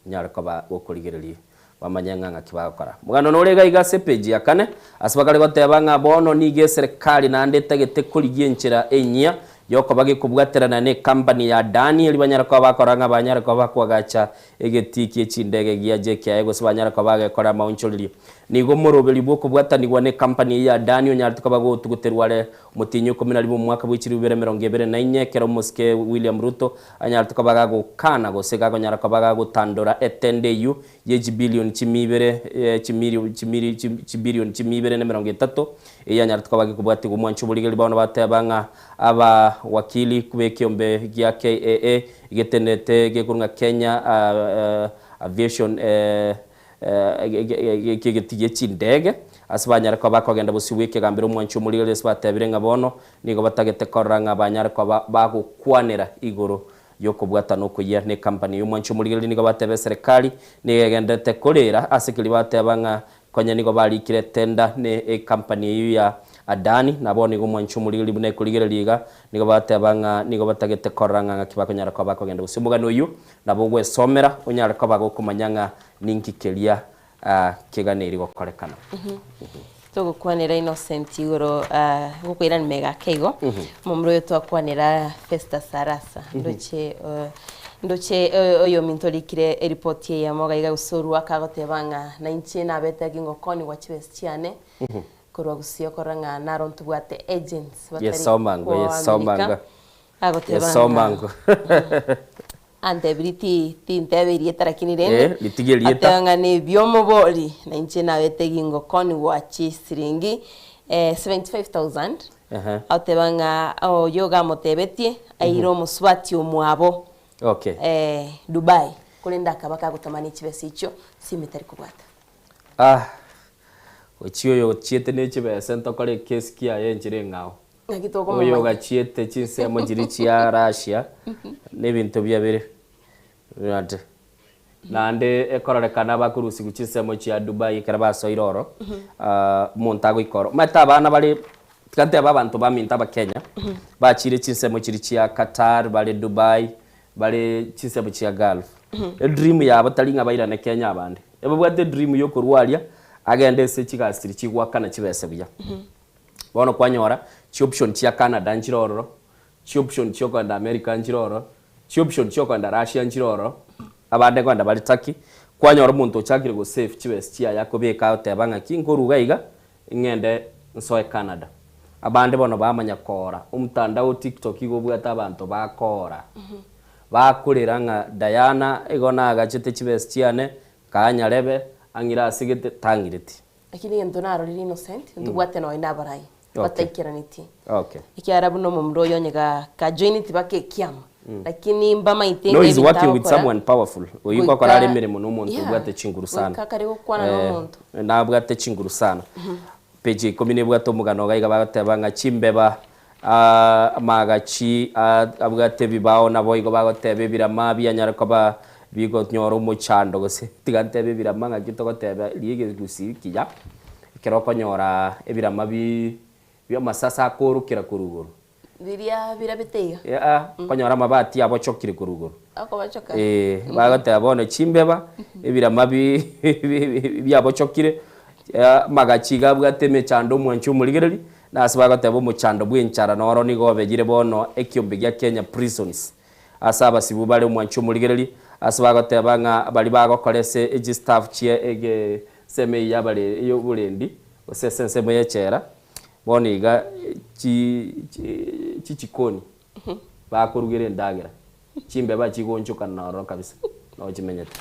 nyara koba gukurigereria bamanyanga nga kibakora mugano no rega igase page ya kane asibakare goteba nga bono nige serikali na ndete gete kurigie nchira enyia yoko bagi kubwaterana ne company ya Daniel banyara kwa bakoranga banyara kwa bakwagacha egetiki echindege gia JKI go sibanyara kwa bagekora maunchuliri nigo morobeli bwo kubwatanirwa ne company ya Daniel nyartu kwa bago tuguterwale mutinyo 12 mu mwaka bw'ikiri 2024 kero muske William Ruto anyartu kwa bagago kana go sega go nyara kwa bagago tandora etendeyu ye billion chimibere billion chimibere ne 30 iya nyartu kwa bagi kubwati gumwanchubuligeli bano batebanga aba wakili kubekiombe gya KAA igetenete gekurunga Kenya aviation kigetige chindege asibanyara kwa bakogenda busiwike gambiro mwanchu muri les batebirenga bono nigo batagete koranga banyara kwa bagukwanira igoro yoko bwata no kuya ne company y'umwanchu muri nigo batebe serikali nigendete kolera asikili batebanga konya nigo balikire tenda ne company ya Adani nabo nigo mwanchu muri libune kuligereriga nigo batebanga nigo batagete koranga ngakibako nyara kwa bakogenda busimuga noyu nabo gwe somera onyara kwa bagokumanyanga ninkikelia kiganiri gokorekana tugukwanira Innocent igoro gukwira ni mega keigo mumro yo twakwanira Festa Sarasa ndoche oyo mintolikire report ye ya moga iga usuru akagotebanga na inchi na betagi ngokoni wa chibes chiane korwa gusio koranga naron tubwate agents batari yes somango ante briti tinteberie tarakinirende atanga ne biomoboli na inche na betegi ngokoni wa chisiringi 75000 atebanga yoga motebetie airo muswati omwabo Dubai kulenda kabaka gutamani chibesi icho simetari kubwata ochiyo yo chiete ne chibese ntokore case kia yenjire ngao oyo gachiete chinse mojirichi ya Russia nebintu byabere rate nande ekororekana bakurusi guchinse mochi ya Dubai karaba soiroro montago ikoro mata bana bali kante abantu baminta ba Kenya bachire chinse mochirichi ya Qatar bali Dubai bali chinse mochi ya Gulf dream ya batalinga baira na Kenya abande ebo bwate dream yo kurwalia agende se chigasiri chigwakana chibese bya bono kwanyora chi option chia Canada njiroro chi option chyo kwanda America njiroro chi option chyo kwanda Russia njiroro abande kwanda bali Turkey kwanyora muntu chakire go safe chibese chia yakobeka utebanga kingoruga iga ingende nsoe Canada abande bono bamanya kora umtandao TikTok igobwata abantu bakora bakurira nga Diana igona agachete chibese chiane kanyarebe angira asigete tangiriti lakini ndonaro lili Innocent ndugwate no ina barai bataikiraniti ikiarabu no mumro yonyega ka join tibake kiama lakini mbama itenge no is working with someone powerful uyiko korale mirimo no muntu bwate chinguru sana kakarigo kwana no muntu na bwate chinguru sana peji komine bwato mugano gaiga bagatebanga chimbeba magachi abwate bibao nabo igo bagotebe birama byanyara ko ba bigo nyoro mo chando gose tigantebe birama ngakito gotebe liege gusi kijya kiroko nyora ebirama byo masasa korukira kuruguru birabitega konyora mabati abo chokire kuruguru ako bachoka bagate abone chimbeba ebirama byabo chokire magachiga bwateme chando mwanchu muligereri nasibagate abo muchando bwinchara noro nigo begire bono ekyombe gya Kenya prisons asaba sibubale mwanchu muligereri asibagate banga bali bagokorese egi staff chie ege seme yabale iyo bulendi osesense moyechera boniga chikoni bakurugire ndagira chimbe bachigonchuka noro kabisa no chimenyete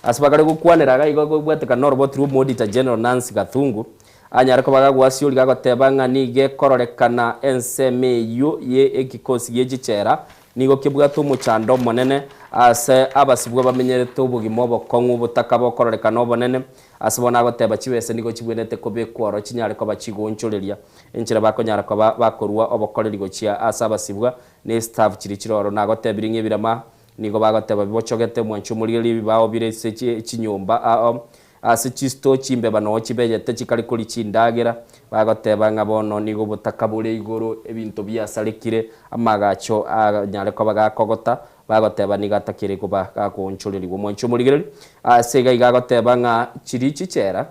asibagare gukwaniraga igo bwateka noro botru auditor general Nancy Gathungu anyara ko bagagwasi uri gagotebanga nige kororekana NCMU ye ekikosi yegichera nigo kibwato muchando monene ase abasibwa bamenyerete ubugimo bokongu butaka bokororekana obonene asibona goteba chibese nigo chibwenete kobekworo chinyare ko bachigonchoreria enchira bakonyara ko bakorwa obokoreri gochia ase abasibwa ne staff chiri chiroro nagotebiringe birama nigo bagoteba bibochogete mwanchu muri bibao birese chinyumba ase chisto chimbeba no chibeyete chikari kuri chindagira bagoteba nga bono nigo butaka buri iguru ebintu byasalikire amagacho nyare ko bagakogota bagoteba nigatakire kuba gakonchulirwa mwancho murigere ase ga igagoteba nga chiri chichera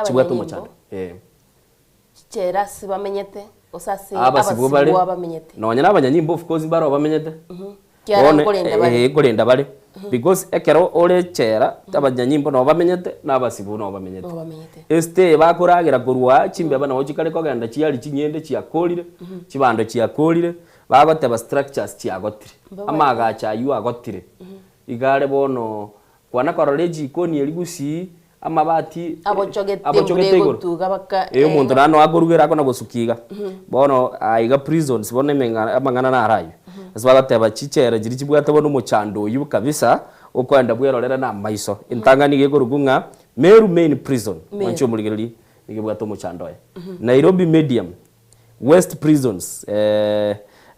chibwato muchando chichera sibamenyete osase abasibu abamenyete nonya nabanyanyimbo of course baro bamenyete kulinda bari because ekero ore chera abanyanyimbo no bamenyete nabasibu no bamenyete este bakuragira kurwa chimbeba no chikare kogenda chiali chinyende chiakolire chibando chiakolire bagoteba structures chiagotire amaga chayu agotire igare bono kwana koroleji ikoni eligusi amabati abochogete gutuga baka umuntu nano agurugera ako nagosukiga bono aiga prisons bone amangana na arayo asbagateba chichera jiri chibwate bono muchando uyu kabisa ukwenda bwerorera na maiso intangani gegurugunga Meru main prison mwancho muligeri nigibwate muchando Nairobi medium West prisons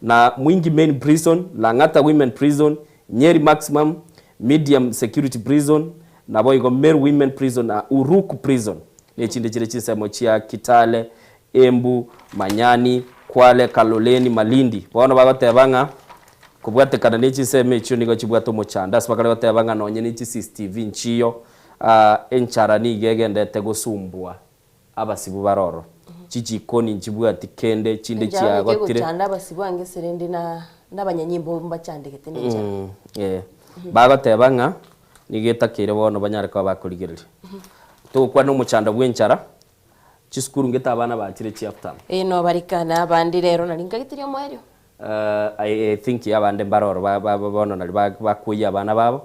na Mwingi main prison Langata women prison Nyeri maximum medium security prison na boigo Meru women prison na Uruku prison nechinde chire chisemo chia Kitale Embu Manyani Kwale Kaloleni Malindi bono bagotebanga kubwate kana nechi seme cyo nigo chibwato muchanda sibakale batebanga nonye nechi CCTV nchiyo enchara ni gegendete gusumbwa abasibu baroro chichi koni nchibwati kende chinde chiagotire cyanda abasibu ange serende na nabanyanyimbo mbacandikete n'enchara bagotebanga nigetakire bono banyareka bakurigirira tukwa no muchanda bw'enchara chiskuru ngeta abana bakire chiaftam no barikana abandi rero naringagitire mwerio I think abande baroro bono nali bakuya abana babo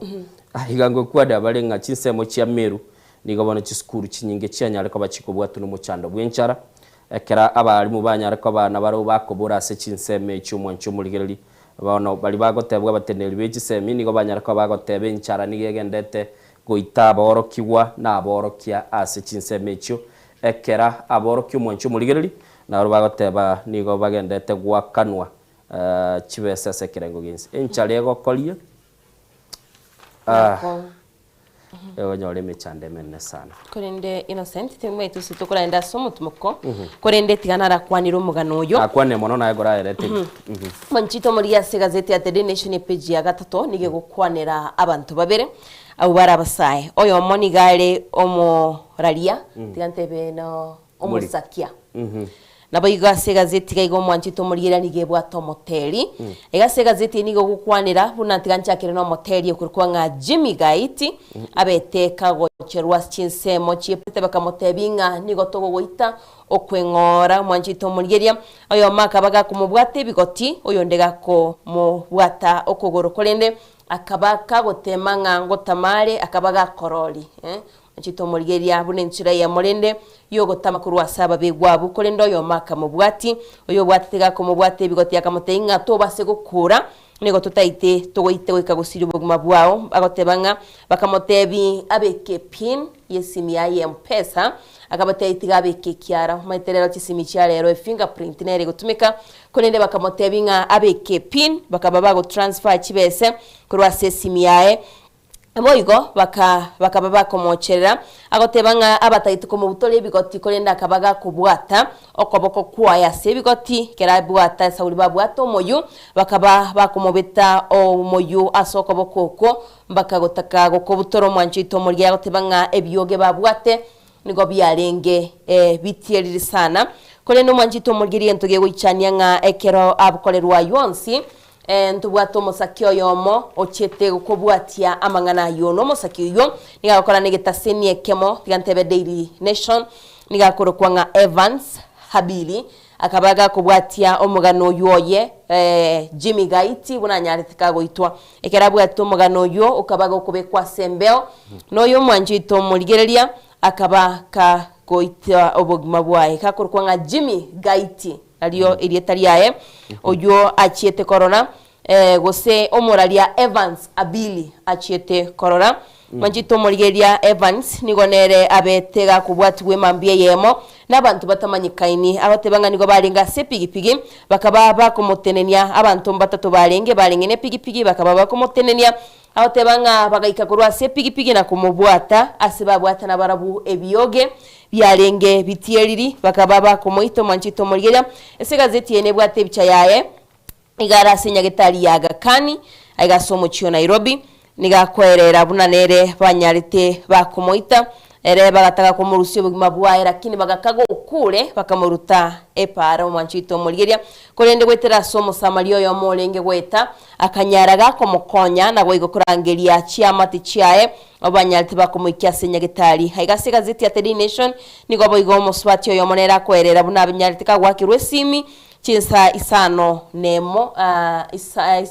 igango kwada barenga chinsemo chia Meru nigo bono chiskuru chinyinge chianyareka bachikobwatu no muchanda bw'enchara ekera abali mu banyareka abana baro bakobora se chinseme cy'umwancho muligeri bono bali bagotebwa bateneri bechisemi nigo banyareka bagotebe enchara nigegendete goita aborokiwa na aborokia ase chinseme cyo ekera aboroki umwancho muligeri na bagoteba nigo bagendete gwakanwa chibese sekerengo ginsi enchara yegokorie ewo nyore mechande menne sana korende Innocent timwe tusitukura enda somo tumuko korende tiganara kwanira umugano uyo akwane mono na egora erete manchito muri ya gazeti ya The Nation page ya gatatu nige gukwanira abantu babere abo barabasaye oyo monigale omoralia tigantebe no omusakia nabo igase gazeti gaigo mwanchito muri nige bwato moteli igase gazeti nigo gukwanira buna tiganchakire no moteli okurwa nga Jimmy Gaiti abeteka gocherwa chinsemo chiepete bakamotebinga nigo togo goita okwengora mwanchito muri oyo makabaga kumubwate bigoti oyo ndega ko mubwata okogoro kolende akabaka gotema ngango tamare akabaga koroli Chito Mulgeria bune nchira ya molende yogo tamakuru asaba begwabu kolendo yo maka mubwati oyo bwatega ko mubwate bigoti akamutenga to base gukura nego tutaite togoite wekagusiri buguma bwao agotebanga bakamotebi abeke pin yesimi ya M-Pesa akabateitiga abeke kiara maiterero chisimi cha rero fingerprint nere gutumika kolende bakamotebinga abeke pin bakababa go transfer chibese kurwa sesimi yae Aboigo bakababa komocherera agotebanga abataite ko mubutole bigoti kolenda akabaga kubwata okoboko kwaya se bigoti kera bwata sauri babwato moyu bakaba bakomobeta o moyu asoko bokoko bakagotaka gokobutoro mwanchito muri agotebanga ebyoge babwate nigo byarenge bitieriri sana kolenda mwanchito muri entoge goichania nga ekero abukolerwa yonsi ntubwato musakyo yomo ochete ukobwatia amangana yono musakyo yo nigakora negetaseni ekemo tigantebe Daily Nation nigakorokwa nga Evans Habili akabaga kubwatia omugano yoye Jimmy Gaiti bunanyarithika goitwa ekerabwato omugano yo ukabaga ukobekwa sembeo noyo mwanjito muligereria akabaka goitwa obogima bwae kakorokwa nga Jimmy Gaiti aliyo ilietariae oyo achiete corona gose omoralia Evans Abili achiete corona manjito morigeria Evans nigonere abetega kubwatwe mambie yemo nabantu batamanyikaini abatebanga nigo barenga sepigipigi bakaba bakomotenenia abantu batatu barenge ne pigipigi bakaba bakomotenenia Aotebanga bagaika kurwa se pigipigi na kumubwata asibabwata na barabu ebioge byarenge bitieriri bakababa kumoito Mwanchito Murigeria. Ese gazeti yene bwate bicha yaye igara senyagetari yaga kani aigasomo chio Nairobi nigakwerera bunanere banyarite bakumoita ere bagataka kumurusio bugima bwaye lakini bagakago ukure bakamuruta epara Mwanchito Murigeria kurende gwetera somo samario yo molenge gweta akanyaraga komukonya na goigo kurangeria chiamati chiae abanyarite bakumuikia senyagetari haigase gazeti ya The Nation nigo boigo muswatio yo monera kwerera bunabanyarite kagwakirwe simi chinsa isano nemo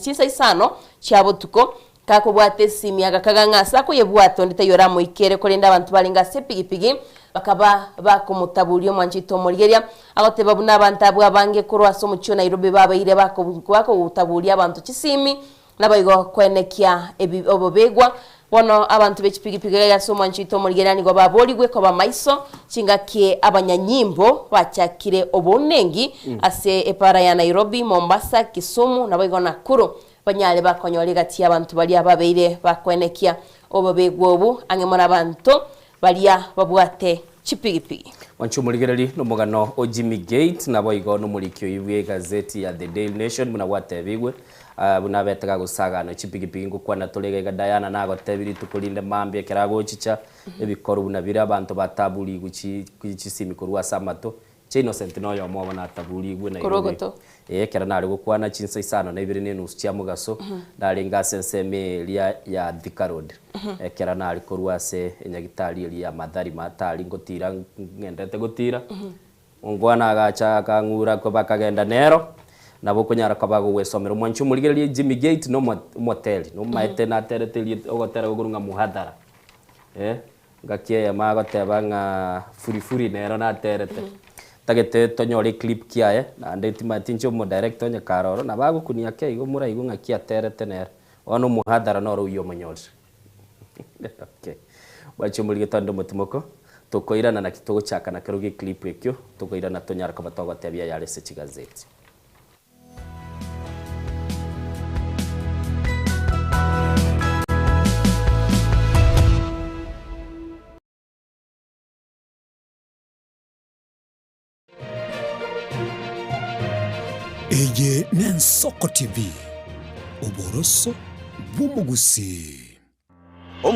chinsa isano chabutuko kakubwate simi agakagangasa ko yebwato nditayora mu ikere kurinda abantu balinga sepigipigi bakaba bakumutabuliyo Mwanchito Murigeria agoteba buna abantu abwange kurwa somo cyo Nairobi babaire bakubwako utabuliya abantu kisimi nabayigo kwenekia obobegwa wono abantu bechipigipigi ya somo Mwanchito Murigeria nigo baboligwe ko bamaiso chingakie abanyanyimbo bachakire obonengi ase epara ya Nairobi, Mombasa, Kisumu nabayigo Nakuru banyale bakonyole gati abantu bali ababeire bakwenekia obobegwa obu angemona abantu balia babwate chipigipigi. Mwanchito Murigeria no mugano o Jimmy Gate nabo igo no mulikyo yibwe gazeti ya The Daily Nation muna watebigwe buna betega gusagano chipigipigi ngukwana tolegega Diana nago tebiri tukulinde mambe kerago chicha ebikoru buna bira abantu batabuli guchisimi kurwa samato Innocent noyo mobona tabuli gwe na Korogoto kera nari gukwana chinsa isano na ibiri n'inus cia mugaso ndaringa senseme lia ya Thika Road kera nari kurwase enyagitari lia Mathari matari ngotira ngendete gutira ungwana agacha kangura ko bakagenda nero nabo kunyara ko bagwesomera Mwanchito Murigeria Jimmy Gate no motel no maete na tereteli ogotera gurunga muhadara ngakie magoteba nga furi nero na terete tagete tonyore clip kiae na ndeti matincho mo director nya karoro na bago kunia ke igo mura igo ngakia terete nero ono muhadara no ro yo manyolse okay Mwanchito Murigeria tondo mutimoko tukoirana na kitogo chaka na keroge clip ekyo tukoirana tonyara ko batogo tebia yale se chigazeti Eye Nensoko TV Uboroso bumugusi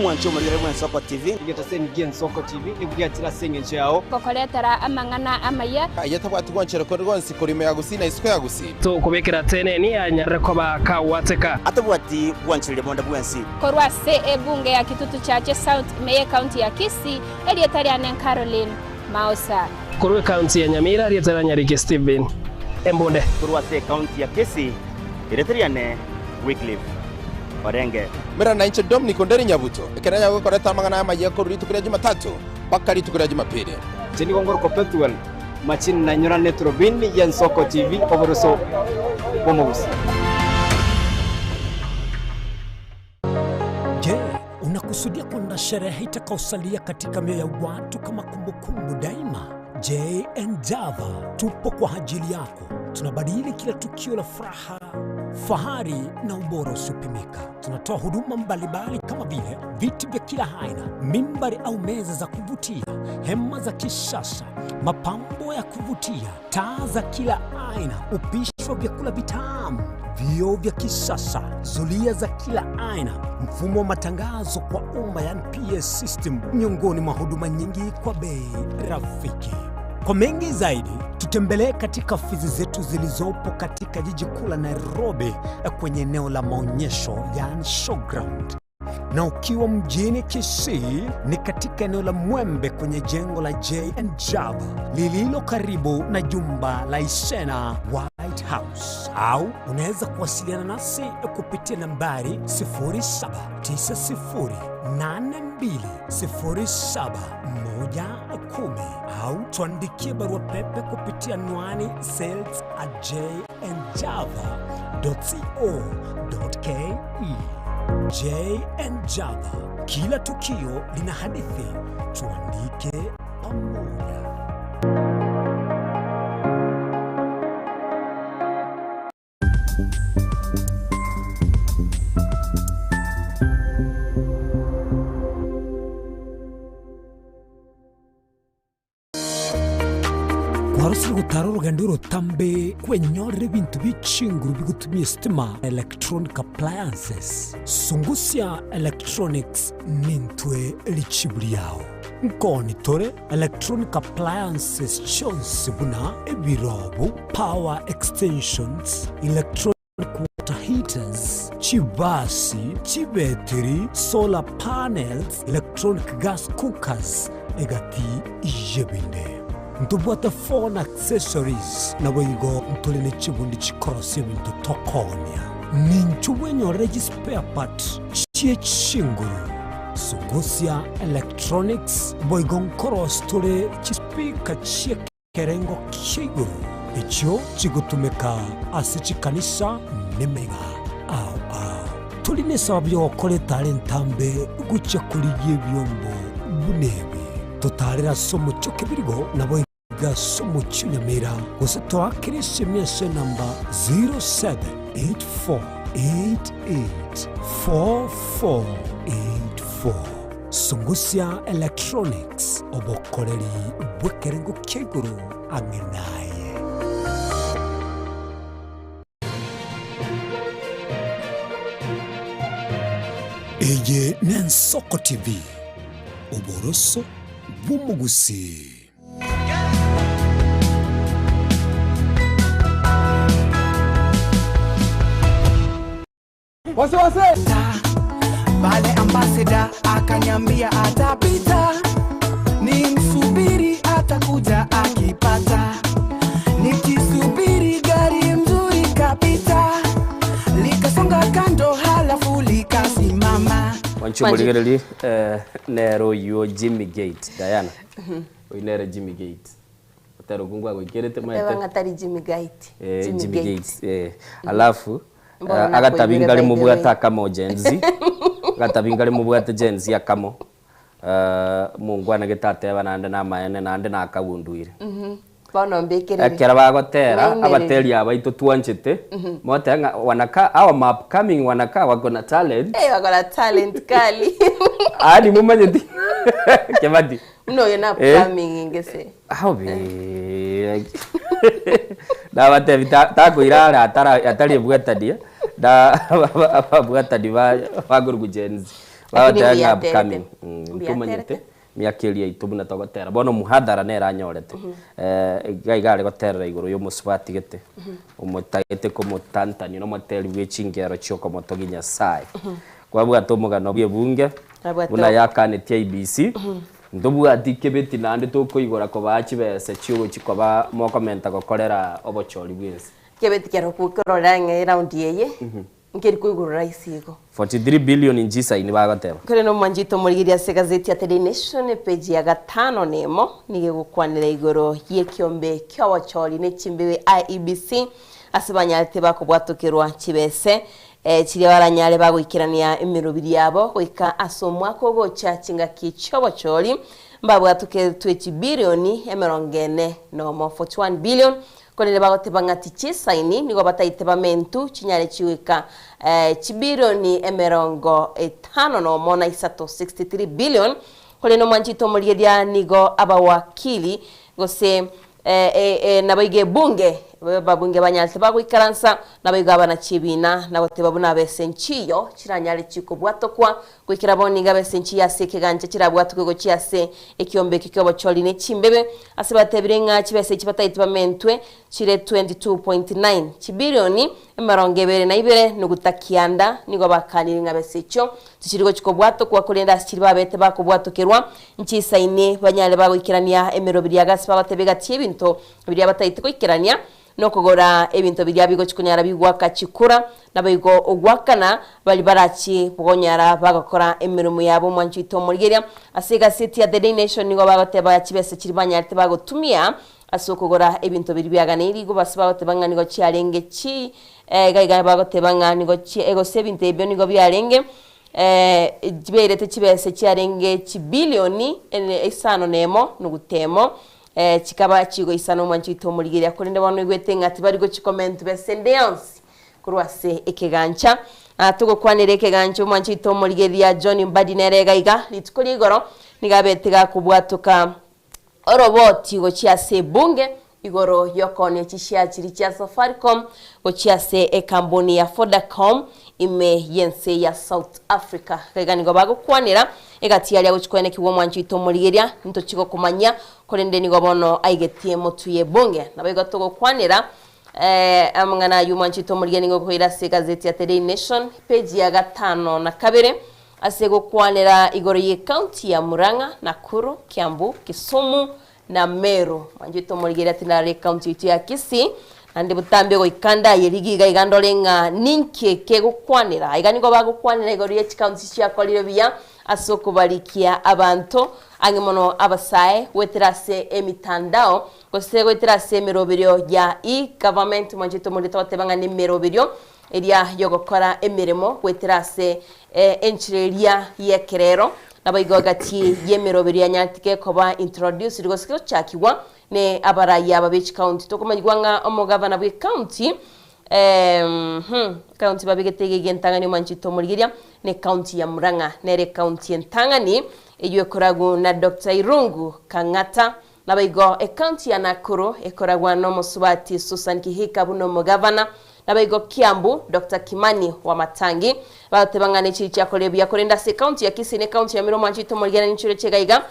Mwanchito Murigeria Nensoko TV ngetaseni Nensoko TV nibwatira senge chao kokoletara amangana amaya ayatabwati gwanchero ko rwonsi kurime yagusi na isiko yagusi to kubekera tene ni anyare ko bakawateka atabwati gwanchiro bonda bwansi korwa se ebunge ya kitutu chache South Meye County ya Kisii elietari anen Caroline Mausa korwe county ya Nyamira elietari Nyarike Steven Embonde kurwa se county ya Kisii ereteriane Wycliffe Orenge mera na inche Dominic Onderi Nyabuto ekeranya gukoreta amangana amaye ko ritukira Jumatatu bakari tukira Jumapili jeni gongor ko petuel machin na nyora netrobin Nensoko TV oboroso bomogusi. Je, unakusudia kuandaa sherehe itakayosalia katika mioyo ya watu kama kumbukumbu daima? J&Java tupo kwa ajili yako. Tunabadili kila tukio la furaha, fahari na ubora usiopimika. Tunatoa huduma mbalimbali kama vile viti vya kila aina, mimbari au meza za kuvutia, hema za kisasa, mapambo ya kuvutia, taa za kila aina, upishi wa vyakula vitamu, vioo vya kisasa, zulia za kila aina, mfumo wa matangazo kwa umma yani PS system, miongoni mwa huduma nyingi kwa bei rafiki. Kwa mengi zaidi, tutembelee katika ofisi zetu zilizopo katika jiji kuu la Nairobi kwenye eneo la maonyesho yani showground. Na ukiwa mjini Kisii ni katika eneo la Mwembe kwenye jengo la J&Java lililo karibu na jumba la Isena White House. Au unaweza kuwasiliana nasi kupitia nambari 0792071110 au tuandikie barua pepe kupitia anwani sales@jjava.co.ke. J&Java, kila tukio lina hadithi, tuandike pamoja. rutaro rugendo rutambe kwenyorera bintu bicinguru bigutumye stima electronic appliances Sungusia Electronics nintwe lichibuli yao nkoni tore electronic appliances chonse buna ebirobo power extensions electronic water heaters chibasi chibeteri solar panels electronic gas cookers egati ijebinde ntubwata phone accessories na boigo ntulene chibundi chikorosi bintu tokonia ninchuwenyo spare part chie chinguru Sungusia Electronics boigon koros tole chispika chie kerengo kiguru icho chigutumeka asichikanisa nemega au tuline sabyo okole talentambe gucha kuliye byombo bunebe totalera somo chokebirigo na boiga somo chunyamera gusato akirisi miese namba 0784884484 Sungusia Electronics obokoleri bwekerengo keguru angenaye Eye Nensoko TV Oboroso Bumugusi Wase Bale ambassador akaniambia atapita, nimsubiri atakuja akipata, nikisubiri gari mzuri kapita, likasonga kando halafu likasimama. Wanchumuligereli nero yo Jimmy Gate Diana. Oinere Jimmy Gate. Otero kungwa gokerete maete. Ebangatari Jimmy Gate. Jimmy Gate. Alafu agatabingale mu bwata kamo genzi. Gatabingale mu bwata genzi yakamo. Mungwana getate banande na mayene nande na akawunduire. Bono mbekere. Akera bagotera abateli abaito tuanchete. Mote wanaka our map coming wanaka wagona talent. Wagona talent kali. Ani mumanyeti. Kebadi. No you're not coming ingese. How be. Da bate ta kuirara atari bwata dia. Da bwata diva bagurgu genzi. Bawata upcoming. Tumanyete. Miakelia itubuna togotera bono muhadara nera nyorete gaigare gotera iguru yo muswati gete umutagete ko mutantani no moteli wechingero choko motoginya sai kwa bwa tomugano bye bunge buna yakane TIBC ndobu atikebeti nande toko igora ko bachi bese chiwo chikoba mo komenta gokorera obochori bwese kebeti kero kukorora nge round yeye ngeri kuigurura isigo 43 billion injisa ini bagotera kore no manjito murigiria se gazeti ya The Nation page ya 5 nemo nige gukwanira igoro yekiombe kyobochori ne chimbewe IEBC asibanyate bakobwatukirwa chibese chiri baranyale bagwikirania emirubiri yabo goika asomwa ko gocha chinga kichobochori mbabwatuke 20 billion emerongene no 41 billion konele bagote bangati chisaini nigo bataite bamentu chinyare chiwika chibironi emerongo 5 no mona isato 63 billion kole no manchito murigedia nigo abawakili gose nabaige bunge babunge banyalte bagwikaransa nabaigaba na chibina nabote babuna besenchiyo chiranyale chikobwatokwa kwikira boniga besenchi yase kiganje kirabwatuko go chiase ekiombe kikobo choli ne chimbebe asibatebirenga chibese chibataite bamentwe chire 22.9 chibirioni emerongebere na ibere nugutakianda nigo bakaniringa besecho tichirigo chikobwatokwa kulenda chiriba bete bakobwatokirwa nchisaine banyale bagwikirania emerobiri agasi babatebega chibinto biri abataite kwikirania no kugora ebinto bya bigo chikunyara bigwaka chikura nabayigo ogwakana bali barachi bugonyara bagakora emirumu yabo mwanchito murigeria asiga city ya The Nation nigo bagoteba yachibese kiribanyarte bagotumia asokogora ebinto biri byaganiri go basiba batebanga nigo chiarenge chi gaiga bagotebanga nigo chi ego 70 ebyo nigo byarenge jiberete chibese chiarenge chibilioni esano nemo nugutemo chikaba chigo isano mwanchito murigeria kolende bano igwetenga tibari go chicomment besendeance kurwase ekegancha tugo kwanire ekegancho mwanchito murigeria John Mbadinere gaiga litukuri goro nigabetega kubwatuka oroboti go chiase bunge igoro yokone chishiachiri cha Safaricom gochiase ekambuni ya Vodacom ime yense ya South Africa kagani go bagukwanira egatialia guchikwene kiwo mwanchi itomurigeria ntochiko kumanya korende ni gobono aigetie motuye bonge nabigo tugukwanira amangana yumanchi itomurigeria ngo kuira se gazeti ya Daily Nation page ya 5 na 2 ase gukwanira igoro ye county ya Murang'a, Nakuru, Kiambu, Kisumu na Meru mwanchi itomurigeria tinare county ya Kisii ande butambe go ikanda yerigiga igandolenga ninke kegukwanira igani go bagukwanira igoro ye county cia kolire bia asokubalikia abantu angimono abasae weterase emitandao gose weterase emeroberio ya government mwanjito muri twatebanga ni meroberio eria yogokora emirimo weterase enchireria yekerero nabaigogati yemeroberio ya nyatike koba introduce rigosiko chakiwa ne abaraya babechi county tokomanyigwanga omugavana bwe county county babigete gentangani mwanchito murigiria ne county ya Murang'a nere county entangani eyo koragu na Dr. Irungu Kang'ata nabaigo county ya Nakuru ekoragwa no musubati Susan Kihika buno mugavana nabaigo Kiambu Dr. Kimani wa Matangi batebangane chicha kolebya korenda se county ya Kisii ne county ya Miro mwanchito murigiria nichure chegaiga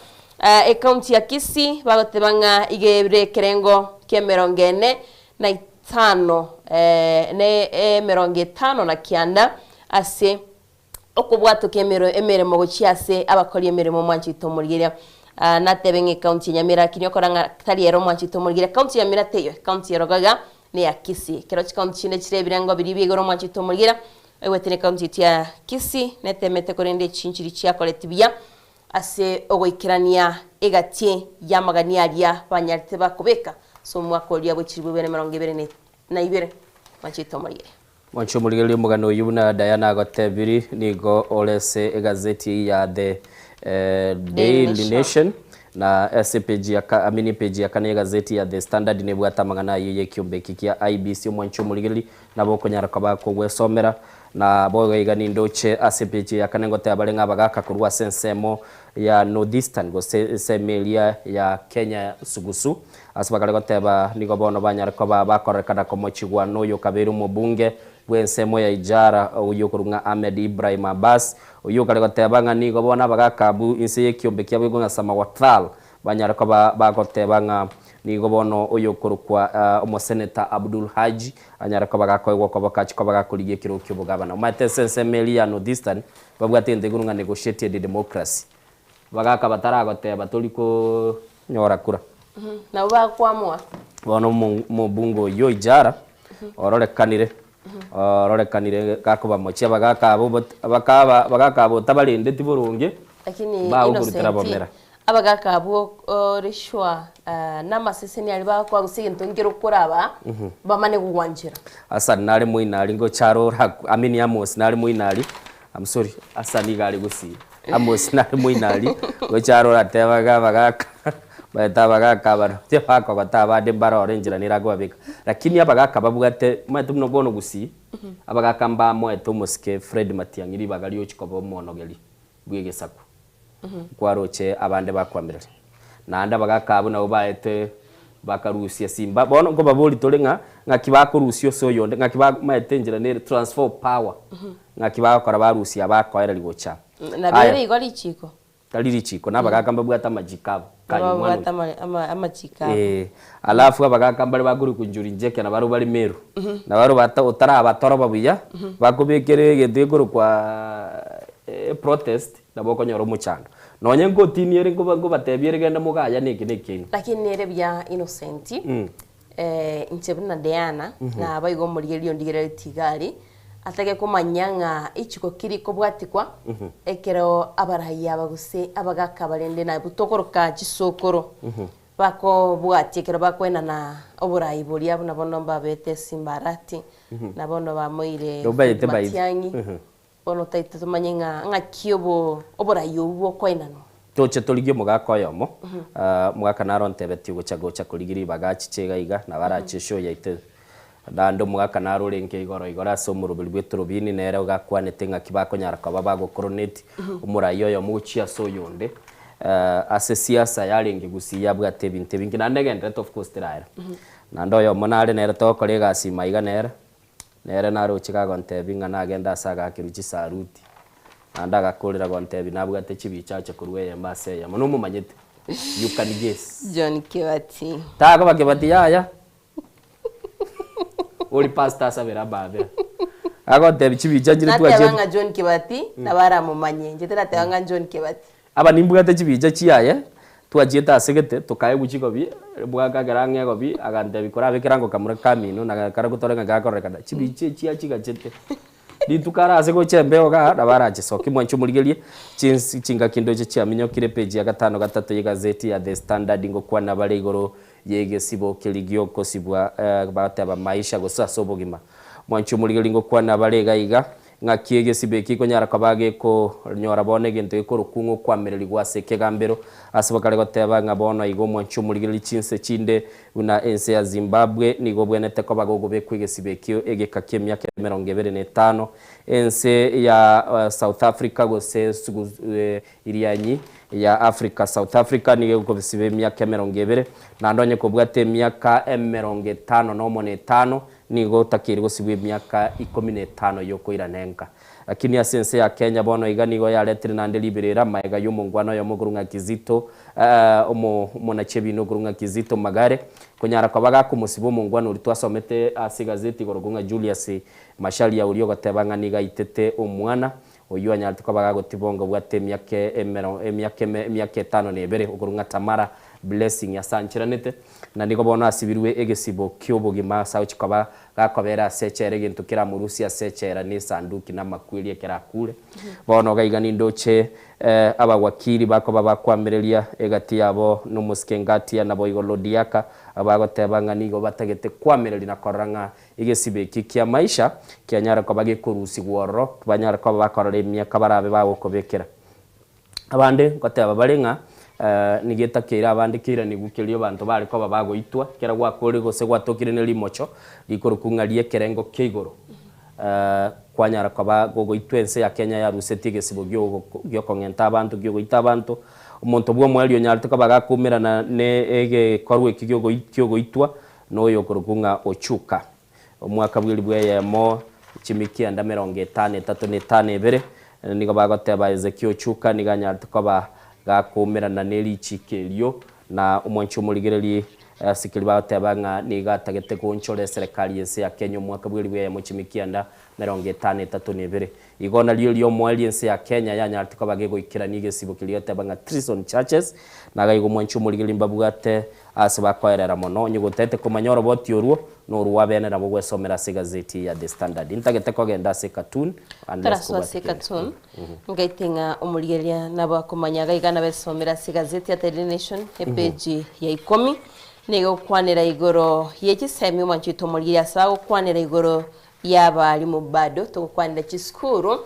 county ya Kisii batebanga igebre kerengo kemerongene na tano ne meronge tano na kianda ase okubwato kemero emeremo gochiase abakori emeremo mwanchito murigeria natebenge county Nyamira kinyokoranga taliero mwanchito murigeria county ya Mirateyo county ya Rogaga ne ya Kisii kero county ne chirebirango biribigoro mwanchito murigeria ewetene county ya Kisii netemete korende chinchiri chia kolektivia ase ogoikirania egatie yamagania aria banyarte bakobeka so mwakolia bwechiribu bene 22 machito murigeria mwancho murigeria mugano yuna Diana Gotebiri nigo olese egazeti ya the Daily Nation na SPG ya mini page ya kane gazeti ya The Standard ne bwata magana yeye kiumbe kikia IBC mwancho murigeria nabo konyara kabako gwesomera na boga igani ndoche SPG ya kane ngote abalenga bagaka kurwa sensemo ya Northeastern go semelia ya Kenya Sugusu asibakale goteba nigo bono banyara ko bakorekana ko mochigwa noyo kaberu mubunge bwensemo ya ijara uyo kurunga Ahmed Ibrahim Abbas uyo kale goteba nga nigo bona bagakabu inse yekiombe kyabwe ngo ngasama watal banyara ko bagoteba nga nigo bono uyo kurukwa omoseneta Abdul Haji anyara ko bagakoywa ko bakachi ko bagakuriye kiro cy'ubugabana matese semelia Northeastern babwatende kurunga negotiated democracy bagaka bataragoteba tuliko nyora kura na bakwamwa bono mubungo yo ijara ororekanire gakuba mochi bagaka abo tabalinde tiburunge lakini innocent abagaka abo rishwa namaseseni ali bakwa gusiginto ngiro kuraba bamane kugwanjira asa nari muinali ngo charo amini amos nari muinali I'm sorry asa nigali gusi amos nari muinali ngo charo ratebaga bagaka bagaka bano tebako bataba de baro orange nirago bika lakini abagaka babugate mwetu no bono gusi abagaka mba mwetu muske Fred Matiangiri bagali ochikobo monogeli bwegesaku kwaroche abande bakwamirira nanda bagaka abo nabo baete bakarusia simba bono ngo baboli tolenga ngakibakurusio so yonde ngakibametenjira ne transfer power ngakibakora barusia bakoera ligocha na bere igori chiko taliri chiko nabagaka mbabwata majikabo bwata amachika alafu abagaka mbali baguri kunjuri njeke na baru bali Meru na baru bata utara abatoro babuya bakubekere gedegoro kwa protest na boko nyoro muchando nonye ngo tiniere ngo batebiere genda mugaya niki lakini nere bya innocent inchebna Diana na bayigo murigerio ndigere tigari atake kumanyanga ichiko kiri ko bwatikwa ekero abaraya baguse abagaka barende na butokoroka gisokoro bako bwatikero bakwena na oburayi buri abo nabono babete simbarati nabono bamoire Matiangi bono taita tumanyenga ngakiobo oburayi ubo kwenano toche toligio mugaka yomo mugaka narontebeti gocha kuligiri bagachi chegaiga na barache show yaite dando mugaka narurenke igora so murubiri bweturubini nere ugakwanete ngakibako nyaraka babago coronate umurayo yo muchia so yonde ase siasa yaringi gusia bwate bintu bingi na ndegende of course tiraira na ndoyo monare nere tokore egasi maiga nere naro chikago ntebinga nagenda saga kiruchi saruti andaga kolera gontebi nabwate chibichache kurwe ya mase ya muno mumanyete you can guess John Kibati taga bakibati yaya oli pasta sabera babe ago tebi chibichache tu aje natanga John Kibati na bara mumanye njetera tanga John Kibati aba nimbwate chibichache yaya twajeta asegete tukaye guchiko bi bwaga garange go bi agantebi korabe kirango kamura kamino na karagutorenga gakorekada chibiche chiachiga chete ditukara ase gochembe oga dabarache soki mwanchu murigerie chinga kindo che chiaminyo kire page ya 5-3 ya gazeti ya The Standard ngo kwana bare igoro yege sibo keligio kosibwa bataba maisha gosa sobogima mwanchu murigerie ngo kwana bare gaiga ngakiege sibeki ko nyara kabage ko nyora bone gento ko rukungu kwamereri gwase kegambero asibakare goteba ngabona igo mwanchu murigerie chinse chinde una ense ya Zimbabwe nigo bwenete ko bagogo bekwege sibekio ege kakemya 25 ense ya South Africa gose irianyi ya Africa South Africa nigo ko bisibe myaka 20 na ndonye ko bwate myaka 50 no mone 5 nigo takiri gosibwe myaka 15 yoko iranenka lakini asense ya Kenya bono iganigo ya letri na ndelibirira maega yumungwano yo mugurunga Kizito mona chebino gurunga Kizito magare kunyara kwa baga kumusibo mungwano litwasomete asigazeti gorogunga Julius Mashali ya ulio gatebanga niga itete omwana oyu anyalti kwa baga gotibongo bwate myake 5 nebere gurunga Tamara Blessing ya sanchiranete na niko bona asibirwe egesibo kyobogima sauchi kwa gakobera sechere gintu kira murusi sechere ni sanduki na makwili kira kule bono gaigani ndoche abawakiri bakoba bakwamereria egati yabo numuskengati na boigolodiaka abagotebanga nigo batagete kwamereri na koranga igesibe kikia maisha kyanyara kwa bage kurusi gworo banyara kwa bakorore myaka barabe bawo kobekera abande goteba barenga nigeta kira abandi kira nigukirio bantu bari ko babagoitwa kera gwakore gose gwatokire ne limocho likorukungalie kerengo keigoro kwanyara kwa bagogoitwa ense ya Kenya ya rusetige sibogyo gyo kongenta abantu gyo goita abantu umuntu bwo mwali onyalite ko bagakumira na ne ege korwe kigyo goitwa noyo korukunga ochuka omwaka bwili bweyemo chimikia nda 53 bere niko bagoteba Ezekio Chuka niganyalite ko gakumira na neli chikerio na umwancho murigereri sikili batebanga nigatagete kunchore serikali yense ya Kenya mwaka bwiri ya muchimikianda 52 igona lyo mwali yense ya Kenya yanyalti ko bagego ikira nige sibukiliyo tebanga treason charges na gaigo mwancho murigeri mbabugate asaba kwaerera mono nyugotete kumanyoro botioruo no ruwabene na bogwe somera gazeti ya The Standard intagete ko genda se cartoon unless cartoon ngaitinga umurigeria nabo kumanya gaigana besomera gazeti ya Daily Nation page ya 10 nigo kwanira igoro yegisemi mwanchito murigeria sawo kwanira igoro yabali mubado to kwanira chiskuru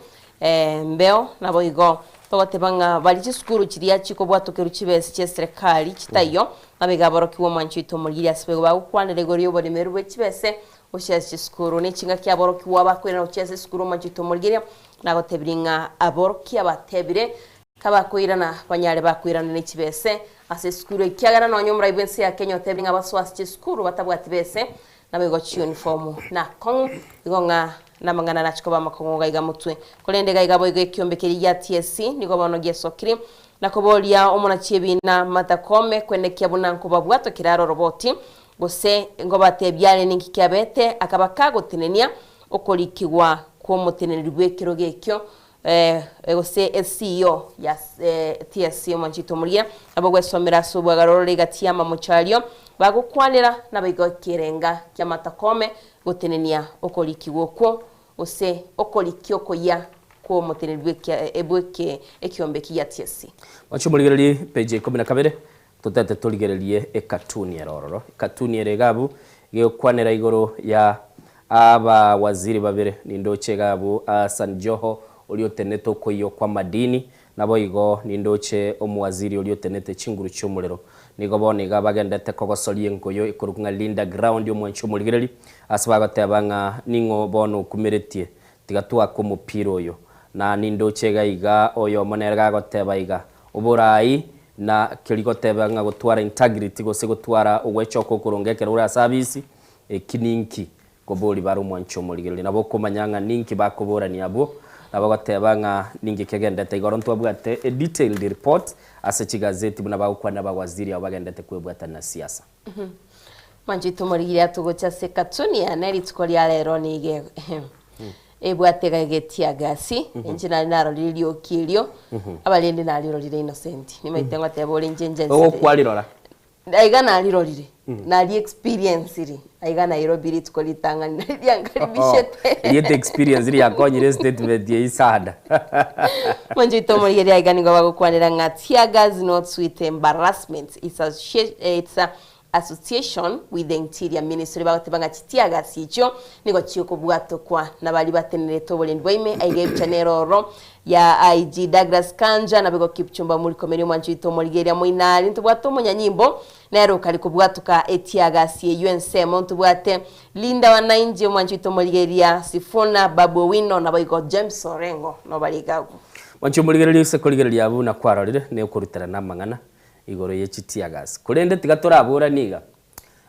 mbeo nabo igo togotebanga bali chiskuru chiria chiko bwatokeru chibese che serikali chitayo abegabaro kiwo mwanchito murigeria sibego bakwanira igoro yobode merwe chibese ushese chiskuru ne chinga kyaboro kiwa bakwira ushese skuru mwanchito murigeria nagotebiringa aboroki abatebire kabakwirana banyale bakwirana ne chibese ase skuru ikiagana no nyomra ibense ya Kenya tebiringa baswasi chiskuru batabwati bese nabego chi uniform na kong igonga namangana nachiko bamakongo gaiga mutwe kolende gaiga boigo ekyombekeri ya TSC niko bono gesokiri nakobolia omona chiebina matakome kwendekia bunanko babwato kiraro roboti gose ngobatebyale ninkikyabete akabaka gotinenia okolikigwa kwa muteneri bwekiro gekyo gose CEO ya TSC mwanchito muria abogwe somera subwa garoro gatia mamuchalio bagukwanira nabigo kirenga kya matakome gotenenia okolikigwa kwa ose okolikyo koya kwa muteneri bweke ekyombeki ya TSC wachumuligereri page 12 tutete tuligererie cartoon ya rororo cartoon ya regabu gekwanira igoro ya aba waziri babere nindoche gabu Hassan Joho olioteneto koyo kwa madini nabo igo nindoche omuwaziri oliotenete chinguru cyomulero nigo boniga bagendete kogosolie nkoyo ikurukunga Linda Ground yo mwancho muligereri asbagatebanga ningo bono kumeretie tigatwa ko mupiro yo na nindoche gaiga oyo monerga goteba iga uburai na kirigoteba nga gutwara integrity gose gutwara ugwechoko kurongekera ura service kininki kobori baro mwancho murigeli nabo komanyanga ninki bakoborani abo nabagoteba nga ningi kegendete igoro ntwabwate a detailed report ase chigazeti buna bagukwana bagwaziri abo bagendete kwebwata na siasa Manjito murigili atugocha sekatunia neri tukolia lero nige ebwatega getia gasi enjina naro lilio kilio abalende naliro lile innocent ni maitengo tebole njenje o kwalirora aiga naliro lile nali experience ri aiga na irobiri tukolitanga naliangalibishete yete experience ri yakonyire statement ye isada Manjito murigili aiga ningo bagukwanira ngatia gas not sweet embarrassment it's a association with the interior ministry bagatebanga kitiaga sicho niko cyuko bwato kwa nabali batenere toboleni bwime aige chanero ya IG Douglas Kanja nabego Kipchumba muri komeri mwanjito murigeria muinali ntubwato munyanyimbo nero kali kubwatuka etiaga si UNC montu bwate Linda wanainje mwanjito murigeria Sifuna Babu Wino nabaiko James Orengo nobaligagu mwanjito murigeria sekoligeria abu na kwarorire ne ukurutira namangana igoro yechitiagas kurende tigatorabura niga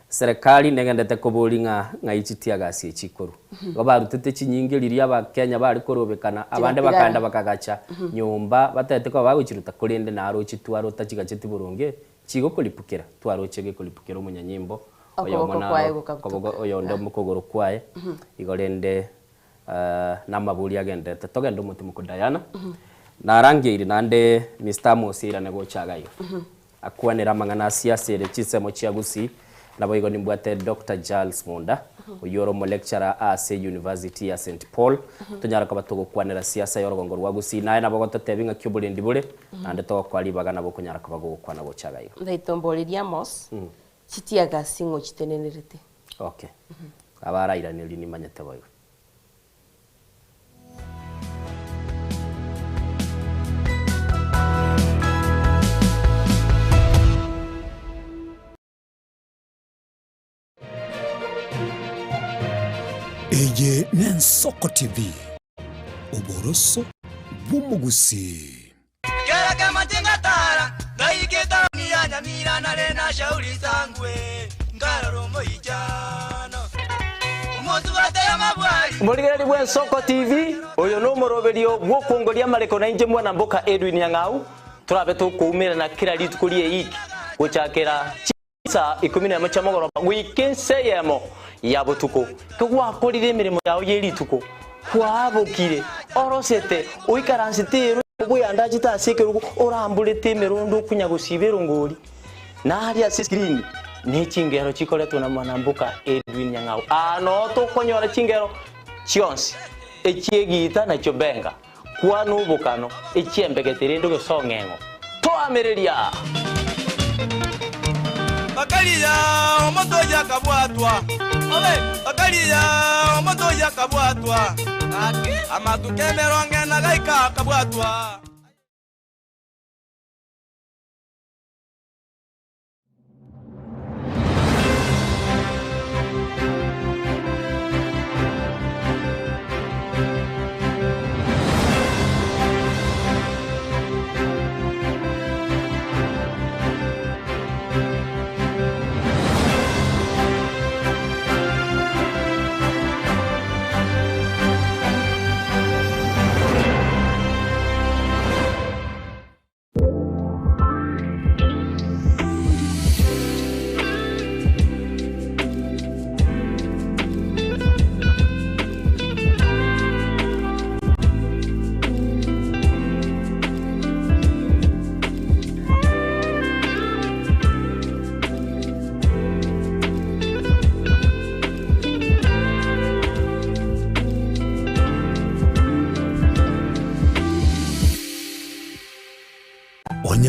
serikali negendete kuburinga nga ichitiagas echikoru babarutete chinyingiriria ba Kenya bari korobekana abande bakanda bakagacha nyumba batete ko baguchiruta kurende naro chitwaro tachigacheti buronge chigo kolipukira twaro chege kolipukira umunyanyimbo oyo mona kobogo oyo ndo mukogoro kwae igorende namaburi agendete togenda umutima kudayana narangiire nande Mr. Mosira nego chagayo akwanira mangana siasa ere chisemo chiagusi nabo igo nimbwate Dr. Charles Munda uyoro mo lecturer ase University ya St Paul tunyara kabatogo kwanira siasa yorogongo rwagusi naye nabo gototebinga kyubulendi bule nande to kwali bagana bo kunyara kabago kwana bo chagayo ndaitomboleria mos chitiaga singo chitenenerete okay abaraira ni lini manyete boyo Eye Nensoko TV Oboroso Bumugusi Kera kama tingatara Daiketa miyanya mirana lena shauri sangwe Ngararo moijano Umotu wate ya mabwari Murigeri bwe Nsoko TV Oyo no moroberio gwokongoria mareko na inje mwana mboka Edwin Yang'au Turabe tukumira na kila litu kulie iki Guchakera Chisa 11 chamogoro Wikense yemo yabutuko kugwakorire emirimo yawe yerituko kwabukire orosete uikaransitero buyanda gitaseke orambulete emirundo kunyagusibero ngori nari screen n'ekingero kikoleto na manambuka Edwin Yang'au ano tokonyora kingero chionsi ekiegita na chobenga kwa nubukano ekiembegetere ndo gesongengo twamereria Bakalia omotoya kabwatwa Bakalia omotoya kabwatwa Amatukemero ngena gaika kabwatwa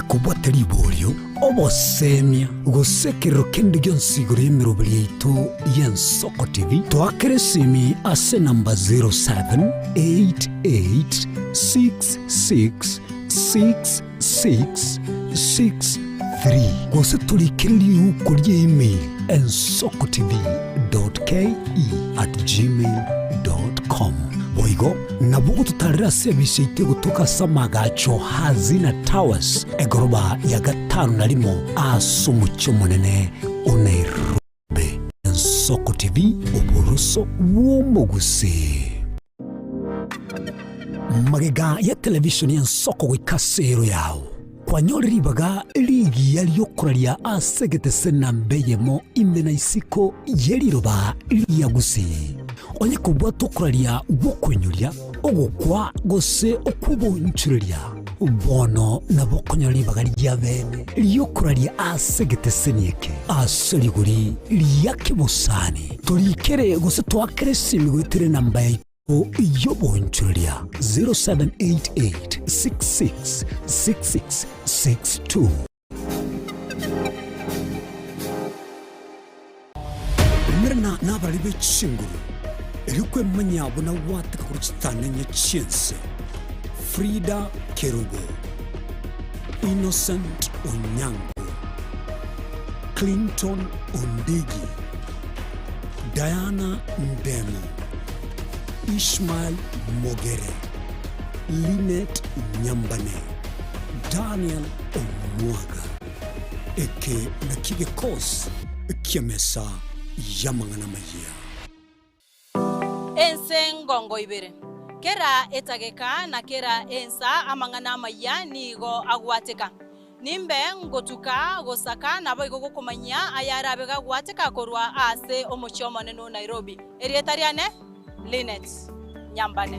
kubwateri iboryo obosemia gusekero kende gyonsigore emiroberi yaitu y'Ensoko TV twakeresimi ase namba 0788666663 gose tulikiriri uko email ensokotv.ke@gmail.com boigo nabugo tutarira service ite gutuka Samagacho Hazina Towers egoroba ya 5 asumucyo munene Nairobi. Nsoko TV uburuso bw'Omugusi. Magega ya televisioni ya Nsoko wikasero yao kwanyoribaga ligi yaliyokoralia asegete nambeyemo imena isiko yeliroba liyagusi onye kubwa tokoralia gukwenyulia ogukwa gose okubonchuria bono nabokonyoribaga lyabene liyokoralia asegete senieke asoliguri liyakibusani tolikere gose twakere simigwitire nambaye iyo bonchuria 0788666662. Mirna nabalibe chinguru elikwe manyabo na watika kuchitana nye chense Frida Kerubo, Innocent Onyango, Clinton Ondigi, Diana Ndemo, Ishmael Mogere, Linet Nyambane, Daniel Omwaga, eke na kige kos kiamesa yamangana maya. Ense ngongo ibere. Kera etageka na kera ensa amangana maya nigo agwateka. Nimbe ngotuka gosaka nabo igogo kumanya ayarabega gwateka korwa ase omuchomo neno Nairobi. Erietariane Linet Nyambane.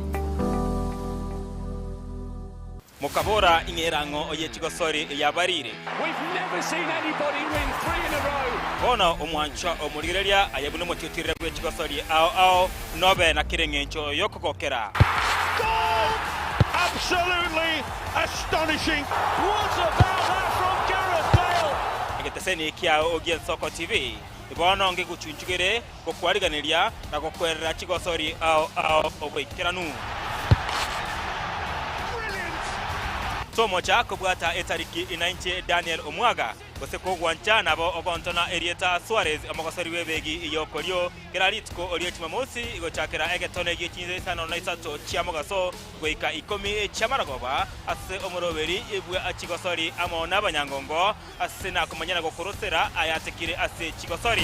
Mukabora ingerango oyechigosori yabarire. We've never seen anybody win 3 in a row. Ono omwancha omurigereria ayabuno mutitire kwechigosori ao nobe na kirengencho yokokokera. Goal! Absolutely astonishing. What about that from Gareth Bale? Egeteseni kia Ogien Soko TV. Ibono nge kuchunchugere kokwariganiria na kokwerera chigosori ao oboikeranu. Tomo cha kubwata etariki inainche Daniel Omwaga goseko gwancha nabo ogontona Erieta Suarez amagosori webegi iyo kolio keraritko oliechima mosi igochakera egetone gichinze sano na isato chiamogaso goika 10 chamaragoba ase omoroberi ebwe achigosori amo nabanyangongo ase na kumanyana gokorosera ayatekire ase chigosori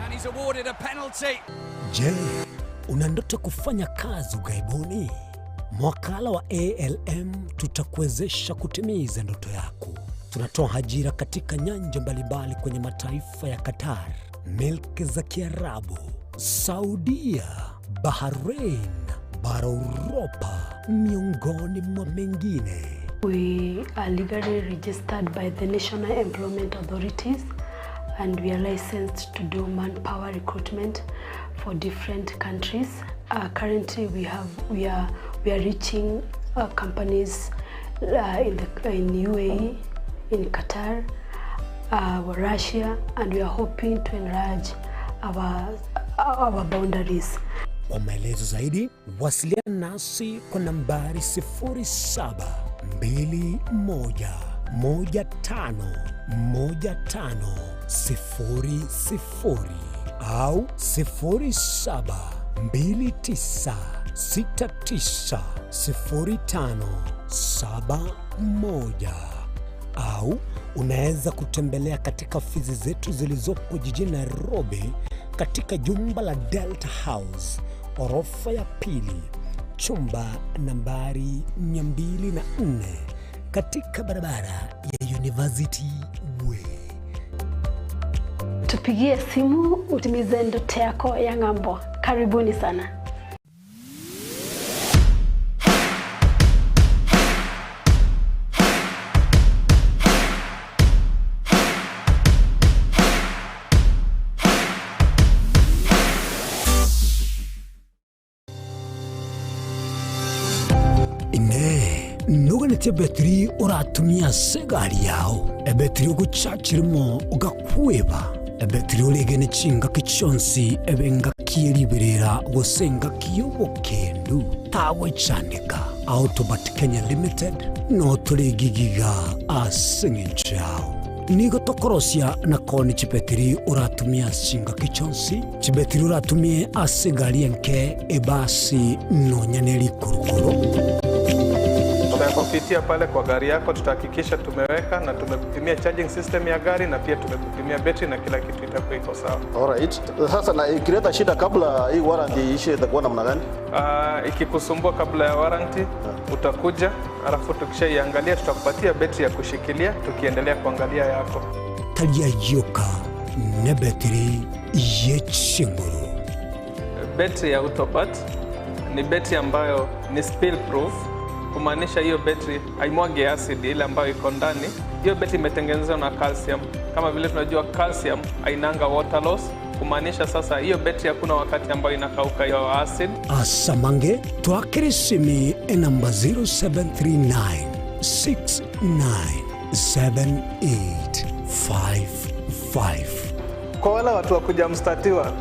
and he's awarded a penalty. Je, una ndoto kufanya kazi ugaibuni? Mwakala wa ALM tutakuwezesha kutimiza ndoto yako. Tunatoa ajira katika nyanja mbalimbali kwenye mataifa ya Qatar, Milki za Kiarabu, Saudia, Bahrain, bara Europa, miongoni mwa mengine. We are legally registered by the National Employment Authorities and we are licensed to do manpower recruitment for different countries. Currently we are reaching companies in UAE, in Qatar, Russia, and we are hoping to enlarge our boundaries. Kwa maelezo zaidi, wasiliana nasi kwa nambari 0721151500 au 0729690571 au unaweza kutembelea katika ofisi zetu zilizopo jijini Nairobi katika jumba la Delta House, orofa ya pili, chumba nambari 204 katika barabara ya University Way. Tupigie simu utimize ndoto yako ya ng'ambo. Karibuni sana. Nuganete betri uratumia segari yao ebetri uguchachirimo ugakweba ebetri ulegene chinga kichonsi ebenga kieliberera gosenga kiyobokendu tawe chandika Autobat Kenya Limited no tulegigiga asingi chao nigo tokorosia na koni chibetiri uratumia singa kichonsi chibetiri uratumie ase gari enke ebasi nonyaneri kurukuru. Tunapopitia pale kwa gari yako tutahakikisha tumeweka na tumekupimia charging system ya gari na pia tumekupimia battery na kila kitu itakuwa iko sawa. Alright. Sasa na ikileta shida kabla hii warranty ishe itakuwa namna gani? Ikikusumbua kabla ya warranty utakuja, alafu tukishaiangalia tutakupatia battery ya kushikilia tukiendelea kuangalia yako. Talia yoka ne battery yechinguru. Battery ya Autobat ni battery ambayo ni spill proof, kumaanisha hiyo battery haimwagi acid ile ambayo iko ndani. Hiyo battery imetengenezwa na calcium. Kama vile tunajua calcium hainanga water loss, kumaanisha sasa hiyo battery hakuna wakati ambayo inakauka hiyo acid. Asamange twakirisimi namba 0739 697855. Kwa wale watu wakuja mstatiwa,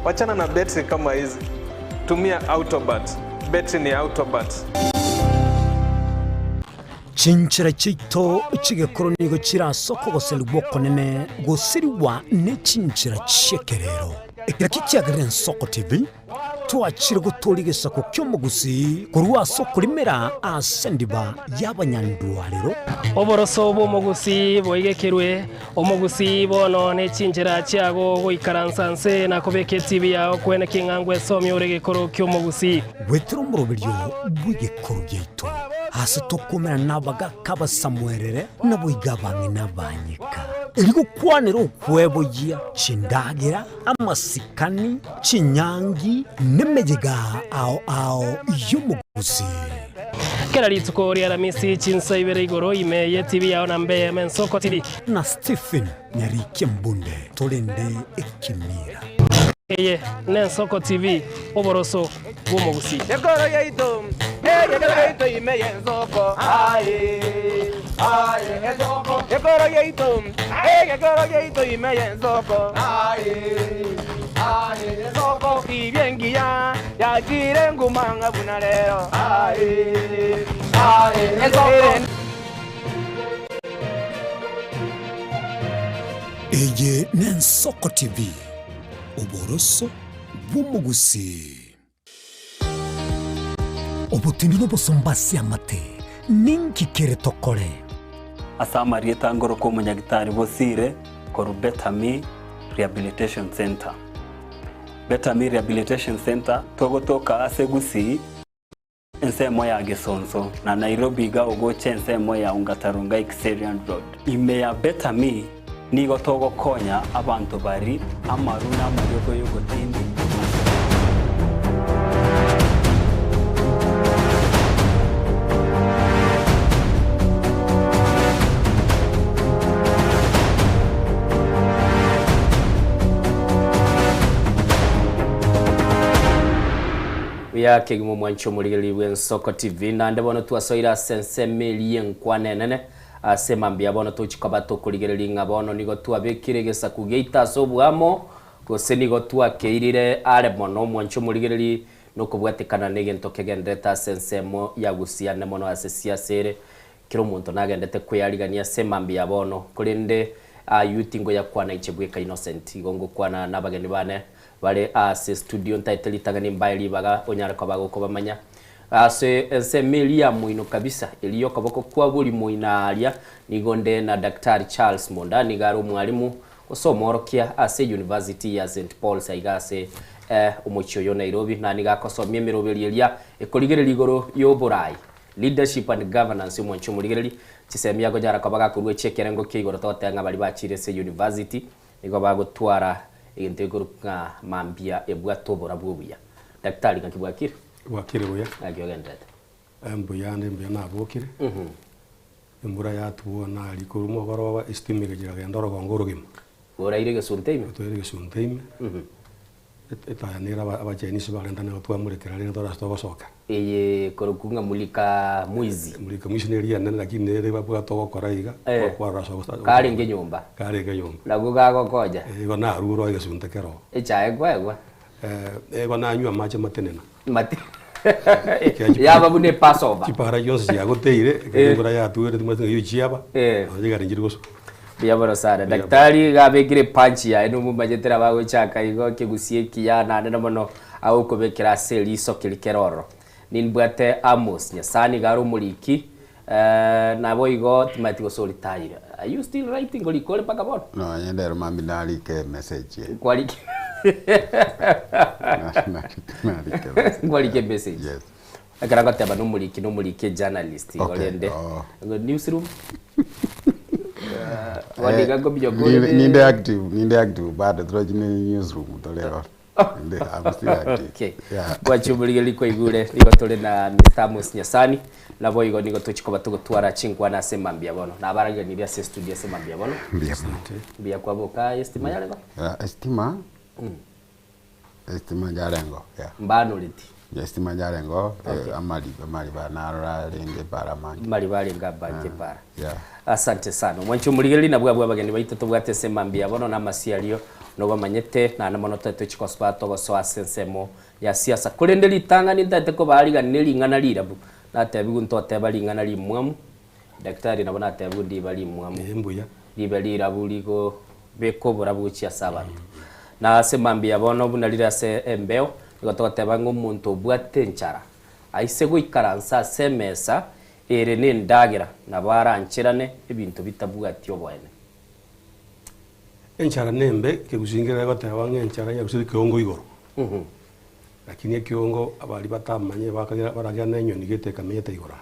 wachana na battery kama hizi. Tumia Autobat. Battery ni Autobat. Chinchira chito chigekoro nigo chirasoko goselwa konene gosiriwa ne chinchira chekerero ekira kikiagarira Nsoko TV twachire guturigisa ku kyomugusi kurwa soko limera asendiba y'abanyandwariro oboroso bw'omugusi bwoigekerwe omugusi bono ne chinchira chiago goikaransanse na kobeke TV yao kwene kingangwe somyo regekoro kyomugusi wetro murobiryo bw'igekoro gyeito hasi tukumera nabaga kaba Samuelere nabuiga bangi nabanyika eligo kwanira okwebogia chindagira amasikani chinyangi nemejega ao yumuguzi kera lituko ria Ramisi chinsa ibere igoro imeye TV yao na mbe Nsoko TV na Stephen Nyarike Mbunde tolende ekimira eye ne Nsoko TV oboroso bw'omugusi Yegoro yeito imeye Nsoko Nsoko Yegoro yeito imeye Nsoko Nsoko ibyengia yakire ngumanga bunalero eye ne Nsoko TV oboroso bw'omugusi obutindi n'obusumbasi amate ninkikere tokore asamarieta ngoro ko munyagitari bosire koru Betami Rehabilitation Center. Betami Rehabilitation Center togotoka asegusi ensemo ya Gesonso na Nairobi ga ogoche ensemo ya Ungatarunga Xerian Road. Ime ya Betami nigo togokonya abantu bari amaruna amayogo yogotindi ya kegimo mwancho muligeli bwe Nsoko TV na ndebono twasoira sense milien kwanenene asemambia bono tuchikoba tukuligereri ngabono nigo twabekire gesaku geita sobwamo gose nigo twakeirire ale mono mwancho muligereri nokobwatekana negento kegendeta sense mo ya gusiane mono asesia sere kiro muntu nagendete kuyarigania semambia bono kulinde yutingo ya kwana ichebweka Innocent gongo kwana nabageni bane bale ase studio ntaiteli tagani mbaili baga onyara kwa bago ko bamanya ase Melia muino kabisa iliyo kaboko kwa buli muinalia nigonde na Daktari Charles Monda nigaro mwalimu osomorokia ase University ya St Paul saigase umuchoyo Nairobi na nigakosomye mirobelielia ekoligere ligoro yoborai leadership and governance mwancho muligereri chisemia gojara kwa baga kurwe chekerengo kigoro totenga bali bachire se university nigo bagotwara integuru nga mambia ebwatobora bwobuya Daktari ngakibwakire wakire buya agyogendete mbuyande mbena abokire imbura yatuona likuru mogoro estimate genda rogongoro gima oraire gesunteime toire gesunteime etayanira abachinese barenda ne twamurekera rero torastogosoka korukunga mulika mwizi neria nene lakini nere babwa togokora iga kwa raso kari nge nyumba nago gago koja igo na ruro igesuntekero echae kwegwa ego na anywa mache matenena mati ya babu ne Passover kipara yonse ya goteire imbura ya tuere tumwe yo chiaba yega njiri goso Biyaboro sana. Daktari gabekire punch ya eno mumajetera bawe chaka igo kegusie kiya na nena mono au kubekira seli so kilikeroro. Ninbwate Amos Nyasani garu muliki na boigo timati go solitaire. Are you still writing or ikole paka bon? No, yende mami nalike message. Kwaliki. Kwaliki message. Yes. Akaranga taba no muliki journalist golende. Newsroom. Wadiga go biyogole. Ninde active bado trojine newsroom tolero. I'm still active. Okay. Yeah. Kwa chumbulige liko igure niko tole na Mr. Amos Nyasani na boigo niko tuchiko batugo twara chingwa na semambia bono. Na baranga ni bya se studio semambia bono. Bia kwa boka estima yale ba. Estima. Estima jarengo. Yeah. Mbano liti. Estima jarengo amali ba narora renge para mangi. Mali bali ngaba ke para. Yeah. Asante sana. Mwanchumulige na bwa bageni baito tubwate semambia bono na masialio. No bamanyete na namonota tuchikospato gosoa sensemo ya siasa kurendeli tangani ndate ko bariga nelingana lirabu natebigu ntote balingana limwamu daktari nabona atebigu ndi bali mwamu embuya libelira buliko beko borabuchi asaba na semambia bono bunalira se embeo gotote bango muntu bwate nchara aise guikaransa semesa ere nendagira na baranchirane ebintu bitabwatyo bwene enchara nembe kegusingira gotewa ngenchara ya gusiri kiongo igoro lakini kiongo abali batamanye bakagira baragira nenyo nigete kamenyete igora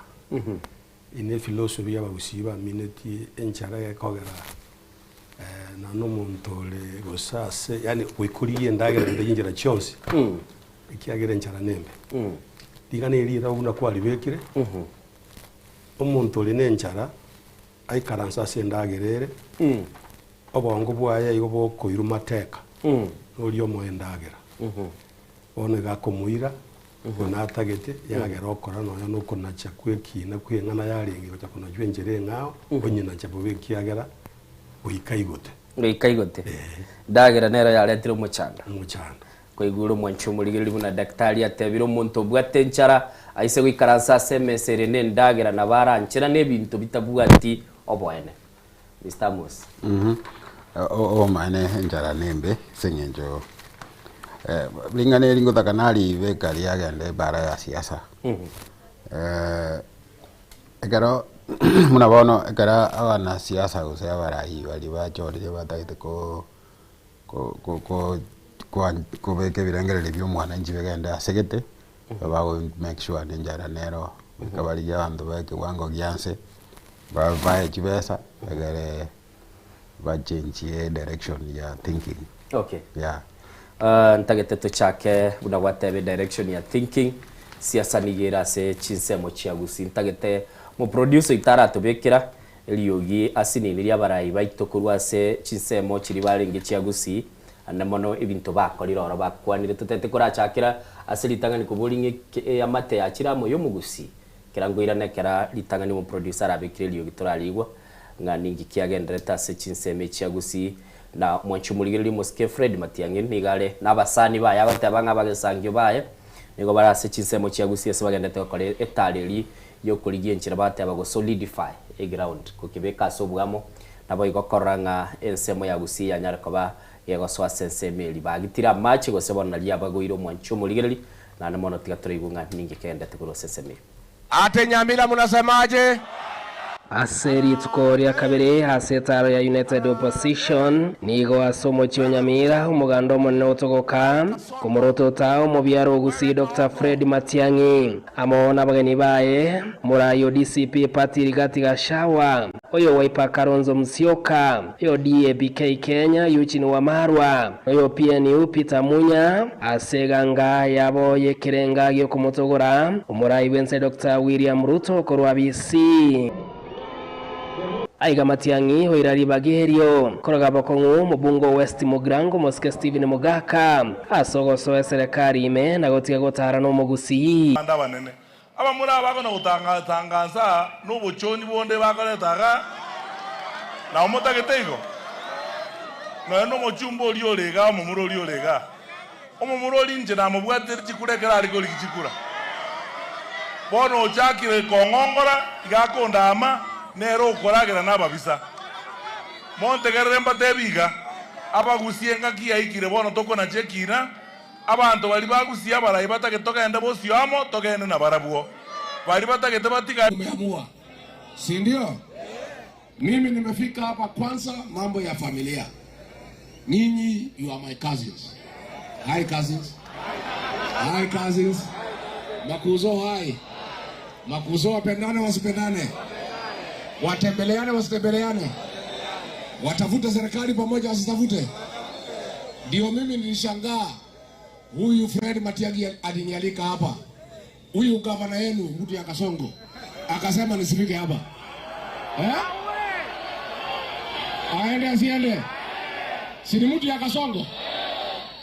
ine philosophy ya bagusiba mineti enchara ya kogera na no montole gosase yani wikuriye ndagira ndinjira chonsi ikiagira enchara nembe digane lira una kwali bekire omontole nenchara ai karansa sendagerere obongo bwaye igo bokoiru mateka nolio moendagera one gakumuira ona tagete yagera okora no no kona chakwe kina kwengana yaringi gocha kona jwenjere ngao onyina chabobe kiagera uikaigote ndagera nera yaletire umuchanda koiguru mwanchumulige libuna daktari atebiro muntu bwate nchara aise gwikaransa semesere ne ndagera na baranchira ne bintu bitabwati obwene Mr. Amos. Mane njara nembe sengenjo lingane lingo takanali bekali yagende bara ya siasa egaro munabono egara abana siasa gusea barayi bali bachorire bataite ko beke birengere byo mwana nji begenda segete bawo make sure njara nero kabali yandu beke wango gyanse ba chibesa egare va change direction ya thinking. Okay. Yeah. Ntagete to chake unawatebe direction ya thinking siasa nigira se chinsemo chiagusi ntagete mu producer itara tubekira eliyogi asiniriya barayi baitokurwa se chinsemo chiri baringe chiagusi anamono ibintu bakorira ora bakwanire tutete kora chakira asilitangani kubulinge amate achira mo yomugusi kirango iranekera litangani mu producer abekire eliyogi toraligwa nganingi kiagendreta se chinseme chiagusi na mwanchumuligiri Moske Fred Matiang'i nigale nabasani baya batabanga bagesangyo baya nigo barase chinsemo chiagusi ese bagendete kore etareri yo kurigie nchira bataba go solidify a ground kukibeka sobwamo nabo igokoranga ensemo yagusi ya nyarkoba yego swa sensemeli bagitira match go sebona liya bagoiro mwanchumuligiri na namono tigatore igunga ningi kendete kuro sensemeli ate Nyamira munasemaje Aseri tukoria kabiri hasetaro ya United Opposition nigo asomo chio Nyamira umugando monne otogoka kumuroto tao mubyaro gusi Dr. Fred Matiang'i amona bageni baye murayo DCP Patiri Gati Gashawa oyo Wiper Kalonzo Musyoka yo DABK Kenya Eugene Wamalwa oyo PNU Peter Munya aseganga yabo yekerenga gyo kumutogora umurayi wense Dr. William Ruto korwabisi Aiga Matiang'i hoirari bagerio koroga bokongu mubungo West Mugrango Moske Steven Mugaka asogoso serikali ime na gotiga gotara no mugusi anda banene aba muri abako no gutangaza n'ubuchoni bonde bakoretaga na umutagitego no muchumbo lyolega mumuro lyolega omumuro linje na mubwateri chikurekera aliko likichikura bono chakire kongongora igakonda ama nero ukoragira n'ababisa montegerere mbatebiga abagusie ngaki yaikire bono tokona chekina abantu bali bagusia barayi batagitogenda bosio amo togende na barabuo bali batagete batiga umeamua, si ndio? Mimi nimefika hapa kwanza mambo ya familia. Ninyi you are my cousins. Hi cousins. Hi cousins. Makuzo hai. Makuzo wapendane wasipendane. Watembeleane wasitembeleane. Watafute serikali pamoja wasitafute. Ndio mimi nilishangaa huyu Fred Matiang'i alinialika hapa. Huyu gavana yenu mtu ya Kasongo akasema nisifike hapa. Aende asiende? Si ni mtu ya Kasongo?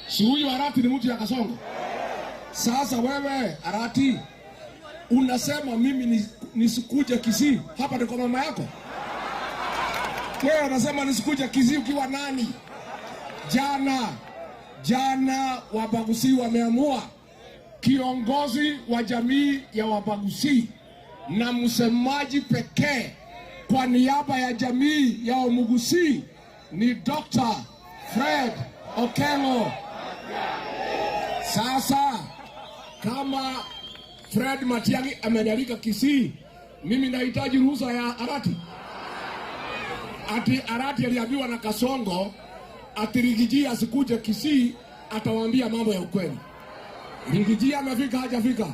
Si huyu Arati ni mtu ya Kasongo? Sasa wewe Arati unasema mimi nisikuje Kisii, hapa ni kwa mama yako? Wewe unasema nisikuje Kisii ukiwa nani? Jana Wabaguzi wameamua kiongozi wa jamii ya Wabaguzi na msemaji pekee kwa niaba ya jamii ya Wamuguzi ni Dr. Fred Okengo. Sasa kama Fred Matiang'i amenialika Kisii, mimi nahitaji ruhusa ya Arati. Ati Arati aliambiwa na Kasongo ati Rigiji asikuje Kisii, atawaambia mambo ya ukweli. Rigiji amefika hajafika?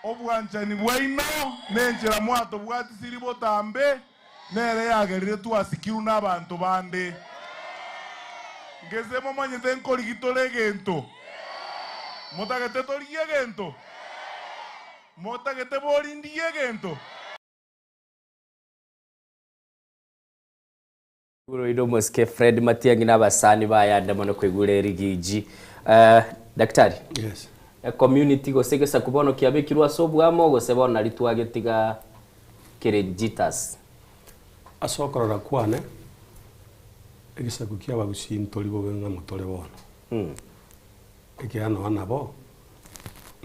Obwanchani bwaino nenjera mwato bwati siribo tambe nere yagerire twasikiru n'abantu bande ngezemo manyete nkorigitore gento motagete toriye gento motagete borindie gento Ido moske Fred Matiang'i n'abasani bayanda mono kwigura Rigiji. Daktari. Yes. Community gosegesa kubono kiabekirwa sobwamo gosebona litwagetiga Kirejitas. Asokorora kwane egisa kukia bagusi ntori bo benga mutore bona. Ekiano anabo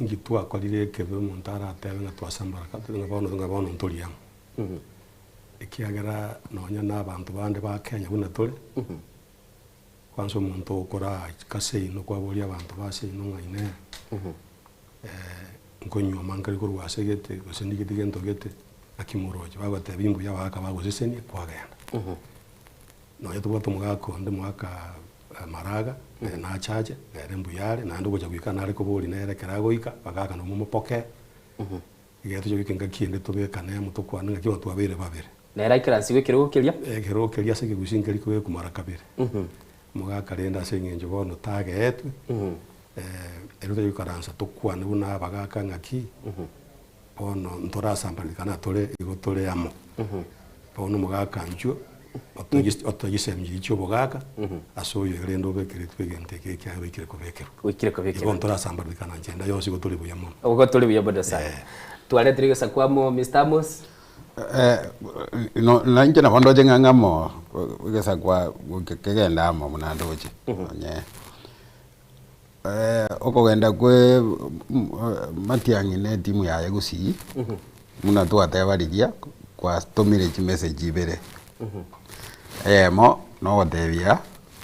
ngitwa kolire kebe muntara atebe nga twasambara katenga bono ntori yam. Ekiagera nonya n'abantu bande ba Kenya buna tore. Kwanso muntu okora kasei no kwabori abantu base no ngaine. Nkonyo mankari kurwa segete gosendigite gento gete akimoroje bagate bimbu ya baka bagoseseni kwagenda. No yetu bato mugako ndi mwaka maraga na chaje rembu yale na ndo goja kwika nare kobori nere keragoika bagaka no mumopoke. Igeto jo kikenga kiende tobeka na muto kwana ngaki watu babere babere. Nera ikiransi gwekirokeria? Kirokeria sege gusinkeri kwe kumara kabere. Mugaka renda sengenjo bono tage etu. Eruta yukaransa tukwane buna bagaka ngaki. Ono ntora sambali kana tole igotole amo. Ono mugaka njo otogisemji cyo bogaka asoyo rendo bekire twegente keke abikire kobekero. Wikire kobekero. Ibo ntora sambali kana ngenda yose gotole buyamo. Gotole buyabo sa. Tuale trigesa kwamo Mr. Amos. No nanje na bondo jenganga mo gesa kwa kegenda amo munandoje. Nye. Okogenda kwe Matiang'i ne timu ya Yagusi muna twatebarigia kwa tomire message ibere mo no gotebia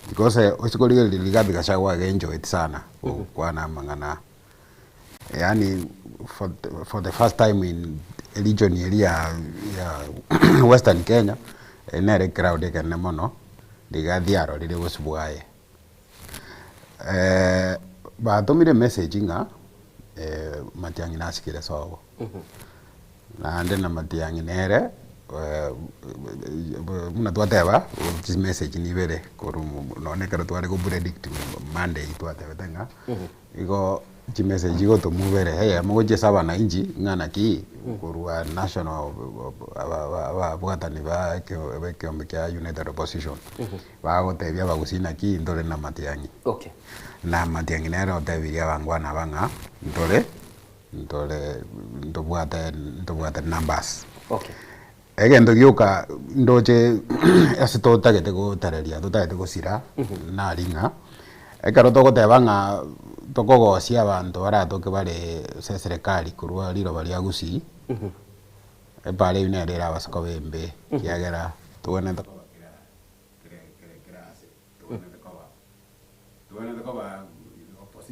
because usikolire ligathi gachagwa enjoy it sana kwa na mangana yani for the first time in region area ya Western Kenya nere crowd ekene mono ligathi aro lile gusubwaye batomire message nga Matiang'i nasikire sobo na ndena Matiang'i nere muna twateba message ni bere koru none karo tware go predict Monday twateba tanga igo message go to mubere hey mogoje saba na inji ngana ki koru national bwatani ba ke ombekia United Opposition ba go tebia bagusina ki ndore na Matiang'i. Okay. Na Matiang'i nero tebiria bangwana banga ndobwate numbers. Okay. Egendo gioka ndoje asito tagete go tareria tutagete go sira na ringa ekaro toko tebanga toko go cia abantu baratoke bare serikali kurwa liro bali agusi pale ine rera basako bembe kiagera tuone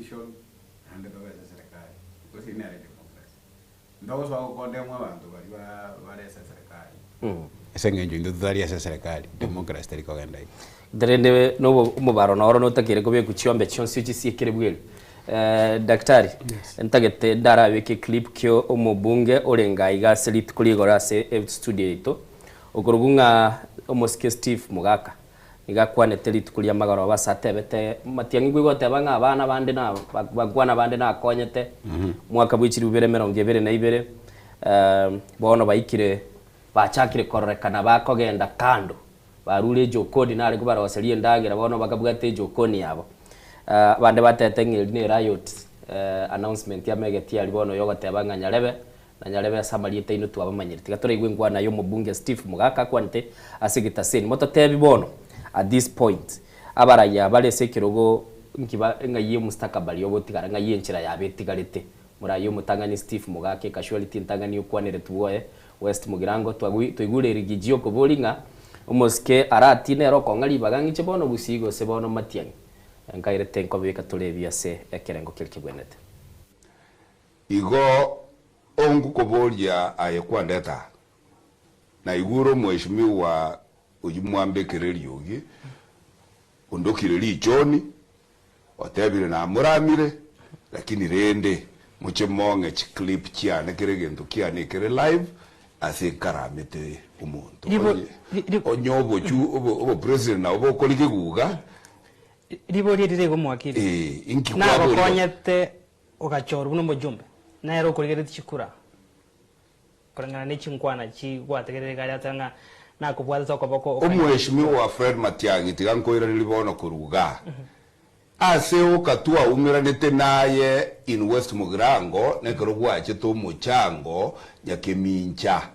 opposition and the serikali because in a democracy those who condemn abantu bari serikali esengenjo ndo tharia serikali democracy teriko genda derende no umubaro na oro no takire ko be kuchiombe chonsi chisiekere bwele daktari ntagete ndara wiki clip kyo umubunge orenga igaselit kuligora se studio ito okurugunga omoske Steve Mugaka igakwane telit kulia magaro basatebete matiangi gwigote banga abana bande na bagwana bande na konyete mwaka bwikiri 2022 bono baikire bachakire korrekana bakogenda kando barule jokodi nare kubara waselie ndagira bono bakabwate jokoni yabo bande batete ngeli ne riot announcement ya megeti ali bono yogoteba Nyarebe na Nyarebe samaliete ino twabamanyirite gatore igwengwa nayo mubunge Steve Mugaka kwante asigita sen moto tebi bono at this point abaraya balese kirogo nkiba ngayiye mustakabali yobotigara ngayiye nchira yabetigarete murayo mutangani Steve Mugaka casualty ntangani ukwanere tuwoe West Mugirango twigure rigijio kobolinga umuske arati nero kongari bagangiche bono busigo se bono matiangi nkaire tenko bika tulebia se ekerengo kirkigwenete igo ongu kobolia ayekwandeta na iguro mheshimiwa ujimwambe kereriogi undokireli John otebire na muramire lakini rende muchemonge clip chiane keregendo kiane kere live ase karamete umuntu onyobo chu obo president na obo kolike guga ribori rirego mwakiri inki na bakonyete ogachora buno mujumbe na yero kolike chikura korangana ne chinkwana chi gwategere gari atanga na kubwaza soko boko omweshimiwa Fred Matiang'i tigankoira nilibono kuruga ase okatua umiranete naye in West Mugirango nekorogwa cheto muchango nyakemincha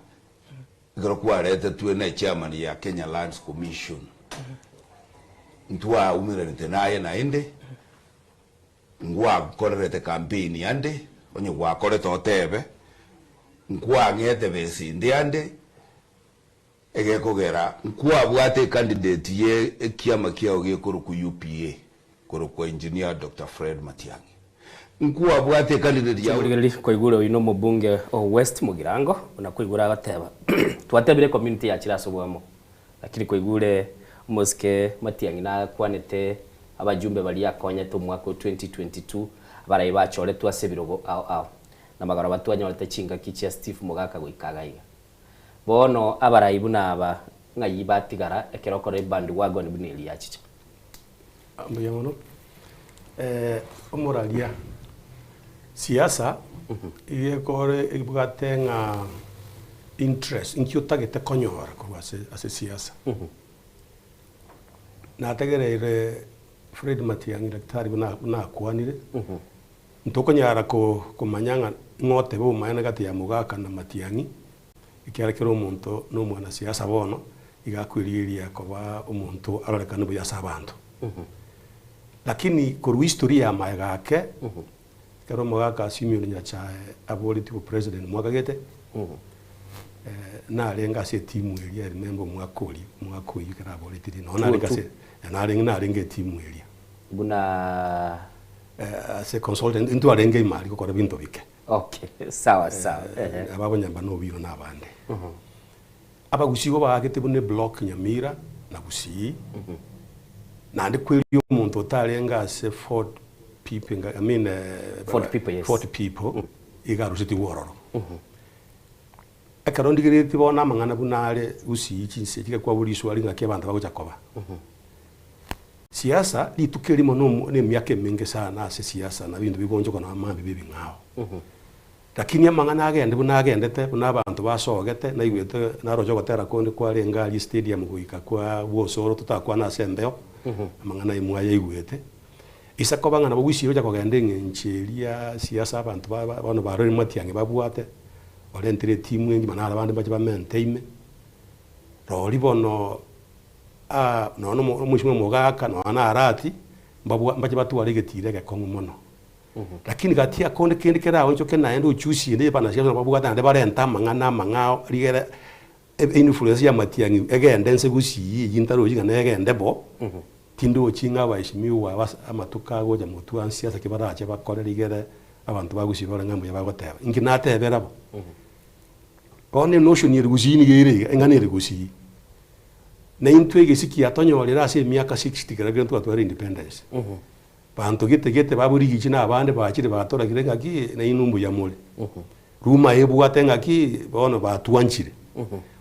korogwa rete tuene chairman ya Kenya Lands Commission ntwa umiranete naye naende ngwa korete campaign yande onye gwa korete otebe ngwa ngete besinde yande egekogera nkwa bwate candidate ye ekiama kiao gekoro ku UPA koro kwa engineer Dr. Fred Matiang'i nkwa bwate candidate ya uri koiguro ino mubunge o West Mugirango na koigura gateba twatebire community ya Chiraso bwamo lakini koigure moske Matiang'i na kwanete abajumbe bali yakonyete mwaka 2022 barayi bachore twasebirogo ao na magara batwanya chinga kichi Steve Mugaka goikagaiga bono abaraibu naba ngayibatigara ekerokore bandi wagon buneli yachicha ambuyamono omoralia siasa yekore ibugatenga interest inkyotagete konyora kwa ase siasa na tegerere Fred Matiang'i daktari na kwanire ntokonyara ko kumanyanga ngote bo mayana gati ya Mugaka na Matiang'i ikiarekera omuntu no mwana siasa bono igakwiriria koba omuntu arorekana bo yasa abantu lakini koru historia maegake kero Mugaka simio nyacha aboliti ko president mwagagete na arenga se timu elia remember mwakoli kera aboliti no na arenga se na arenga timu elia buna se consultant into arenga imali ko bintu bike. Okay, sawa sawa. Ababo nyamba no biro nabande. Abagusigo bagete bune block Nyamira na gusi. Na ndi kweli umuntu otarenga se 40 people, I mean 40 people, yes. 40 people. Igarusiti wororo. Akarondigire tibona mangana bunale gusi ikinse kika kwa buliswa linga kebanda bagocha koba. Siasa litukeli mono ne myake mingi sana ase siasa na bintu bigonjo kana amambi bibi ngao. Lakini amangana agende bunagendete bunabantu basogete na igwete na rojo gotera konde kwa rengali stadium guika kwa wosoro tutakwa na sembeo amangana imwa igwete isa kobanga na bugwisiro ja kogende ngencheria siasa abantu bano barori Matiang'i babwate olentire timu engi manara bandi baje bamenteime roli bono no mushimo Mugaka no ana arati mbaje batwaregetire gekongo mono lakini gatia konde kende kera oncho kena endo chusi ende bana siasa babwata ande barenta mangana mangao rigere influence ya Matiang'i egende nse gusi yintaro yiga negende bo tindo chinga baheshimiwa amatuka goja mutu an siasa kibarache bakore rigere abantu bagusibora ngamwe bagoteba inginatebera bo bone notion yerugusi ni gere engane yerugusi na intwege sikia tonyorera ase miaka 60 gara gento atwara independence bantu gete baburi gicina abande bakire batora girega ki na inumbu ya mole ruma ebu atenga ki bono batuanchire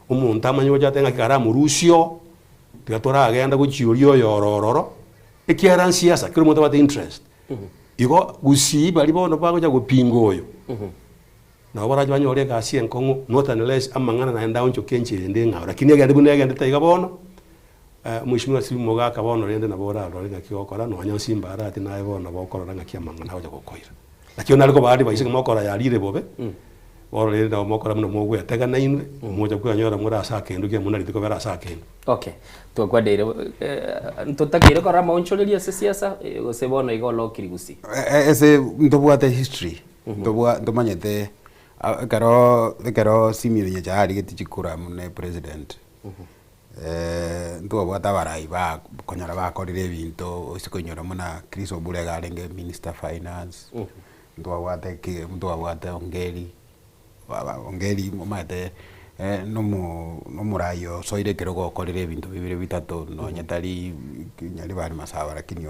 umuntu amanyo jatenga kara murusio tigatora agenda guchiurio yorororo ekiara siasa kiro muntu bata interest igo gusi bali bono bagoja gupingoyo na baraje banyore gasi enkongo not unless amangana na enda oncho kenche ndenga lakini agende bunege ndeta igabono mwishimwa simu gaka bono rende na bora rorega kiokora no anya simba arati nae bono bokora nga kiamanga naho jagokoira lakini naliko baadi baisike mokora yarire bobe bora rende na mokora muno mogwe tega na inu moja kwa nyora mura asake nduke muna litiko vera asake okay to kwa dere ntotakire kora maoncholeria siasa gose bono igolo kirigusi ese ndobwate history ndomanyete karo simire nya jari getichikura mune president ntuwa bwata barai ba konyara bakorire bintu usikonyora muna Chris Obulega arenge minister finance ntuwa bwate ongeri momate nomurayo soire kerogo okorire bintu bibiri bitatu no nyatari nyari bari masaba lakini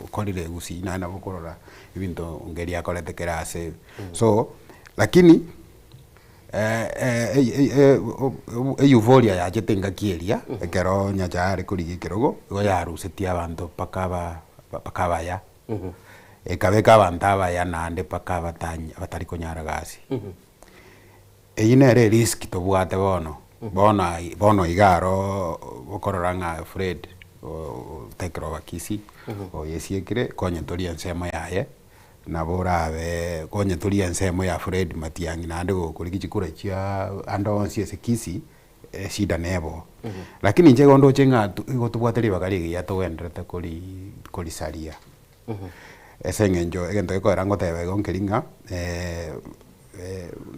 okorire gusi na bokorora ibintu ongeri akorete kerase so lakini euphoria ya jetenga kieria ekero nyachare kurigi kirogo go yarusetia abantu pakaba ya ekabeka abantu ya nande pakaba tanya batari konyara gasi eyine re risk to bwate bono igaro bokororanga Fred tekro bakisi o yesiekire konyentoria nsema yaye na borabe konyentoria nsema ya Fred Matiang'i nande gukuri chikura chia ando siese kisi shida nebo lakini nje gondo chenga gotubwateri bakari ya to wendrete kuri saria esengenjo egento ekorango tebe gonkeringa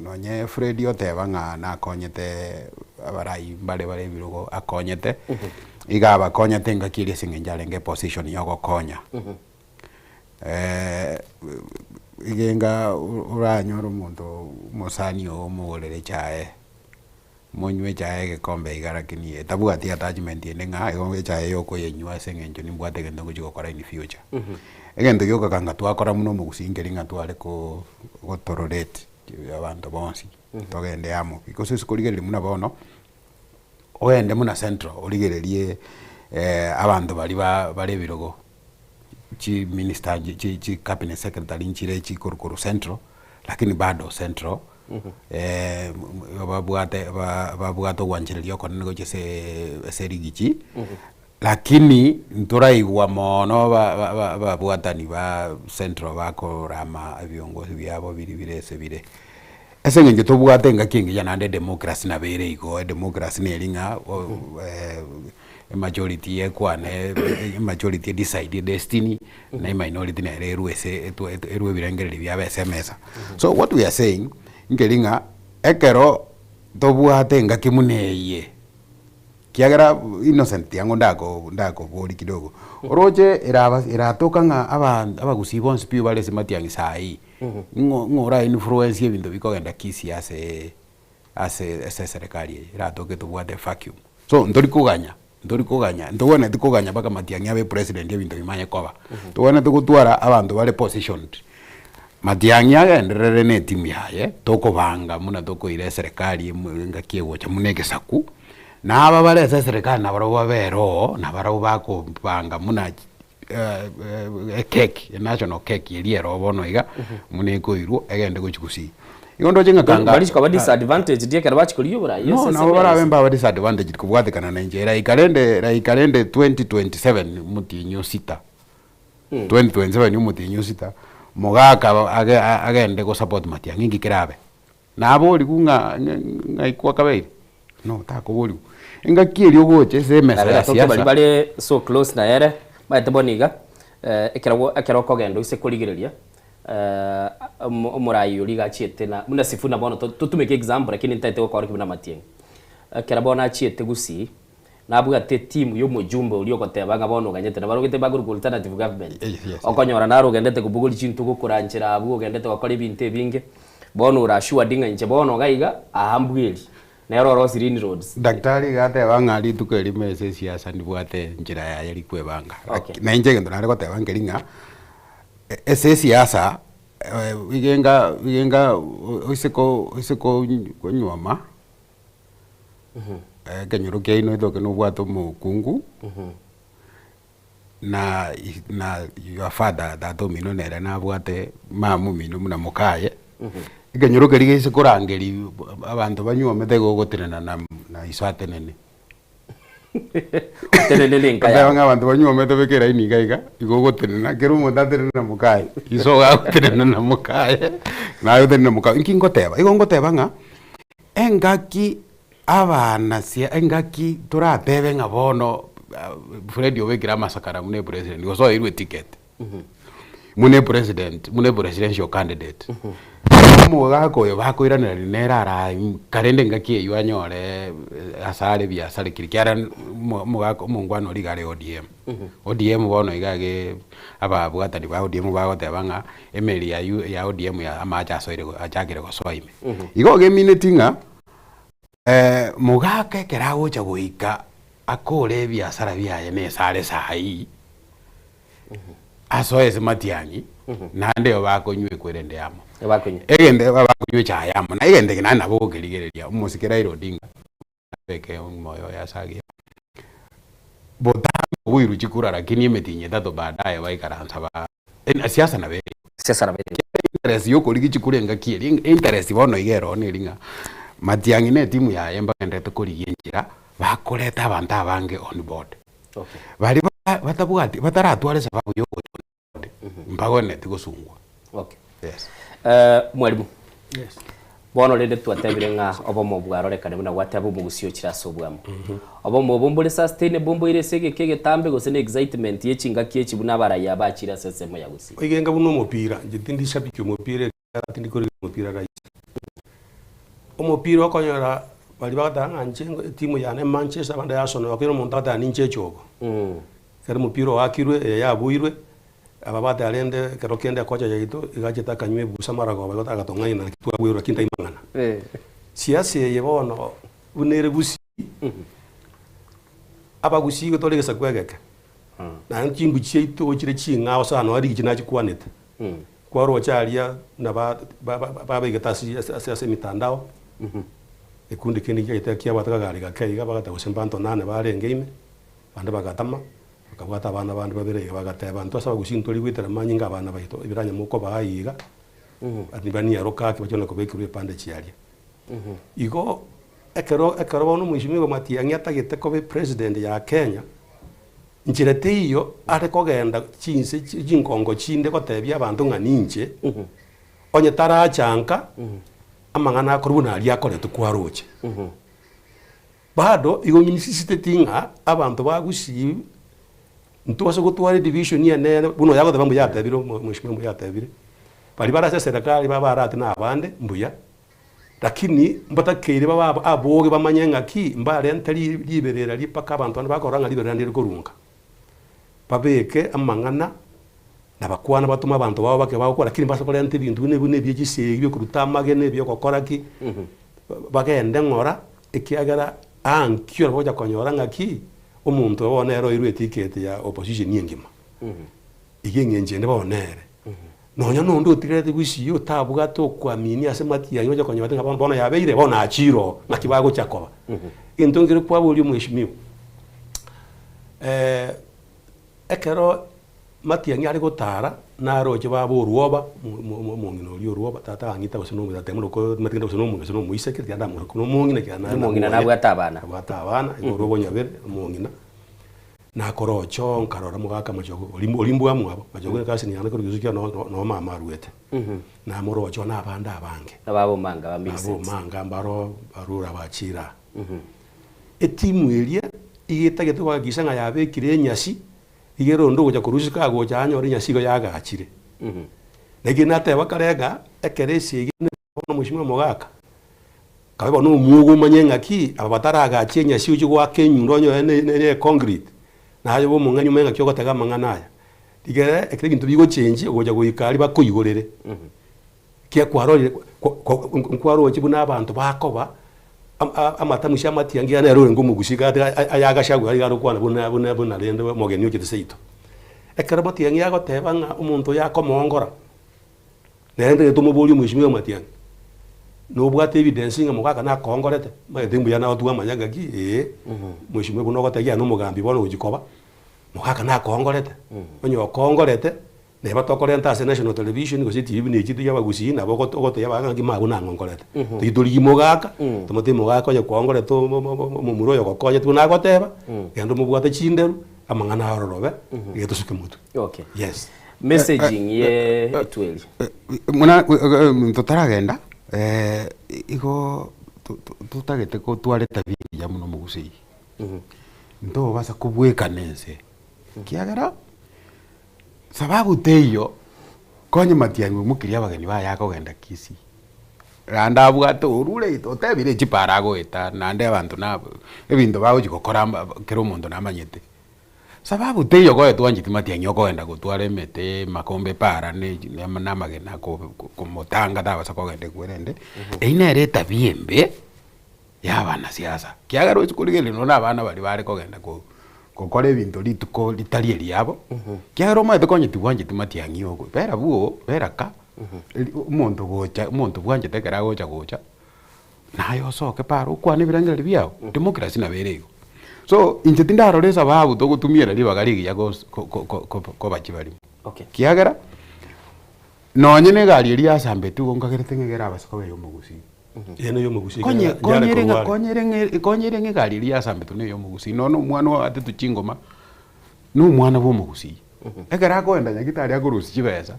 nonye Fred oteba nga na konyete abarai bare birugo akonyete igaba konyete ngakiri singenjalenge position yogo konya igenga uranyoro muntu musani o mugorere chae monywe chae gekombe igarakini etabuati attachment yenga igonge chae yoko yenywa sengenjo nimbwate gendo gukora in future egento gyoka kanga twakora muno mugusingeringa twale ko gotororete abantu bonsi togende amo because sikurigerere muna bono oende muna central origererie abantu bari birogo chi minister chi cabinet secretary nchire chi kurukuru central lakini bado central babugato wanchirerio kono go chese serigichi lakini nturaigwa mono babuatani ba central bakorama viongozi byabo biribirese bire esengenje tobwate ngakingi yanande democracy na bere igo democracy ne linga majority ekwane majority decide destiny na minority na eruese erue birengere bya SMS so what we are saying ngelinga ekero tobwate ngakimuneye kiagera innocent yango ndako boli kidogo oroje iratoka nga abagusibonsi pio bale sematiangi sai ngora influence y'ibintu bikogenda kisi ase serikali iratoke tubwate vacuum so ndori kuganya ndobona tikuganya baka Matiang'i abe president y'ibintu bimanye koba tubona tukutwara abantu bale positioned Matiang'i agenderere ne timu yaye tokobanga muna tokoire serikali ngakiego cha muneke saku na aba bale serikali na baro babero na baro bakopanga muna cake national cake yeriero bono iga muneko iru egende guchikusi igondo jenga kanga bali kwa disadvantage die kana bachikoliyo bra yes no na bora bemba ba disadvantage kubwate kana na njera ikalende 2027 muti nyosita 2027 muti nyosita mogaka agende go support Matiang'i ngikirabe nabo likunga ngaikwa kabeire no tako boli ngakieri ogoche se mesa siasa bali so close na ere baite boniga ekero kogendo ise kurigireria omurayi oliga chiete na muna sifuna bono tutumeke example lakini ntaite gukora kibuna Matiang'i ekero bona chiete gusi nabugate timu yo mujumbe uri okoteba ngabono ganyete nabarugite baguru alternative government okonyora naro gendete kubuguri chintu gukurangira abu gendete gukora ibintu ebinge bono urashua dinga nche bono gaiga ahambweli nero rosirini roads daktari gate bangari tukerime ese siasa ndibwate njira ya yari kwebanga na inje ngendo nare goteba ngeringa ese siasa wigenga isiko konyoma kenyoro ke ino ito keno bwato mukungu na your father dato mino nere na bwate mamu mino muna mukaye kenyoro kerige isiko rangeri abantu banyuwa metego gotenena na iswate nene tenele nkaya banga abantu banyuwa metebekera ini gaiga igogotenena keru mudatenena mukaye iso ga gotenena na mukaye na yotenena mukaye inkingoteba igongoteba nga engaki abana cia engaki turatebe nga bono Fred obekira masakara mune president goso irwe ticket mune presidential candidate muga ko yo bakoiranira nera ara karende ngaki eyo anyore asale bia sale kirikiara muga ko mungwano ligare ODM bono igage aba bwatani ba ODM bagoteba nga emeli ya ODM ya amacha soire achagire go soime igo ge minutinga mugake kerago cha goika akore biasara biaye ne sare sai aso ese matiangi nande bakonywe kwerende yamo bakonywe egende bakonywe cha yamo na egende kinana bogerigereria umusikira irodinga peke moyo ya sagi bota wiru chikura lakini imetinye tato baadaye baikaranza ba siasa na be interest yoko ligi chikure ngakiri interest bono igero ni linga matiangi ne timu ya yemba ndete kuriyenjira bakoreta abantu abange on board bali batabugati bataratware sababu yoko mbago ne tigosungwa yes mwalimu yes bono lende twatebire nga obomo bwaroreka nebuna gwatabo mugusio kirasobwamo obomo bombole sustain bombo ire sege kege tambe gose ne excitement yechinga kiechi buna baraya bachira sesemo yagusi oigenga buno mupira njitindi shabiki umupira atindi kuri umupira rais umupira wakonyora bali bagatanga njengo timu ya Manchester banda ya Arsenal wakiro montata ninche chogo kare mupira wakirwe yabuirwe ababate alende kerokende kocha yaito igacheta kanywe busa marago bagota gatonga ina kitwa bwiro kinta imangana siasa yebono unere gusi abagusi go tolege sakwegeke na nkingu chito ochire chinga osano ari kina chikwanete kwaro chalia na ba begetasi ase mitandao ekundi kindi kyaita batagari gakaiga bagata gusembanto nane barengeime bande bagatama bakabwata abana bandi babere bagataya abantu asaba gusintori gwitera manyinga abana bayito ibiranya muko bayiga ati bani yarokake bajona kubekirwe pande chialia igo ekero bono mwishimigo matiangi atagete kobe president ya Kenya njirete iyo ate kogenda chinse jinkongo chinde gotebia abantu nganinche onye tarachanka amangana akorubuna ali akoretu kwaroche bado igo minisiste tinga abantu bagusi ntuwase gutwara division ya nene buno yago de bambu yatabiro mwishimigo yatabire bali barase serikali baba arati na abande mbuya lakini mbatakere baba aboge bamanyenga ki mbale ntali liberera lipaka abantu bakoranga liberera ndiri kurunga babeke amangana nabakwana batuma abantu babo bake bakora lakini basakora nte bintu bine by'igise byo kurutamage ne byo kokora ki bagende ngora ikiagara ankyo boja konyora ngaki umuntu babona ero irwe ticket ya opposition nyingima igengenje ne babonere nonya nondo tirete gusiyo tabuga to kwamini asemati ya yoja konyora tenga bona yabeire bona achiro nakibago chakoba intongere kwa buli mwishimiwa ekero matiangi ari gotara naroje babo ruoba mungino rio ruoba tata angita usino mudatemuro ko matinda usino muise kirya ndamuro kuno mungina kyana mungina nabwo atabana igoro bonyabere mungina na korocho nkarora mugaka majogo olimbu amwabo majogo kasi ni yana kuruzukia no mama ruete na morocho na abanda abange nababo manga bamilise abo manga mbaro barura bachira etimu elia igetage twagisanga yabe kire nyasi igero ndo goja kurusika goja anyori nyasigo yagachire negina te bakarega ekeresi igine no mushima mogaka kabe no mugo manyenga ki abatara ga chenya siuji kwa kenyu ronyo ne concrete na hayo bo munganyu menga kyoko taga mangana ya digere ekire gintu bigo change ogoja goikari bakuyigorere kia kwaro chibuna abantu bakoba amatamusha matiangi ana rore ngomu gushika ayaga shagu ari garo kwana buna rende mogeni ukite seito ekara matiangi yago tebanga umuntu yakomongora nende tumubuli mushimwe matiangi no bwate evidence nga mugaka na kongorete maedembu yana otuwa manyaga ki mushimwe kuno gotagia no mugambi bono ujikoba mugaka na kongorete onyo kongorete ne batokorenta ase national television go TV ne chitu yabagusi na boko goto yabaga ngima buna ngongorete tituri mugaka tomote mugaka ya kongorete mumuro yo gokoye tuna goteba gendo mubwate chinderu amangana hororobe geto suke mutu okay yes messaging ye etweli muna totaragenda igo tutagete ko tware tabiri ya muno mugusi ndo basa kubweka nense kiagara sababu teyo konye matiangi mukiria bageni ba yako genda kisi randa bwato urure ito tebire chiparago eta nande abantu na ebintu bawo chikokora kero muntu namanyete sababu teyo ko etwanjiti matiangi okogenda gutware mete makombe para ne namagena ko motanga dabasa kogende kwerende eina ereta biembe yabana siasa kiagaro chikurigele no nabana bali bare kogenda ko kokore bintu lituko litali eliabo kiagaro mate konyiti bwanjiti matiangi ogo bera buo bera ka umuntu bwanje tekera gocha nayo soke paro kwane birangere byao democracy na berego so injetinda roresa babu to gutumira libagari ya ko bachibari okay kiagara nonye ne gari eri asambe tu ngogerete ngegera abasako beyo mugusi eno yo mugusi konyere gari eri asambe tu ne yo mugusi nono mwana atetu chingoma no mwana bo mugusi egera ko enda nyagitari agurusi chibesa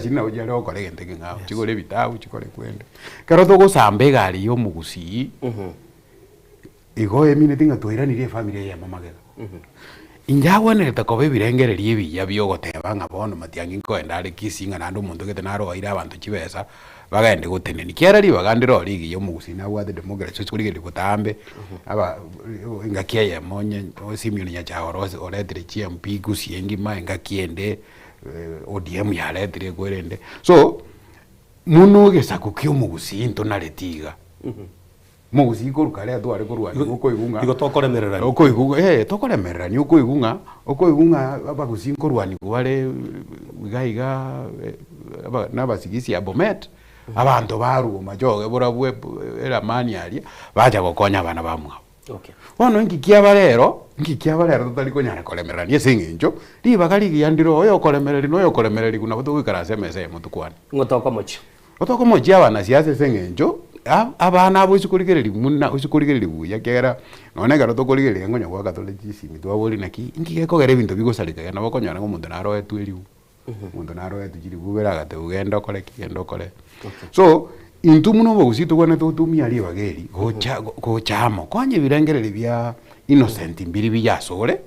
na ujare okore gente ngao chigore bitabu chikore kwende karo to gusambe gari yo mugusi igo emine tinga twairanirie family ya mamagega injawonete kobe birengererie ebiya byogoteba nga bono matiangi nkoenda ari kisinga nando omonto gete naroire abantu chibesa bagende goteneni kiarari bagandira origi yo mugusina bwate democracy kurigere gotambe aba ngakiye monye Simeon Nyachaorose oretire chiamp kusiengi ma ngakiende ODM ya retire gwerende so muno gesako kyo mugusinto naretiga mugusi korukare atware korwa uko igunga igo tokoremerera uko igunga tokoremerera ni uko igunga abagusi korwani gware gaiga nabasigisi ya Bomet abantu baru majoge burabwe era mani ali baja gokonya abana bamwe okay ono ngikia barero tutali konyana kolemerera ni singinjo libagari yandiro oyo kolemereri kuna buto gwikara semese mutukwani ngotoko mochi abana siase singinjo abana abo usikurigeri buya kera none garo tokurigereri ngonya kwa katoliki simi twaboli naki ngigekogera ebintu bigosarika na bakonyana ngomuntu naro etweriu muntu naro etujiri bubera gate ugenda okore kigenda okore so intu muno bogusito gwana tutumia ali bageri gochamo konye birengereri bya innocent mbiri biyasore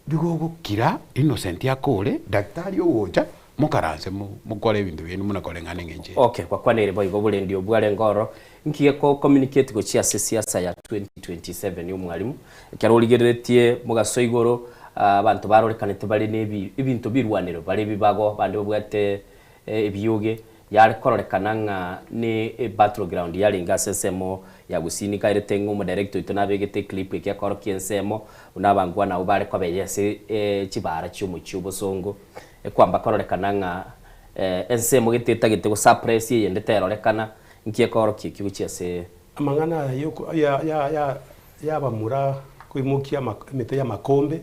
bigo gukira innocent yakore daktari owocha mukaranse mukore ibintu bintu munakore ngane ngenje okay kwa kwanere boy gobule ndio bware ngoro nkiye ko communicate go chia siasa ya 2027 yo mwalimu cyaro ligeretie mugaso igoro abantu barorekanete bari nebi ibintu birwaniro bari bibago bandi bwate ebyuge yari kororekana nga ni battleground yali ngasesemo ya gusini kairete ngo director itona begete clip ya koro kiensemo unabangwa na ubare kwa beyese kibara cy'umucyubo songo kwamba kororekana nga ensemo giteta gitego suppress yende terorekana nkiye koro kikibu cyase amangana yoko ya bamura kwimukia mete ya makombe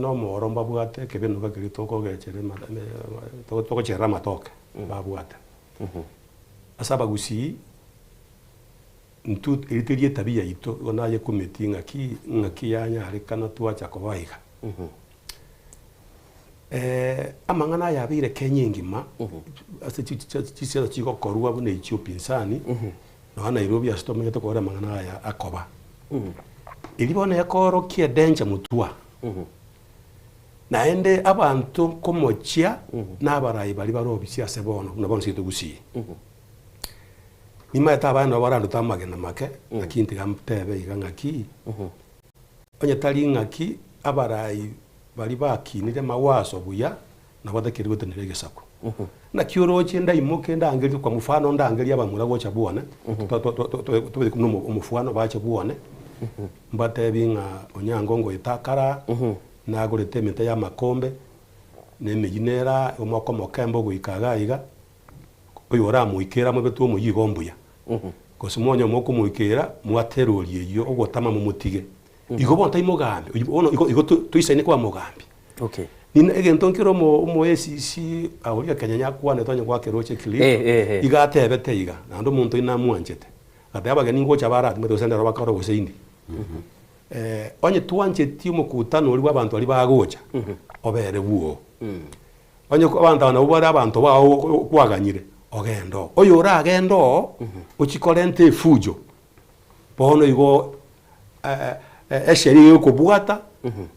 no moromba bwate kebeno kakiri toko gechere toko chera matoke babwate asaba gusi ntu iriterie tabia ito onaye komiti ngaki yanya harikana tuacha kobaiga amangana yabire kenyingima ase chichira chiko korwa bune ichiupinsani no Nairobi astomeye to kora mangana ya akoba ilibona yakoro kie denja mutua naende abantu komochia nabarayi bali barobisi asebono nabona sito gusi Nima etabana barandu tamagena make lakini tigamtebe igangaki. Onye tali ngaki abarai bali bakinire mawaso buya na batakiri gutenere gesako. Na kioro chenda imoke ndangeri kwa mfano ndangeri abamura gocha buone. Tubiri kumno umufano bacha buone. Mbate binga onyango ngo itakara na agurete mita ya makombe nemijinera umoko mokembo guikaga iga oyora muikera mubetu muyigombuya kosumonyo moko muikera mwaterurie yo ogotama mumutige igo bonta imugambe igo tuisaine kwa mugambe okay nina egento nkiro mo esisi awuria kanyanya kwane tonye kwa keroche clip igatebete iga nando muntu ina mwanjete ataba gani ngocha bara tumete senda roba karo guseindi onye tuanjeti mukutano uri wabantu ari bagocha obere buo onye abantu na ubara abantu bawo kwaganyire ogendo oyo ora agendo uchikolente fujo bono igo esheri yo kubwata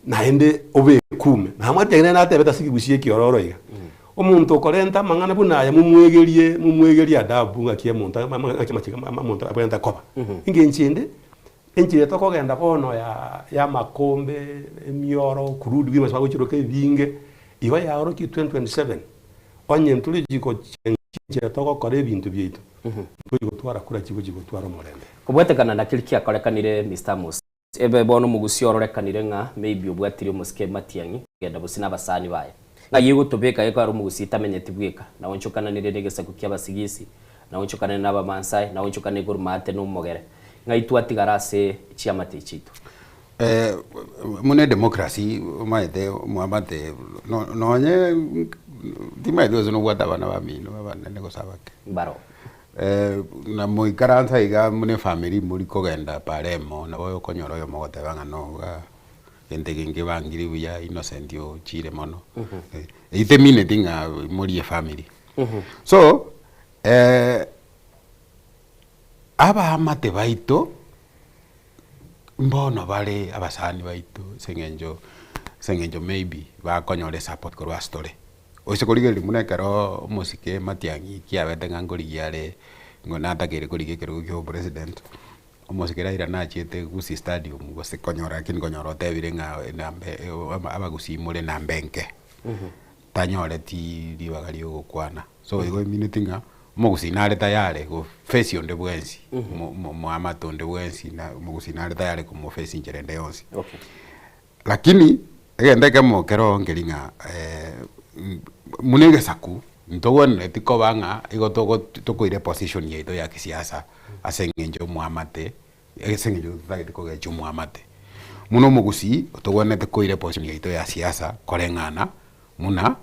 na ende obe kume na amategene na tebeta sigigusie kiororo iga omuntu kolenta mangana buna ya mumwegerie adabu ngakie muntu akimachika muntu abenda koba ingenchinde enchire tokogenda bono ya makombe emioro kurudi bima swago chiroke binge iba ya oroki 2027 onye ntuli jiko chenje toko kore bintu byitu tuli gutwara kura chigo gutwara murembe kubwetekana na kilikia korekanire Mr. Mus ebe bono mugusi ororekanire nga maybe ubwatire muske matiangi genda busina basani baye ngayigo tobeka yeko ari mugusi tamenyeti bweka na onchokana nire negesa kukia basigisi na onchokana naba mansai na onchokana gurumate no mogere ngaitwati garase chiamate chitu mune democracy maite muamate no dima idozo no gwata bana bamino bana nego sabake baro na muikaranza iga mune family muri kogenda paremo na boyo konyoro yo mogote banga no ga gente kinge bangiri buya innocent yo chire mono ite mine tinga muri family so aba amate baito mbono bale abasani baito sengenjo maybe ba konyore support korwa story oise korige limune karo musike matiangi kiabete ngangori yale ngona takere korige kero kyo president omusikera ira na chete gusi stadium gose konyora kin konyoro tebire nga nambe abagusi mure nambenke tanyore ti dibagali okwana so igo minute nga mugusinare tayare go face onde bwensi mu amatonde bwensi na mugusinare tayare ko mu face injerende yonsi okay lakini egende kemo kero ngelinga munenge saku ntogone tiko banga igo toko ire position yeito ya kisiasa asengenjo muamate esengenjo tagitiko gecho muamate muno mugusi togone tiko ire position yeito ya siasa korengana muna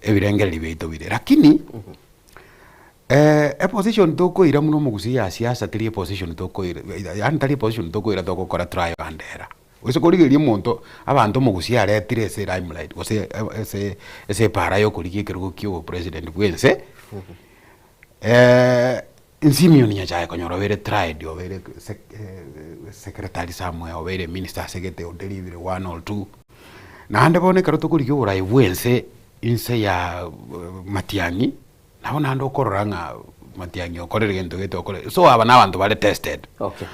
ebirengeri beito bire lakini position toko ira muno mugusi ya siasa tiri position toko ira antari position toko ira toko kora try bandera oise korigerie monto abantu mugusi aretire ese limelight ose ese para yo korigie kerugo kyo president bwense Simeon nyachaye konyoro bere tried yo bere secretary somewhere bere minister secretary or delivery 1 or 2 na ande bone karo to korigie urai bwense inse ya Matiangi nabona ando kororanga Matiangi okorere gento geto okore so aba nabantu bale tested okay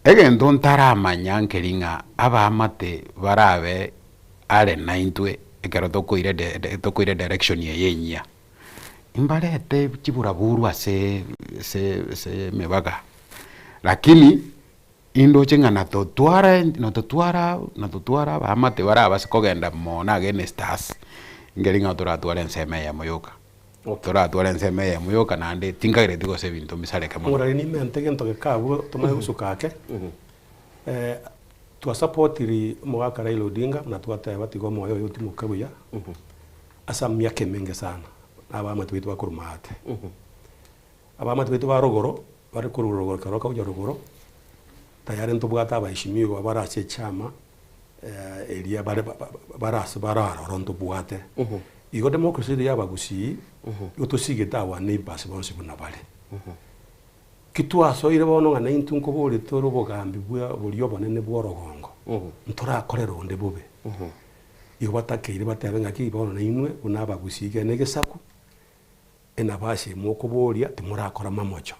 egento ntaramanya nkelinga abamate barabe ale naintwe ekero tokoire direction ye yenyia imbalete chibura burwa se mebaga lakini indo chenga na totwara abamate baraba sikogenda mona against stars ngelinga toratwara enseme ya moyoka toratwara enseme ya moyoka nande tingagire tigo se bintu misale kama ora ni mente gento ke kabu tomaye usukake tu supportiri mwaka Raila Odinga na tuata batigo moyo yote mukabuya asa miaka mingi sana abamate bitu bakurumate abamate bitu barogoro bari kurugoro karoka uja rugoro tayari ntubwata abaheshimiwa abarache chama elia barara ronto bwate igo democracy ya bagusi utosigeta wa neighbors bonse bunabale kitwaso ire bono ngana intunko bole toro bogambi bwa bulyo bonene bworogongo ntora korero onde bobe igo batakeire batabe ngaki bono na inwe unabagusi gene gesaku enabashe moko bolia timurakora mamocho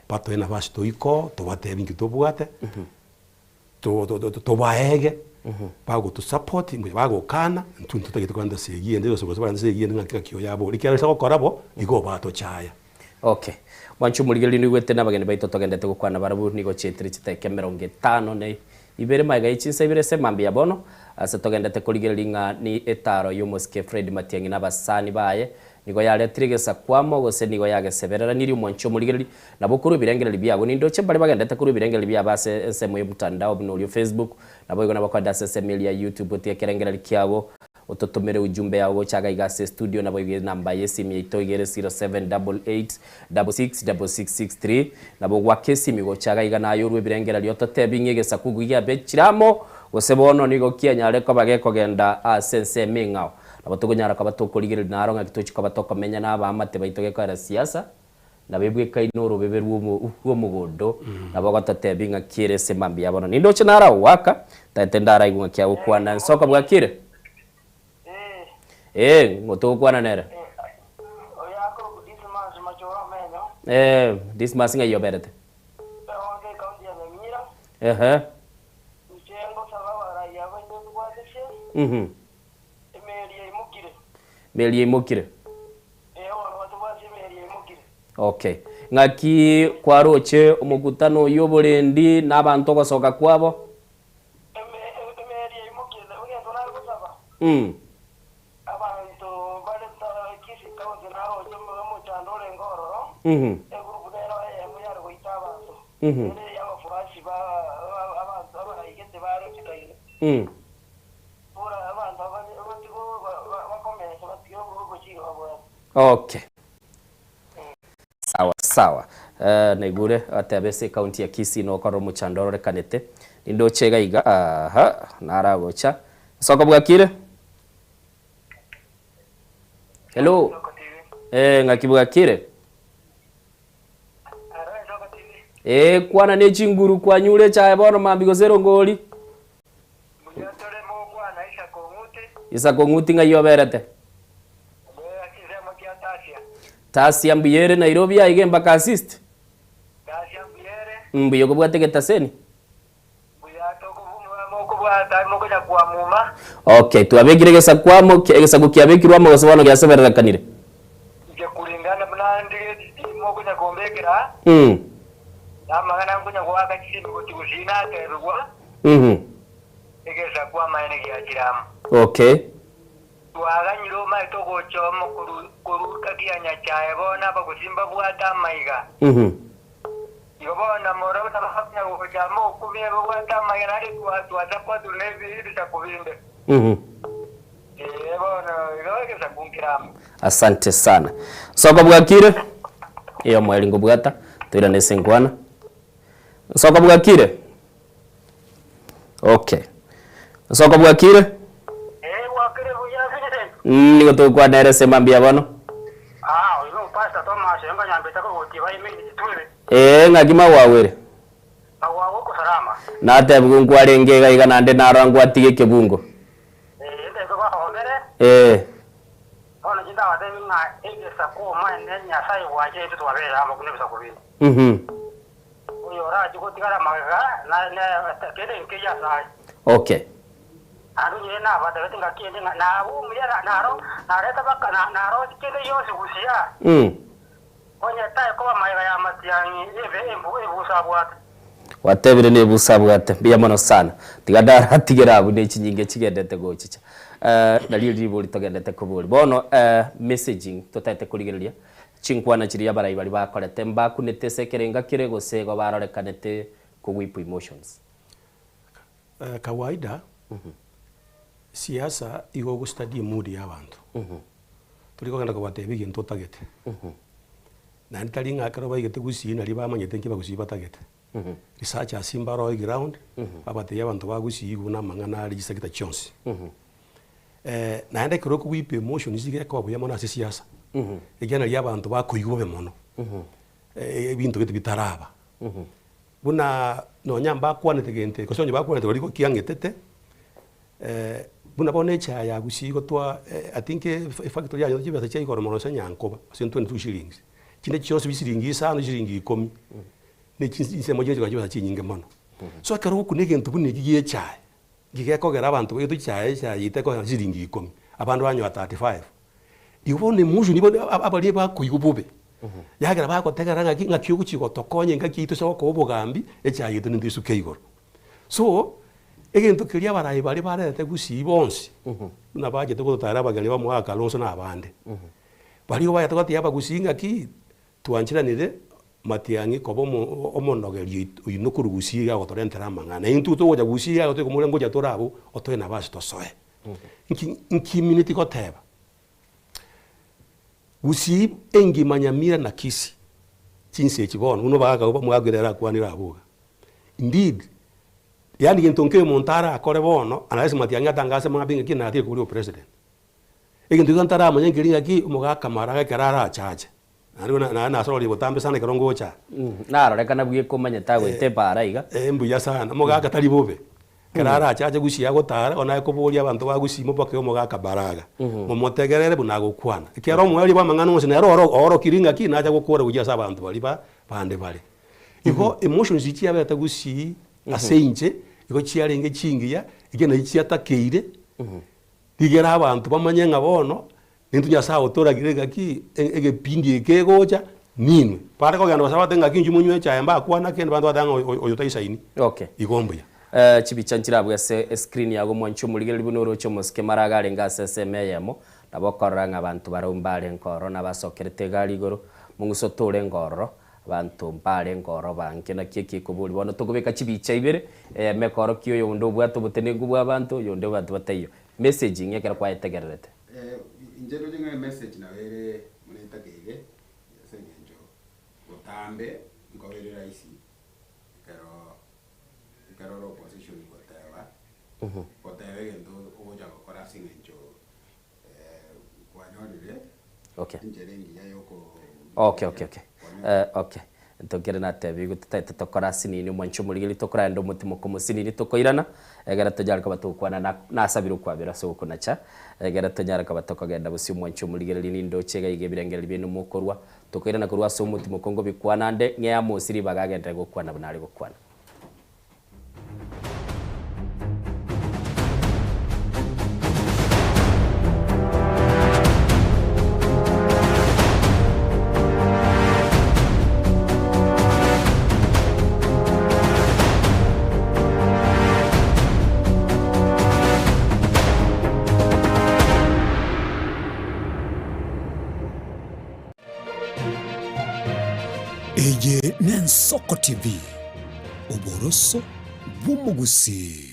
pato ena basi toiko tobate bingi tobwate tobaege bago to support mwe bago kana ntuntu tagite kwanda segie ndero so bana segie ngakika kyo yabo likira sako korabo igo bato chaya. Okay. Mwanchu muligeli ni wete nabagende baito togendete gukwana barabu nigo chetri chiteke 50 ne ibere maiga ichinsa ibere se mambi yabono ase togendete kuligelinga ni etaro yomoske Fred Matiang'i nabasani baye nigo yale tirigesa kwamo gose nigo yageseberera niri mwanchu muligeli nabukuru birengereri byabo nindo chembali bagendete kuri birengereri byabase nsemo y'umutandao bino Facebook nabo igo nabakwa se media YouTube tiekerengereri kyabo utotomere ujumbe yawo chaga igase studio nabo igere namba yesimu yito igere 0788666663 nabo gwakesi migo chaga igana yorwe birengera lyoto tebinge sakugu ya bechiramo gosebono nigo kianya reko bageko genda asense mingao nabo tugonyara kabatokoligere naronga kitochi kabatoko menya naba amate baitoge kwa siasa nabebwe kainoro beberu uwo mugodo nabo gatatebinga kire semambi yabono nindo chenara waka tatendara igunga kya ukwana soko bwakire ngotokwana nere. This mas nga yoberete. Meli imukire. Okay. Ngaki kwaroche umugutano yoborendi n'abantu basoka kwabo. Okay. Sawa. Negure atabese county ya Kisii no karo muchandoro kanete. Indo chega iga naragocha. Soko bwakire. Hello. Ngakibwakire. Kwana ne chinguru kwa nyule cha bono mambigo zero ngoli. Isa konguti ngayoberete. Tasi ambiyere Nairobi aige mpaka assist. Tasi ambiyere. Mbiyo kubwate ketaseni. Okay, tuabekire gesa kwamo gesa kukiabekirwa mo gosabano gyaseberera kanire. Je kulingana mnandi mo kunya kombekera. Amagana kunya kwaka kisimbi kuchusina terwa. Egesa kwa maene gyakiramu. Okay. Twaganyiro maito gochomo kuruka kianya chae bona bakusimba bwata maiga. Yobona moro tabafanya gochamo kumye bwata maiga nari kwa kwa tunevi bitakubinde. Asante sana. Soko bwakire. Iyo mwalingo bwata tuira nesengwana. Soko bwakire. Okay. Soko bwakire. Wakire buyafire. Nigo tukwa nere semambia bono. Uyo pasta Thomas yanga nyambeta ko gotiba imeni twere. Ngagima wawere. Awawo ko salama. Nate bugungwarenge gaiga nande narangu atige kebungo. Ona jinda wate minga egesa ko mane nya sai waje tu wabera amo kunebisa kubini. Uyo raji ko tigara maga na kede nkeja sai. Okay. Aru yena bata wetinga kende na u mira naro na reta baka na ro kede yosi kusia. Onya tai ko maiga ya matiangi eve embu sabwata. Watebire ne busabwate biyamono sana. Tigadara tigera abu ne chinyinge chigendete gochicha. Dalili boli togendete kubuli bono messaging totaite kuligereria chinkwana chiri yabarai bali bakorete mbaku netesekerenga kirego sego barorekanete kuwipu emotions. Kawaida siasa igo gustudy mood y'abantu. Tuliko kanda kubatebige ntotagete. Na ntalinga akaro bayigete gusina liba amanyete nkiba gusiba tagete. Research asimbaro ground abate y'abantu bagusiga na mangana ali gisakita chance. Naende kiro kuwipe emotion izige ko abuya mona siasa. Egena y'abantu bakuyigo bemono. Ebintu bitu bitaraba. Buna no nyamba kwanete gente ko sonye bakwanete bari ko kiangetete. Buna bone cha ya gusigo twa I think factory ya yoje bata chai ko mono sanya nkoba 22 shillings. kine cyose bisiringi isano jiringi 10 ne kinsemo cyo cyo cyanyinge mono so akaro kunege ntubune giye cyaye gigeko gera abantu betu cyaye iteko jiringi 10 abantu banyu 35 ibone muju nibo abali bakuyubube yagera bakotegera nga kiyoku chiko tokonye nga kitu so ko bogambi ecyaye to ndisu keigoro so egento kiria barayi bali barete gusibonsi na baje to gutara bagale ba mwaka lonso na abande bali baya to gati abagusinga ki tuanchiranire matiangi kobo omonogeri uyu kurugusiga gotorentera mangana intu to goja gusiga goto kumule ngoja torabo otoye na basi to soe inki minute goteba gusi engi manyamira na kisi chinse chibono uno baga mwagirera kwanira abuga indeed yani gintonke montara akore bono anaweza matianga tangase mangabinga kina ati kuri president egintu kantara amanyengiringa ki umuga kamara ga karara chaje na solo libotambe sana kirongo cha naro reka nabwiye ko manyeta gwete bara iga mbuya sana umuga katari bobe karara chaje gushia gotara ona ko boli abantu bagusimo bake umuga kabaraga momotegerere bunago kwana kero mweli ba mangano ngose na oro kiringa ki naja gukora kujya abantu bali ba bande bali iko emotions zitia beta gusi asenje iko chiarenge chingiya igena ichiatakeire digera abantu bamanyenga bono nintunya sawo toragirega ki egepindi ekegocha ninwe para ko gando basaba tenga kinju munywe cha yamba kwana kende bantu badanga oyota isaini okay igombuya chibichancira bwese screen yago mwancho muligere libunoro cyo muske maragare ngase semeyemo nabokoranga abantu barumbale nkoro nabasokerete gali goro mungusotore ngoro abantu mbale ngoro banke na kiki kubuli bono tugubeka chibicha ibere mekoro kiyo yondo bwato butene ngubwa abantu yondo bantu batayo messaging yakera kwa itegererete injero jinga message na were muneta gege yasengenjo gotambe ngobere raisi karo opposition gotawa gotawa gendo oja gukora singenjo kwanyorire okay injerengi yayoko okay tokere na tebi gutokora sinini mwancho muligeli tokora ndo mutimo ko musinini tokoirana egera tojarka batukwana nasabiru kwabira so kunacha egera tojarka batokagenda busi mwancho muligeli nindo chega igebirengeli binu mukorwa tokoirana kurwa so mutimo kongo bikwana nde ngeya musiri bagagenda gukwana bunali gukwana Eye Nensoko TV uboroso bw'umugusi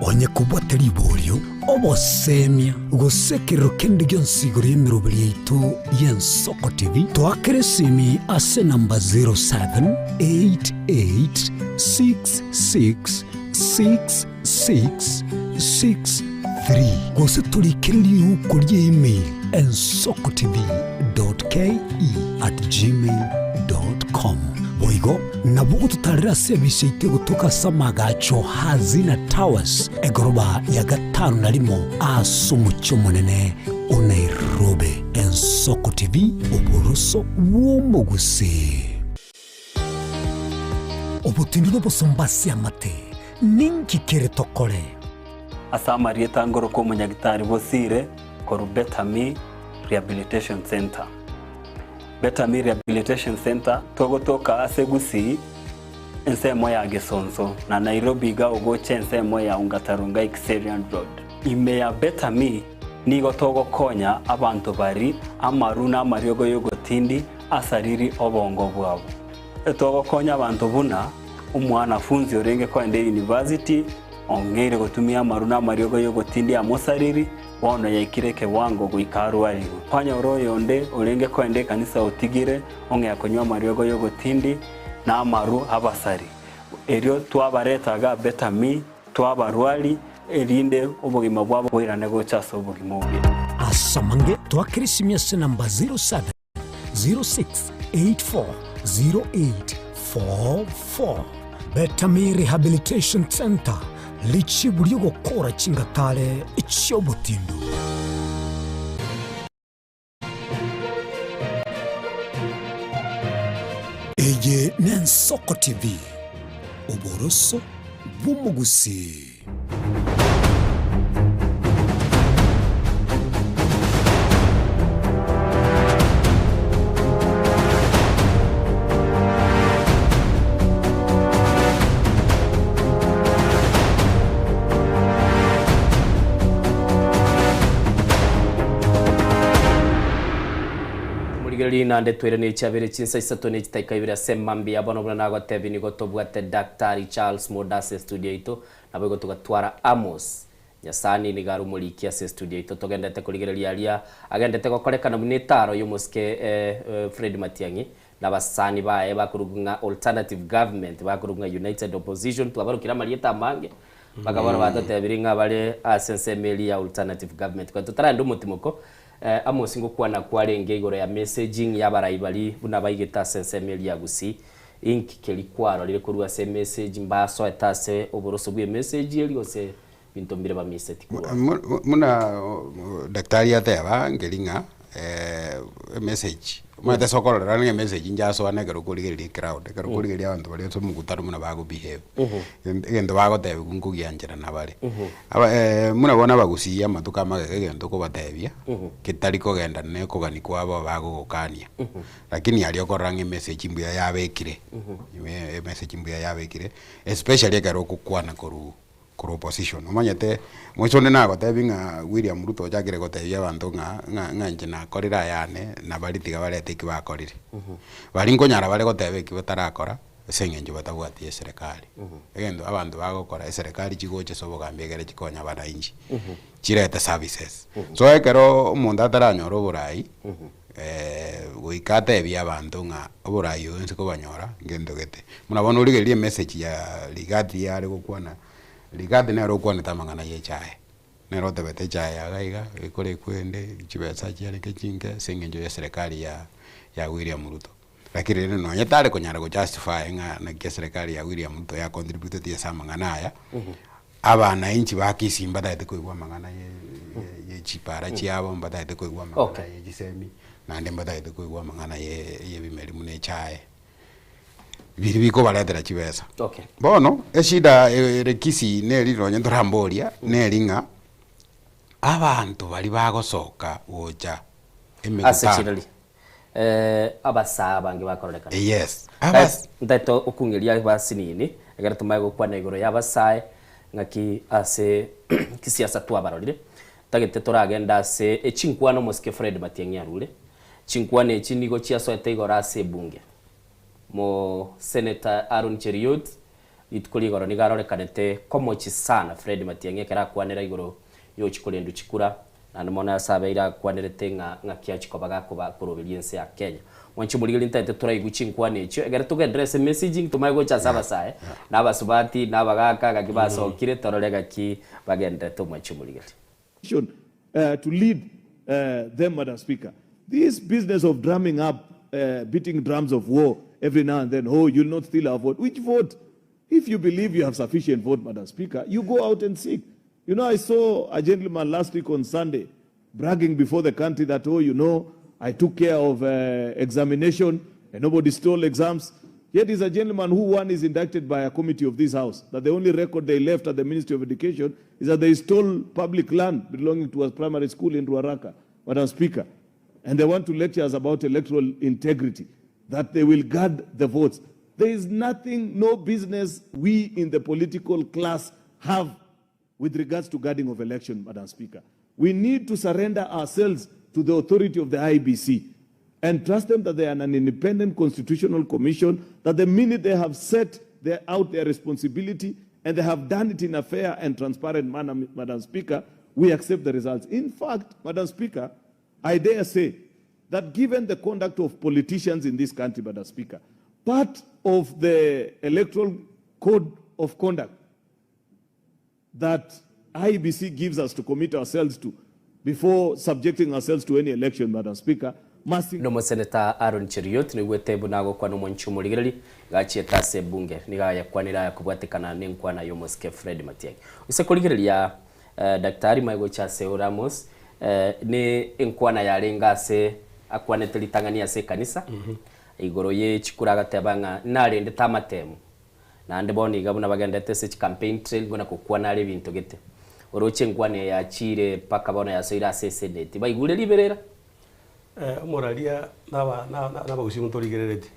onye kubwatari ibolyo obosemia gusekero kendi gyonsigo ry'emirobiri yaitu y'Ensoko TV twakere simi ase namba 0788666663 gose tulikiriri uko ry'email ensokotv.ke@gmail.com boigo nabugo tutarira service ite gutuka samagacho hazina towers egoroba ya gatanu na limo asumucyo munene Nairobi. Ensoko TV uboroso bw'umugusi obutindi n'obusumbasi amate ninkikere tokore asamarieta ngoro ko munyagitari bosire koru Betami Rehabilitation Center. Betami Rehabilitation Center togotoka asegusi ensemo ya Gesonso na Nairobi ga ogoche ensemo ya Ungatarunga Xerian Road. Ime ya Betami nigo togo konya abantu bari amaruna mariogo yogotindi asariri obongo bwabo. Togo konya abantu buna umwana funzi orenge kwa ende university ongere gotumia maruna mariogo yogotindi amosariri wono yaikireke wango guikarwari kwanya oroyo nde orenge ko ende kanisa utigire onge akonywa mariogo yogotindi na amaru abasari erio twabaretaga Betami twabarwali erinde ubugima bwabo bwirane gochaso ubugima bwe asamange twakirisimya se namba 0706840844 Betami Rehabilitation Center lichi buri gukora kingatale icyobutindu Ensoko TV Uboroso bw'umugusi. Nande twere ne chabere chinsa isato ne chitaika ibira semambi abono bwana nago tebi ni gotobwate Daktari Charles Modase studio ito nabo gotwara Amos nyasani ni garu mulikia se studio ito togendete kuligerelia alia agendete gokorekana munetaro yomoske Fred Matiang'i nabasani bae bakurugunga alternative government bakurugunga united opposition twabarukira marieta mange bakabara batotebiringa bale asensemeli ya alternative government kwa tutara ndo mutimoko Amos ngokwana kwarenge igoro ya messaging y'abaraibali buna bayigeta sensemeli ya gusi inki kelikwaro lire kurwa se message mbaso etase oboroso bwe message eliose bintu mbire ba message muna daktari ateba ngelinga message mwana sokolo ranga message njaso anegero kuligeri crowd karo kuligeri abantu bali so mugutaro muna bago behave ngendo bago tebe kunkugianjira nabale aba muna bona bagusiya matuka magege ngendo ko batebia kitariko genda ne ko gani kwabo bago gukania lakini ali okoranga message mbuya yabekire message mbuya yabekire especially karo kukwana koru opposition umanyete mwishone nago tebinga William Ruto jakire gotebia abantu nga njina korira yane na baritiga barete kibakorire bari nkonyara bare gotebe kibatarakora sengenje batabwatie serikali egendo abantu bagokora serikali chigoche sobogambegere chikonya banainji chirete services so ekero umuntu ataranyora oburai goikate bya abantu nga oburai yonse ko banyora ngendo gete munabona urigerie message ya ligati yare gokwana ligati nero kwone tamangana ye chae nero tebete chae agaiga ikore kwende chibesa cyane kechinge sengenjo ya serikali ya William Ruto lakini no nyatale konyara go justify nga na serikali ya William Ruto ya contribute tie samangana ya abana inchi bakisimba daite kuigwa mangana ye chipara chiabo mbadaite kuigwa mangana ye jisemi nande mbadaite kuigwa mangana ye bimeli mune chae biribiko baletera chibesa bono eshida rekisi neri ronye ndoramboria neringa abantu bali bagosoka oja emekutano abasaba ngi bakoreka yes ndato okungelia basinini egera tumaye kwa negoro yabasaye ngaki ase kisiasa twabarorire tagete toragenda se echinkwano moske Fred Matiang'i arule chinkwane echinigo chiaso etegora ase bunge mo Senator Aaron Cheriot itkuligoro nigarorekanete komochi sana Fred Matiang'i kera kwanera igoro yo chikolendu chikura na ndimona sabeira kwanerete nga kiachiko bagakuba kurobeliense ya Kenya mwanchi muligeli ntete turayiguchinkwane echo egere tugendrese messaging tumayigo cha sabasaye nabasubati nabagaka gakibaso kire torolega ki bagende to mwanchi muligeli to lead them, Madam Speaker. This business of drumming up beating drums of war every now and then, oh, you'll not steal our vote. Which vote? If you believe you have sufficient vote, Madam Speaker, you go out and seek. You know, I saw a gentleman last week on Sunday bragging before the country that, oh, you know, I took care of examination and nobody stole exams. Yet he's a gentleman who one is indicted by a committee of this house, that the only record they left at the Ministry of Education is that they stole public land belonging to a primary school in Ruaraka, Madam Speaker. And they want to lecture us about electoral integrity, that they will guard the votes. There is nothing, no business we in the political class have with regards to guarding of election, Madam Speaker. We need to surrender ourselves to the authority of the IEBC and trust them that they are an independent constitutional commission, that the minute they have set out their responsibility and they have done it in a fair and transparent manner, Madam Speaker, we accept the results. In fact, Madam Speaker, I dare say that given the conduct of politicians in this country, Madam Speaker, part of the electoral code of conduct that IEBC gives us to commit ourselves to before subjecting ourselves to any election, Madam Speaker, no Senator Aaron Cheriot ni gwete bunago kwa no mwanchumu ligeli gachi etase bunge niga ya kwanira ya kubwatekana nenkwana yo moske Fred Matiang'i use kuligeli ya daktari Maigo Chase Ramos ne enkwana ya lenga se akwane telitangania se kanisa igoro ye chikura gatebanga narende tamatemu nande boni gabuna bagendete se campaign trail gona kukwa nare bintu gete oroche ngwane ya chire paka bona ya soira seseneti baigure liberera moralia naba gusimuntorigererete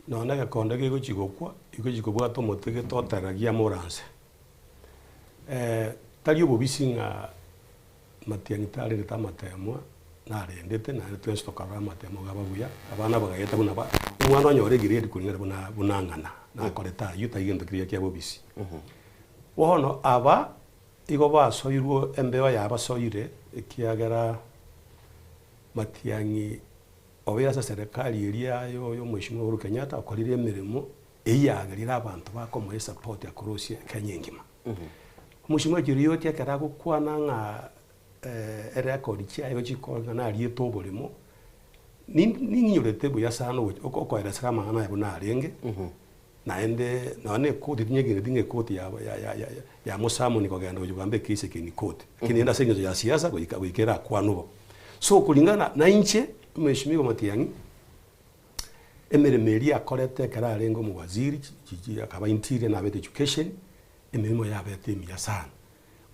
nona gakonda gego chigokwa iko chikobwa to motege to taragia moranse tari obobisinga matiangitari tamatemo narendete na twestokara matemo gababuya abana bagayeta buna ba umwana nyore giredi kuringana buna bunangana na koreta yuta igendo kriya kya bobisi wono aba igo basoirwo embeo yaba soire ikiagera matiangi obera sa serikali eria yo mheshimiwa Uhuru Kenyatta akorire emirimo eyagarira abantu bakomoye support ya Korosia Kanyengima mheshimiwa Jirioti akara gukwana nga record cyayo chikona na rieto bolimo ninyorete buya sana okoera sakama na yabo narenge naende none kodi tinyegere dinge koti ya musamo ni kogenda ujugambe kise kini koti kinienda senyo ya siasa kuikera kwanubo so kulingana na inche mheshimiwa Matiang'i emeremeri akorete kara rengo mu waziri jiji akaba interior na education emirimo yabete miya sana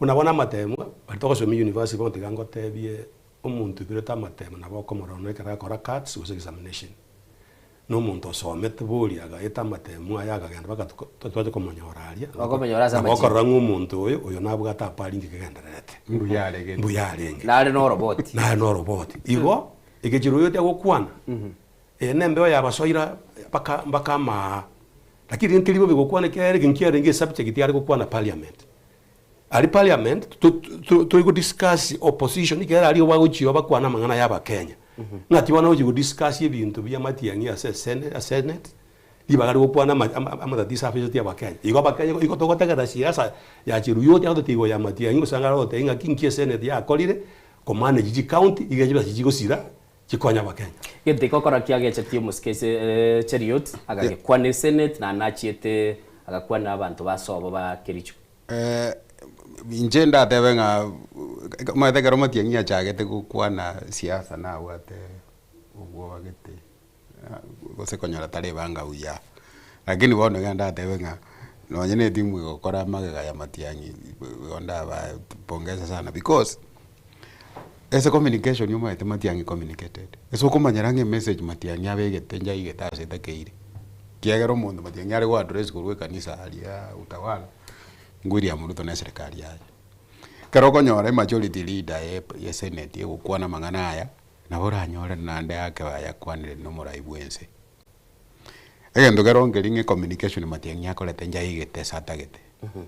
unabona matemo batoko so university bonte gango tebie umuntu bireta matemo nabo komorone kara kora cards was examination no muntu somete buri agaeta matemo ayaga genda baka twaje komonyoraria bakomonyoraza bakora nk'umuntu oyo nabwo ataparingi kegenderete mbuyarenge nare no robot igo ikejiro yote gukwana nembe yabasoira baka ma lakini nkilibo bigukwana kere kinkiare nge subject yari gukwana parliament ali parliament to discuss opposition ikera ali waguchiwa bakwana mangana yaba Kenya ngati wana uji discuss ibintu bya Matiang'i ya senate libagari gukwana amada disafisi ya Kenya igo bakanya iko togotega siasa ya chiruyo ya tigo ya Matiang'i usanga rote inga kinkie senate ya kolire komane jiji county igejiba jiji gosira chikonya Bakenya gete kokora kiage chatio muskese chariot agakwana senate na nachiete agakwana abantu basobo ba Kericho injenda tebenga mathekero Matiang'i achagete gukwana siasa na wate ugo bagete gose konyora tare banga uya lakini bono ganda tebenga no nyene timu gukora magega ya Matiang'i onda ba pongeza sana because ese communication yuma ete Matiang'i communicated eso kumanyarange message Matiang'i abegete njaigeta asetakeire kiagero mundu Matiang'i ari go address kurwe kanisa alia utawala ngwiri ya Ruto na serikali yayo kero konyora majority leader ya senate gukwana mangana aya na bora nyore nande yake ya kwanire no muraibwense egendo kero ngelinge communication Matiang'i akorete njaigete satagete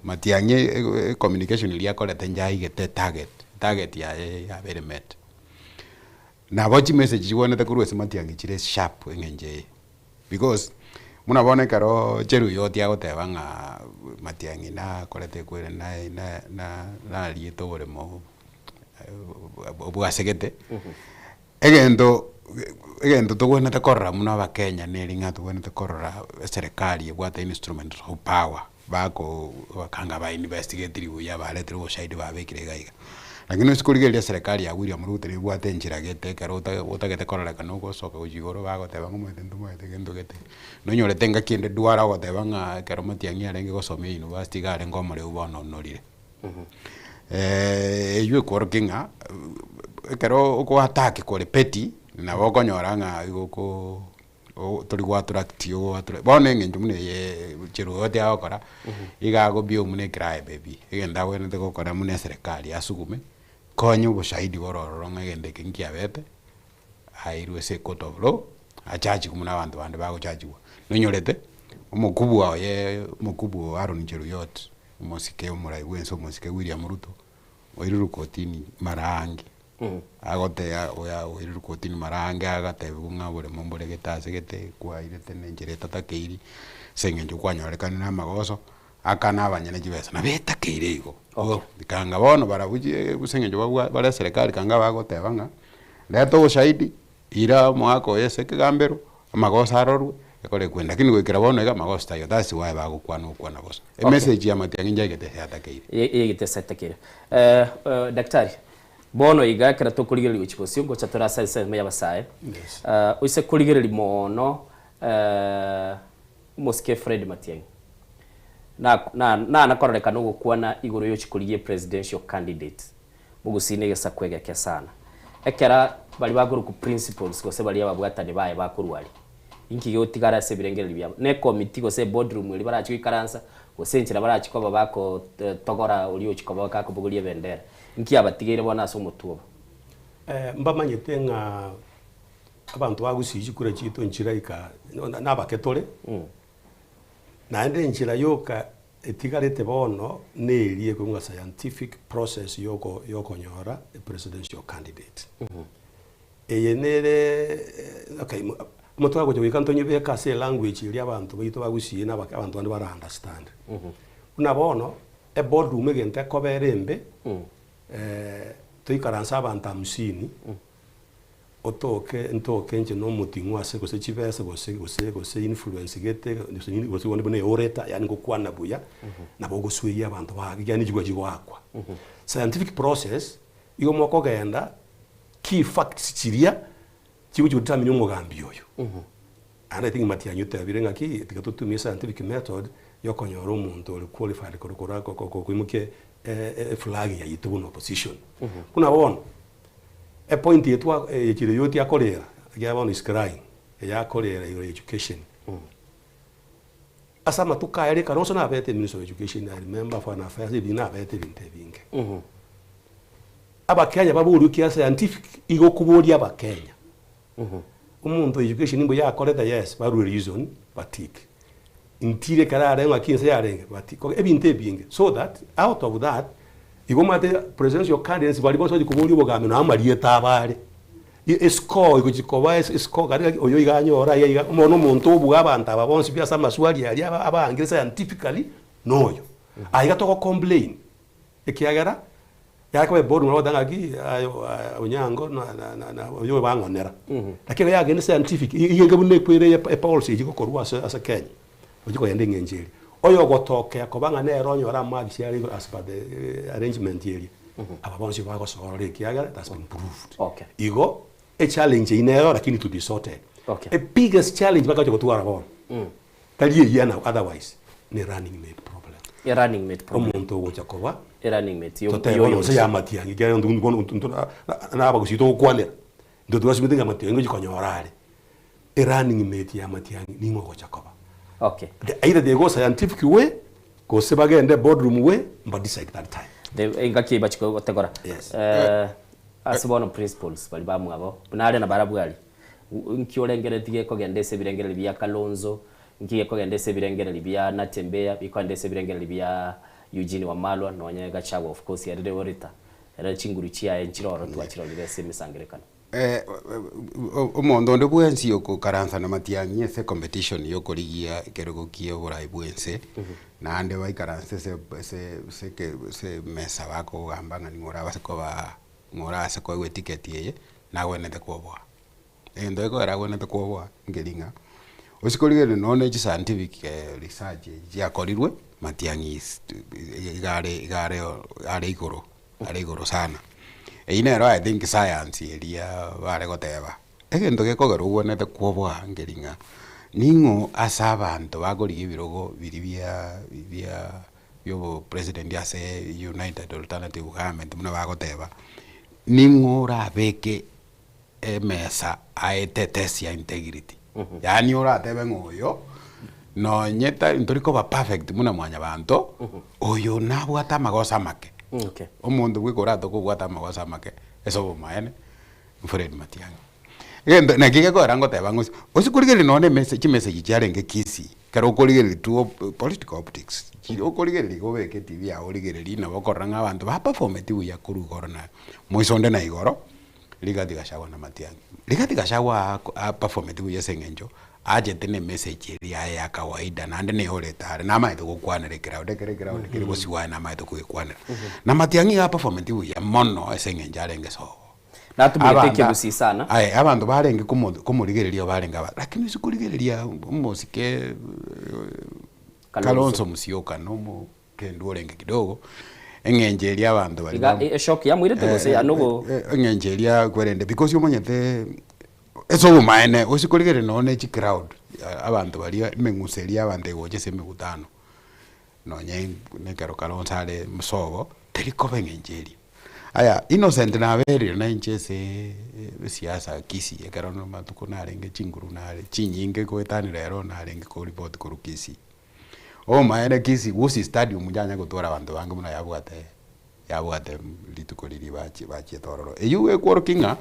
Matiang'i communication ili akorete njaigete target ya very met na bochi message jibonete kurwese Matiang'i chire sharp engenje because muna bone karo cheru yoti agotebanga Matiang'i na korete kwere na lieto boremo obwasegete egendo tugwene te korra muna ba Kenya nelinga tugwene te korra serikali ebwate instrument of power bako bakanga ba investigate ya baletri bo shahidi ba bekire gaiga lakini usikurigeria serikali ya William Ruto ni bwate njira gete karo utagete korora kana ugo soka ujigoro bagoteba ngumwete ndumwete gendo gete nonyore tenga kinde duara goteba nga karo Matiang'i arenge gosomia university gare ngomore ubono norire yue korkinga karo uko attack kore peti na bokonyora nga igoko turi gwaturaktio bone ngenju mune ye chiru yote akora igago bio mune cry baby igenda wene te gukora mune serikali asugume konyu bushahidi gororo ngende kinkia bete airwe se kotobro achachi kumuna abantu bande bago chachiwa nonyorete umukubu wa ye mukubu wa Aaron Cheruiyot musike umuraibwenso musike William Ruto oiriru kotini marangi agote oya oiriru kotini marangi agate bunga bore mombore getase gete kwa irete nenjere tatakeiri sengenju kwanyorekana na magoso akana abanyene jibesa na beta keirego dikanga bono barabuji busengenju bagwa bara serikali kanga bagotebanga leto ushahidi ira mwako yese kigambero amagoso arorwe ekore kwenda lakini gwikira bono ega magoso tayo that's why bagukwana ukwana boso message ya Matiang'i njagete yatakeire yegete satakeire daktari bono igakira to kurigirira ichiko singo chatora sai me yabasaye uise kurigirira mono Moske Fred Matiang'i na nakororeka no gukwana iguru yo chikurigie presidential candidate mugusine gesa kwega kya sana ekera bali baguru ku principles ko se bali ababwatani baye bakurwali inki yo tigara se birengere libya ne committee ko se boardroom iri barachi karansa ko senchira barachi ko babako togora uri uchikoba kako bugulie bendera inki abatigere bona so mutuba mbamanyete nga abantu bagusije kure chito nchiraika nabaketole naende nchira yoka etigarete bono nerie kunga scientific process yoko nyora a presidential candidate eyenere okay mutwa goje wikantonye beka se language iri abantu bito bagusiye abantu bandi bara understand una bono e boardroom gente koberembe toikaransa abantu 50 ntoke nje no mutingwa se ko se chibesa ko se influence gete ko se wone oreta yani ko kwana buya na bogo suya abantu ba yani jigwa akwa scientific process iyo moko genda key facts chiria chigo chutamenya umugambi yoyo and I think Matiang'i tabirenga ki tikatutumia scientific method yokonyora umuntu uri qualified ko kwimuke flag ya yitubuno opposition kuna bona a point yetwa yekire yoti akorera yabona is crying ya korera your education asa matuka yale karonso na bete minister of education I remember for an affairs bina bete bintevinge abakenya baburi kia scientific igo kuburi abakenya umuntu education nimbo yakoreta yes baru reason batik intire karare ngakinse yarenge batik ebintevinge so that out of that igomate presidential candidates bali boso dikuburi ubogame na amariye tabare esco igukikoba esco kari oyo iganyora yiga umuntu ubu abantu ababonsi bya samaswali yali abangire scientifically noyo ayiga to complain ekiyagara yakwe board ngo dangagi onyango na oyo bangonera lakini yagene scientific yenge bunne kwere e policy igikokorwa asa Kenya ugiko yende ngenjeri oyo gotoke akobanga nero nyora mabisi yari as per the arrangement yeri ababonsi bako sorore kiagara that's been proved okay igo a challenge inero lakini to be sorted okay a biggest challenge baka kutuara bon tali yana otherwise ni running mate problem ya running mate problem omuntu wo jakoba running mate yo se ya Matiang'i gari ndu na abagusito kwanera ndo twasimithinga Matiang'i gikonyorare a running mate ya Matiang'i ni ngo jakoba okay either they go scientific way go se bagende boardroom way but decide that time they ingaki bachiko gotegora asibono principles bali bamwabo bunale na barabwali nkiolengeretige ko gendese birengere bya Kalonzo ngiye ko gendese birengere bya Natembeya biko gendese birengere bya Eugene Wamalwa nonye gachawa of course ya orita era chinguru chia enchiroro twachiro bese misangerekana omondo ndo bwensi yoko karanza na Matiang'i ese competition yoko ligia kerogo kio borai bwense na ande bai karanza se mesa bako gambanga ni ngora baseko ba ngora se ko ticket yeye na wenete ko bwa endo eko era wenete ko bwa ngelinga osikoligere none chi scientific research ya kolirwe Matiang'i gare igoro sana inero I think science elia bare goteba egento gekogero ubonete kwobwa ngeringa ningo asabantu bagori ibirogo biribia yo president ya se United Alternative Government muna bagoteba ningo rabeke emesa aetetesia integrity yani ora tebe ngoyo no nyeta ntoriko ba perfect muna mwanya bantu oyo nabwata magosa make okay omuntu gwikorato kugwata magosa make eso bomaene Fred Matiang'i gendo na kige ko rango teba ngosi osikurigere none message cyarenge kisi karo kurigere tu political optics kiro kurigere go beke TV ya origere lina bokoranga abantu ba perform tu ya kurugoro na moisonde na igoro ligati gashawa na Matiang'i ligati gashawa perform tu ya sengenjo aje tene message ya kawaida na ndene oleta na maito gukwanira crowd kiri bosiwa na maito kukwanira na Matiang'i ya performance ya mono esengenja arenge so na tumuteke busi sana abantu barenge kumurigereria barenga lakini sikurigereria umosike Kalonzo Musyoka no mu kendo orenge kidogo engenjeria abantu bali shock ya mwire tegose ya nogo engenjeria kwerende because umonyete eso umaene usikuligere none chi crowd abantu bali menguseria abantu egoje se megutano nonye nekero kalonsale msogo teriko bengenjeria aya innocent na beri na inchese siasa kisi ekero no matuko narenge chinguru nare chinyinge ko etani rero narenge ko report ko kisi o maere kisi wusi stadium mujanya gutwara abantu bange muno yabwate lituko liri bachi tororo eyu ekworkinga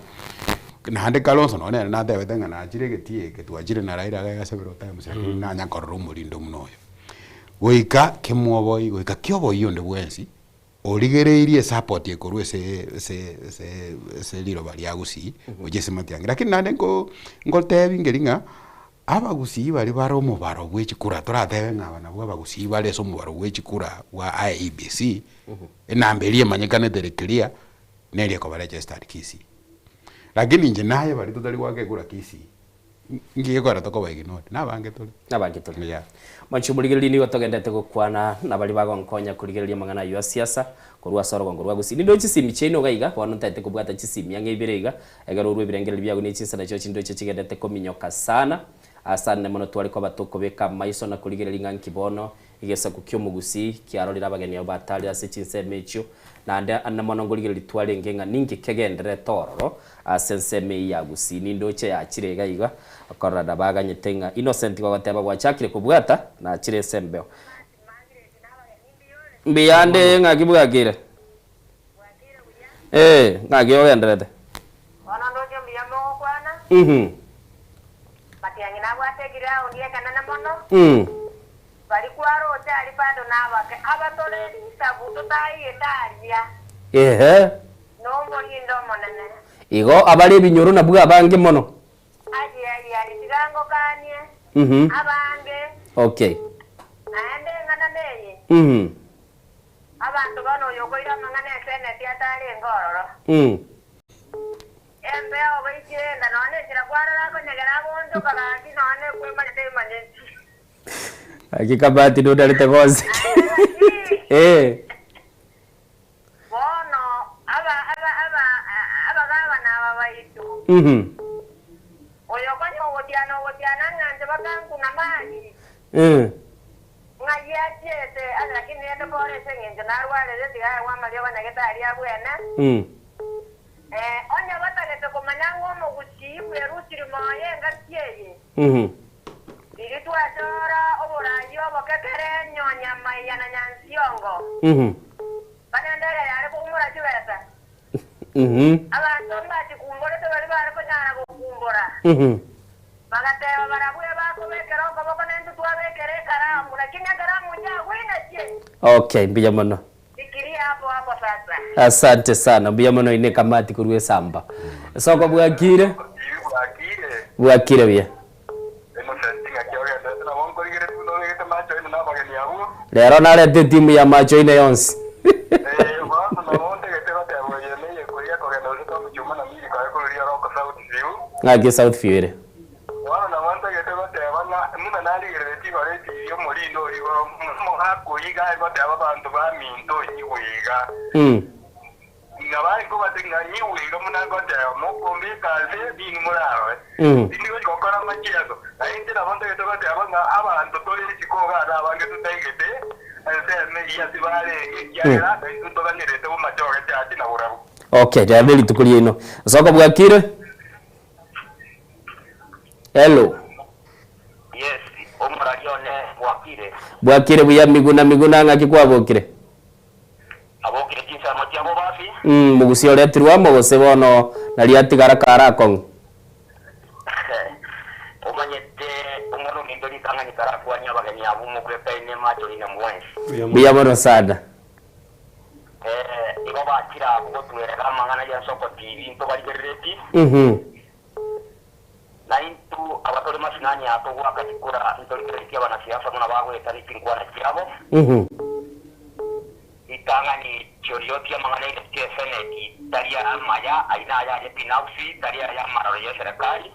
na hande kalonso none na debe tenga na chire getie ke tuachire na raira ga sebero time se na nya korro mulindo muno goika kemwobo goika kyobo yonde bwensi origereirie support yekoru ese liro bali agusi ojese matiangira lakini nande ngotebi ngeringa abagusi bali baro mubaro bwechikura toratebe ngabana abagusi bali so mubaro bwechikura wa IEBC enambelie manyekane terekeria nelie ko bale start kisi lakini nje naye bali tutali wake kura kisi ngiye kwa ratoko baigino nabange tuli ya manchumuligeli ni gotogendete gukwana na bali bagonkonya kurigereria mangana yo siasa korwa soro ngorwa gusi ndo chisimi cheno gaiga bono tate kubwata chisimi yange ibirega egaro urwe birengere byago ni chinsana cyo chindo cyo kigendete kominyoka sana asane mono twali ko batoko beka maiso na kurigereria nganki bono igesa kukyo mugusi kiarorira abageni abatali ase chinseme echo nande anamono ngorigereria twali ngenga ningi kegendere tororo asenseme ya gusi nindo che ya chirega iga akorada baganyetenga innocent kwa bateba gwachakire kubwata na chire sembeo mbiyande ngakibwakire ngakyo genderete ona ndoje mbiyamo kwana batiangi na bwategira ondiye kanana mono bali kwaro tali pando nabake abatole sabuto tai etaria nombo lindo monene igo abali binyoro na bwa bange mono ali tigango kanye abange okay ande ngana neye abantu bano yogoira mangane sene tiatali ngororo embe obaikenda none tira kwarara konyegera bondo kalati none kwema temanye akikabati ndo dalite gozi bono aba na babaitu oyo kwanyo wotiana nganje bakangu na mali ngaya chete lakini ndo pore sengenje na wale zetiga wa mali wana getari abwena onya batalete komanyango mo guchibu erusiri moye ngatieye Ilitwatora oburayi obokekere nyonya mayana nyansiongo banendere yale kumura chiwesa abantu mbati kumbore to bali bari konyana kukumbura bagateba barabwe bakobekera ngoboko nende twabekere karamu lakini karamu nya wina chie okay mbiya mono fikiria hapo sasa asante sana mbiya mono ine kamati kurwe samba soko bwakire bya lero narete timu ya macho ine yonsi ngaki South View ere ngabai ko batenga nyiwiga munagote mokombe kaze binu murawe indigo kokora machiago ainde na bonde to bate abanga abantu tole chikoga na bange tutengete ese me ya sibale ya ndu to ganirete mu machoga chati na urabu okay dabeli tukulie ino soko bwakire hello yes omuragione bwakire buya miguna ngakikwabokire abokire kinsa matiabo bafi mugusio letirwa mogose bono nali atigara karakong omanyete umuntu nindoli kangani karakwa nyabaganya abumu kwepene macho ina mwensi buya bono sada ibo bakira kuko tuwereka mangana ya soko TV into bali gereti na into abatore masinani ato wakatikura ndoli gereti abana siasa muna bagwe tariki kwa na kiabo itangani chorioti ya mangana ile seneti taria maya aina ya pinausi taria ya mararo ya serikali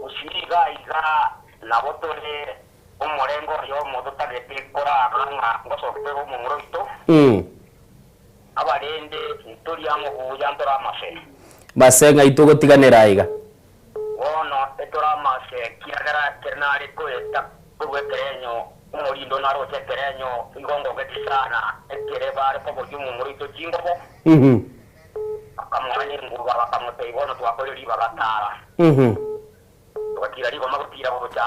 ushiriga iza na botore umurengo yo modo tagete kora nga ngosokte mu muroito abarende ntoria mu kuyandora amase basenga itugo tiganera iga ono etora amase kiagara kernari ko eta kuwekerenyo umurindo naro chekerenyo igongo getisana ekere bare ko mu muroito jingobo akamwanye ngurwa bakamote ibono twakorera ibagatara wakira rigo magutira boja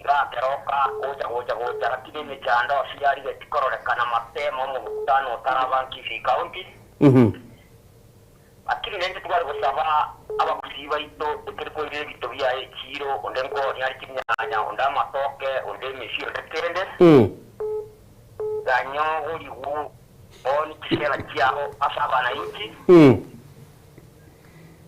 ngakeroka goja lakini mechando asiari getikororeka mapema mu mutano tarabanki fi county akiri nende twari gusaba abakusiba ito ekiriko ire bito bya ekiro ondengo yari kimyanya onda matoke onde mishiro tekende ganyo uri wu oni kisela kiao asaba na inchi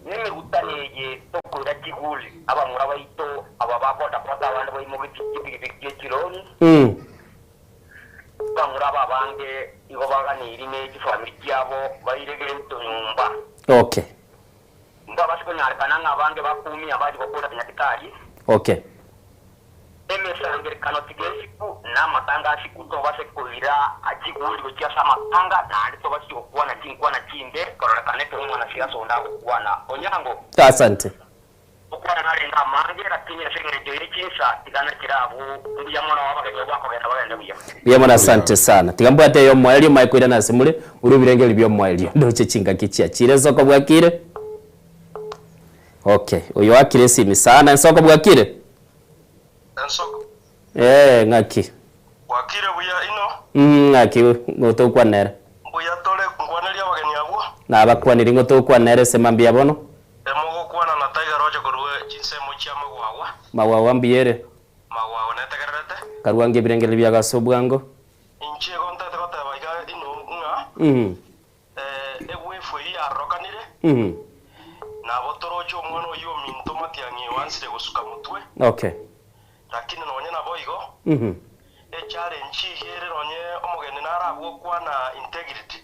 nime gutaneje tokura kiguli aba muraba ito aba bakota kota abandi boy mu biti kironi bamuraba bange igo baganira imeji family yabo bayiregere nyumba okay mba basiko nyarikana ngabange bakumi abaji bakora nyakitali okay emesangere kanotigesiku na matanga sikuto base kuira ajiguli gokia sama tanga na alito basi kuwa na chinde korokane to mwana siasa ondago kuwa na onyango asante okwana nalenga mange lakini yashengere joyekisa tikana kirabu ndiya mwana wabage wako genda bagenda biya biya mwana asante sana tigambo ate yo mwali maikwira na simule urubirengeli byo mwali ndoche chinga kichia chirezo ko bwakire okay uyo akire simi sana nsoko bwakire nsoko ngaki wakire buya ino ngaki ngoto kwanera buya tole ngwanelia bageni agwo na bakwanira ngoto kwanera semambia bono emogo kwana na tiger roje korwe chinsemo chia magwawa mawawa mbiere magwawa netegerete karwange birengeli bya gasobwango inchi gonta tekota baiga ino nga ewefu ya rokanire na botorocho mwana yo minto matiangi wansire gusuka mutwe okay lakini nonye na boigo challenge here nonye omugeni naragwo kwana integrity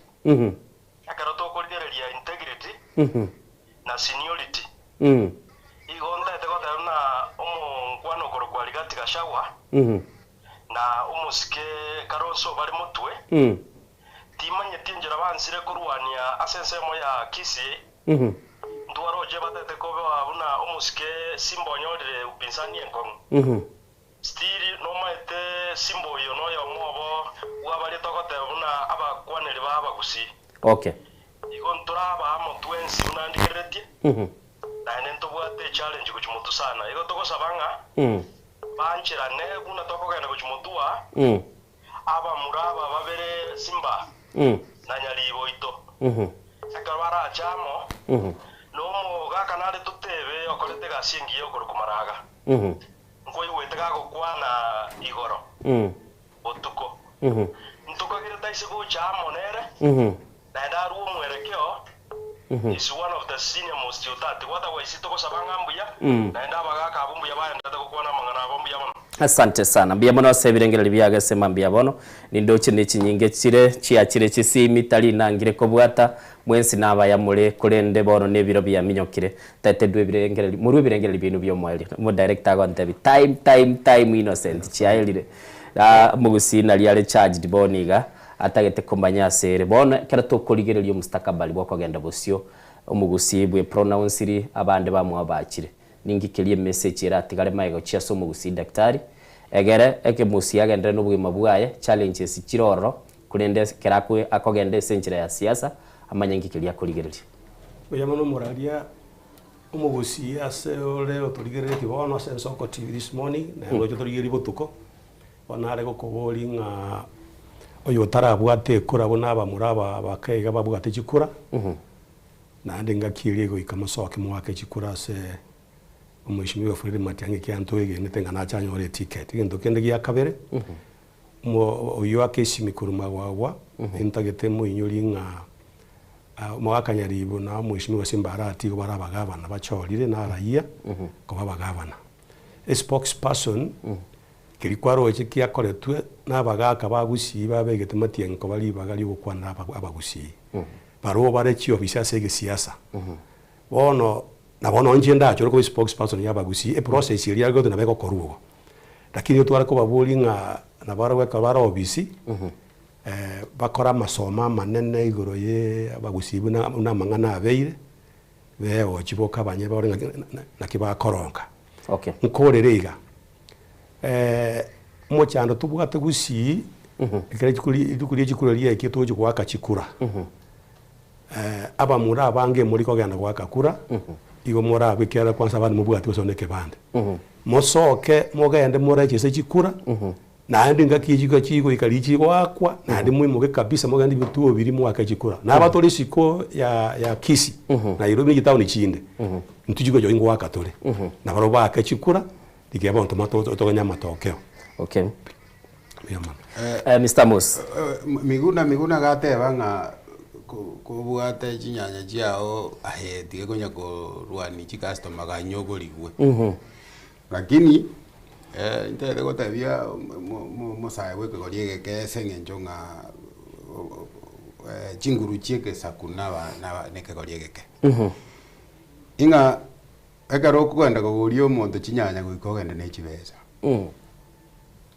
akaroto korirerya integrity na seniority igonda tekota na omungwano korokwa ligati gashawa na umusike karonso bari mutwe timanye tinjira bansire kurwania asensemo ya kisi ndwaroje batete ko babuna umusike simbonyorere upinsani enkong stiri no maite simbo yo no yo mobo wabali tokote buna abakwanere babagusi okay igontora ba motwensi unandikereti na nento bwate challenge kuchimutu sana igo toko sabanga banchira ne kuna toko gana kuchimutua aba muraba babere simba na nyalibo ito akabara chamo no gaka nare tutebe okorete gasingi yo kurukumaraga ngoi wetega gukwana igoro otuko ntuko gire taise go chamo nere na daru mwerekeo is one of the senior most yotati wata waisito ko sabanga mbuya na ndaba gaka abumbuya baenda gukwana mangana abumbuya bono asante sana mbia bono sebirengeli byaga sema mbia bono nindoche nechinyinge chire chiachire chisimi tali nangire ko bwata mwensi naba ya mure kurende bono nebiro bya minyokire tete dwe birengeli muri birengeli binu byo mwali mo director go ntebi time innocent chiailire mugusina liale charged boniga atagete kumanya sere bono kera to koligerelyo mustakabali bwo kugenda busyo umugusibwe pronounce abande bamwe abakire ningikelie message iratigale mayigo chiaso mugusi daktari egere eke musi agende n'ubwima bwaye challenges kiroro kurende kerakwe akogende senjira ya siasa amanya ngikelia koligerelyo oyama no moralia umugusi ase ole otorigerere kibono sense oko TV this morning na ndo jotorigeri botuko onare gokobori nga oyo tarabwate kura bona bamuraba bakaiga babwate chikura na ndenga kirigo ikamasoke mwake chikura se umwishimiwa Fred Matiang'i kyanto ege netenga na chanyore ticket ngendo kende gya kabere mo oyo akesi mikuruma wawa intagete mu inyuri nga mwakanyaribo na mwishimiwa Simbarati ko barabagabana bachorire na raia ko babagabana spokesperson kirikwaro eche kyakoretwe nabagaka bagusi babegete Matiang'i ko bali bagali gukwana abagusi baro barechi ofisa sege siasa bono na bono njenda choro ko spokesperson yabagusi e process iri algo na beko korugo lakini twara ko babuli nga na bara weka bara obisi bakora masoma manene igoro ye abagusibu na mangana abeire beo chiboka banye bari na kiba koronka okay nkorerega mo cyando tubwate gusi ikare chikuri ye kito cyo kwaka chikura aba muri abange muri ko gana kwaka kura igo mora abikera kwanza abantu mubwate basoneke bande mosoke mogende mora chese chikura na ndi ngakijiko chigo ikalichi wakwa na ndi muimuke kabisa mogende bituo biri mu akachikura na abatore siko ya kisi na irobi gitauni chinde ntujiko jo ingo wakatore na baro bakachikura dikeba ontomato toganya matokeo okay Mr. Mus miguna gateba nga kubwate chinyanya chiao aheti konya ko rwani chi customer ga nyogoligwe lakini intede gotabia mosaye we ko liege ke sengenjo nga chinguru chieke sakuna na ne ke liege ke inga ekaro kwenda ko golio monto chinyanya ko gende ne chibesa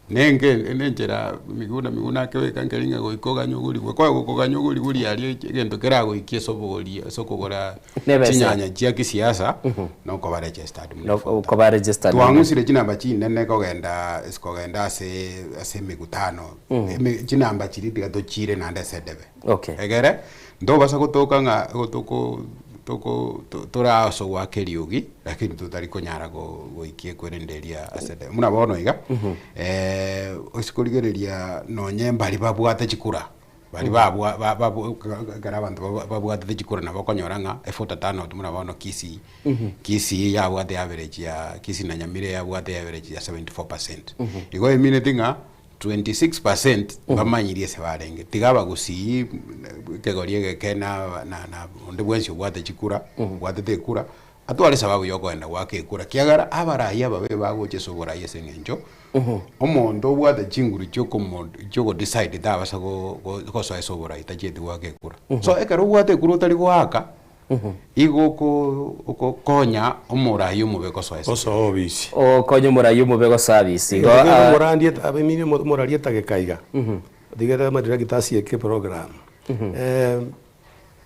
nenge enenjera miguna ke kankelinga go ikoga nyuguri kwa go koga nyuguri guri ali gendo kerago ikieso bogoli sokogora chinyanya chia kisiasa no ko ba registered no ko ba registered twangusire chinamba chinene ko genda ase migutano chinamba chiri tigato chire nande sedebe okay egere ndo basa gotoka nga gotoko tora so wa keriugi lakini tutari konyara go ikie kwerenderia asede muna bono iga osikoligereria no nyembali babwate chikura bali gara bantu babwate chikura na bakonyoranga efota muna bono kisi ya bwate average ya kisi na nyamire ya bwate average ya 74% igo eminetinga 26% bamanyirie se barenge tigaba gusi kegoriege kena na onde bwensi bwate chikura bwate tekura atwale sababu yoko enda wake kura kiagara abaraya babe bagoche sobora yese ngenjo omondo bwate chinguru choko decide da basa go so sobora itajeti wake kura so ekero bwate kura utali gwaka igo ko konya omurayo mubeko so obisi o konya omurayo mubeko service go morandie abemini moralie tagekaiga digera madira gitasi eke program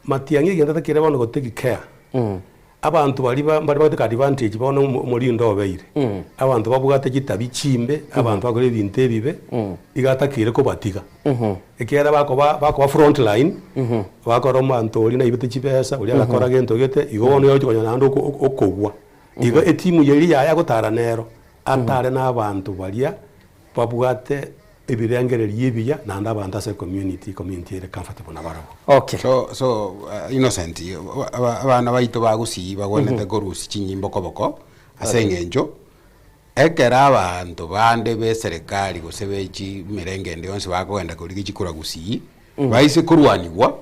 matiangi genda takire bano goteki care abantu bari bateka advantage bono muri ndo beire abantu babugate gitabi chimbe abantu bakore binte bibe igatakire ko batiga ekera bako front line bakora omanto ori na ibite chibesa uri akora gento gete igono yo chikonya nando okogwa igo etimu yeri ya gotara nero atare na abantu baria babugate ebirengereri yebiya nanda abantu ase community ere comfortable na barabo okay so innocent abana baito bagusi bagwonete korusi chinyimbo koboko ase ngenjo ekera abantu bande be serikali gosebechi mirengende yonse bakogenda kuri chikura gusi baise kurwanirwa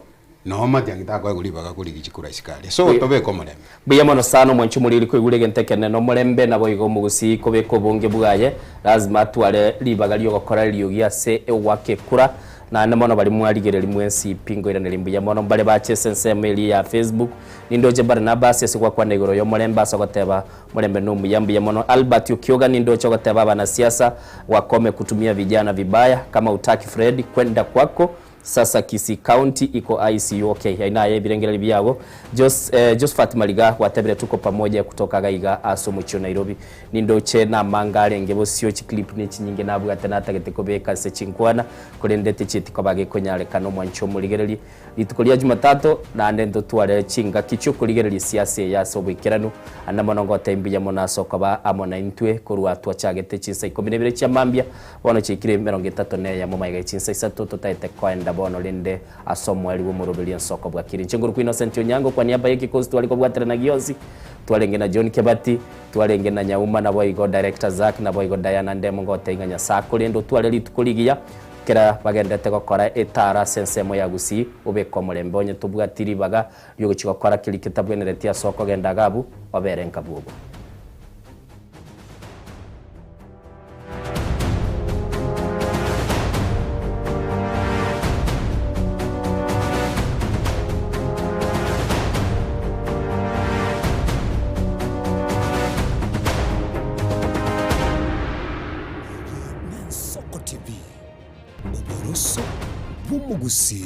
no matiangita kwa gulibaga kuri chikura isikali so tobe komole biya mono sano mwanchu muri ko igurege ntekene no mulembe nabo igo mugusi kobe ko bonge bwaye lazima twale libaga lyo gukora lyo gyase ewake kura na namono bali mwaligere limwensi pingo ira nelimbuya mono bale bache sensemeli ya Facebook nindoje Barnabas yasikwa kwa negoro yo mulemba asogoteba mulembe no muyambi ya mono Albert Ukioga nindoje goteba bana siasa wakome kutumia vijana vibaya kama utaki Fred kwenda kwako sasa Kisii County iko ICU okay haina ye birengera byabo Josephat Maliga watebere tuko pamoja kutoka Gaiga Asomucho Nairobi nindoche na mangale ngebo sio clip ni chinyinge nabwo atanata geteko beka se chinkwana kurendete chitiko bage konyale kano mwancho muligereri litukolia Jumatatu na ndendo twale chinga kicho kuligereri siasa ya sobikirano anamonongo tembiya monaso kwa amona intwe kurwa twachagete chinsa 12 cha mambia bono chikire 34 ya mumaiga chinsa 3 totaite kwenda bono linde asomwali wo murobelian soko bwa kiri chinguru ku Innocent Onyango kwa niaba yake kozi twali kubwatira na giozi twalenge na John Kebati twalenge na Nyauma na boygo director Zack na boygo Diana Ndemo ngote inganya sakulendo twale litukuligia kera bagendete gukora etara sensemo ya gusi ubeko mulembe onye tubwatiri baga yo gukora kiri kitabwenereti ya soko genda gabu oberenka bubu TV uburoso bw'umugusi.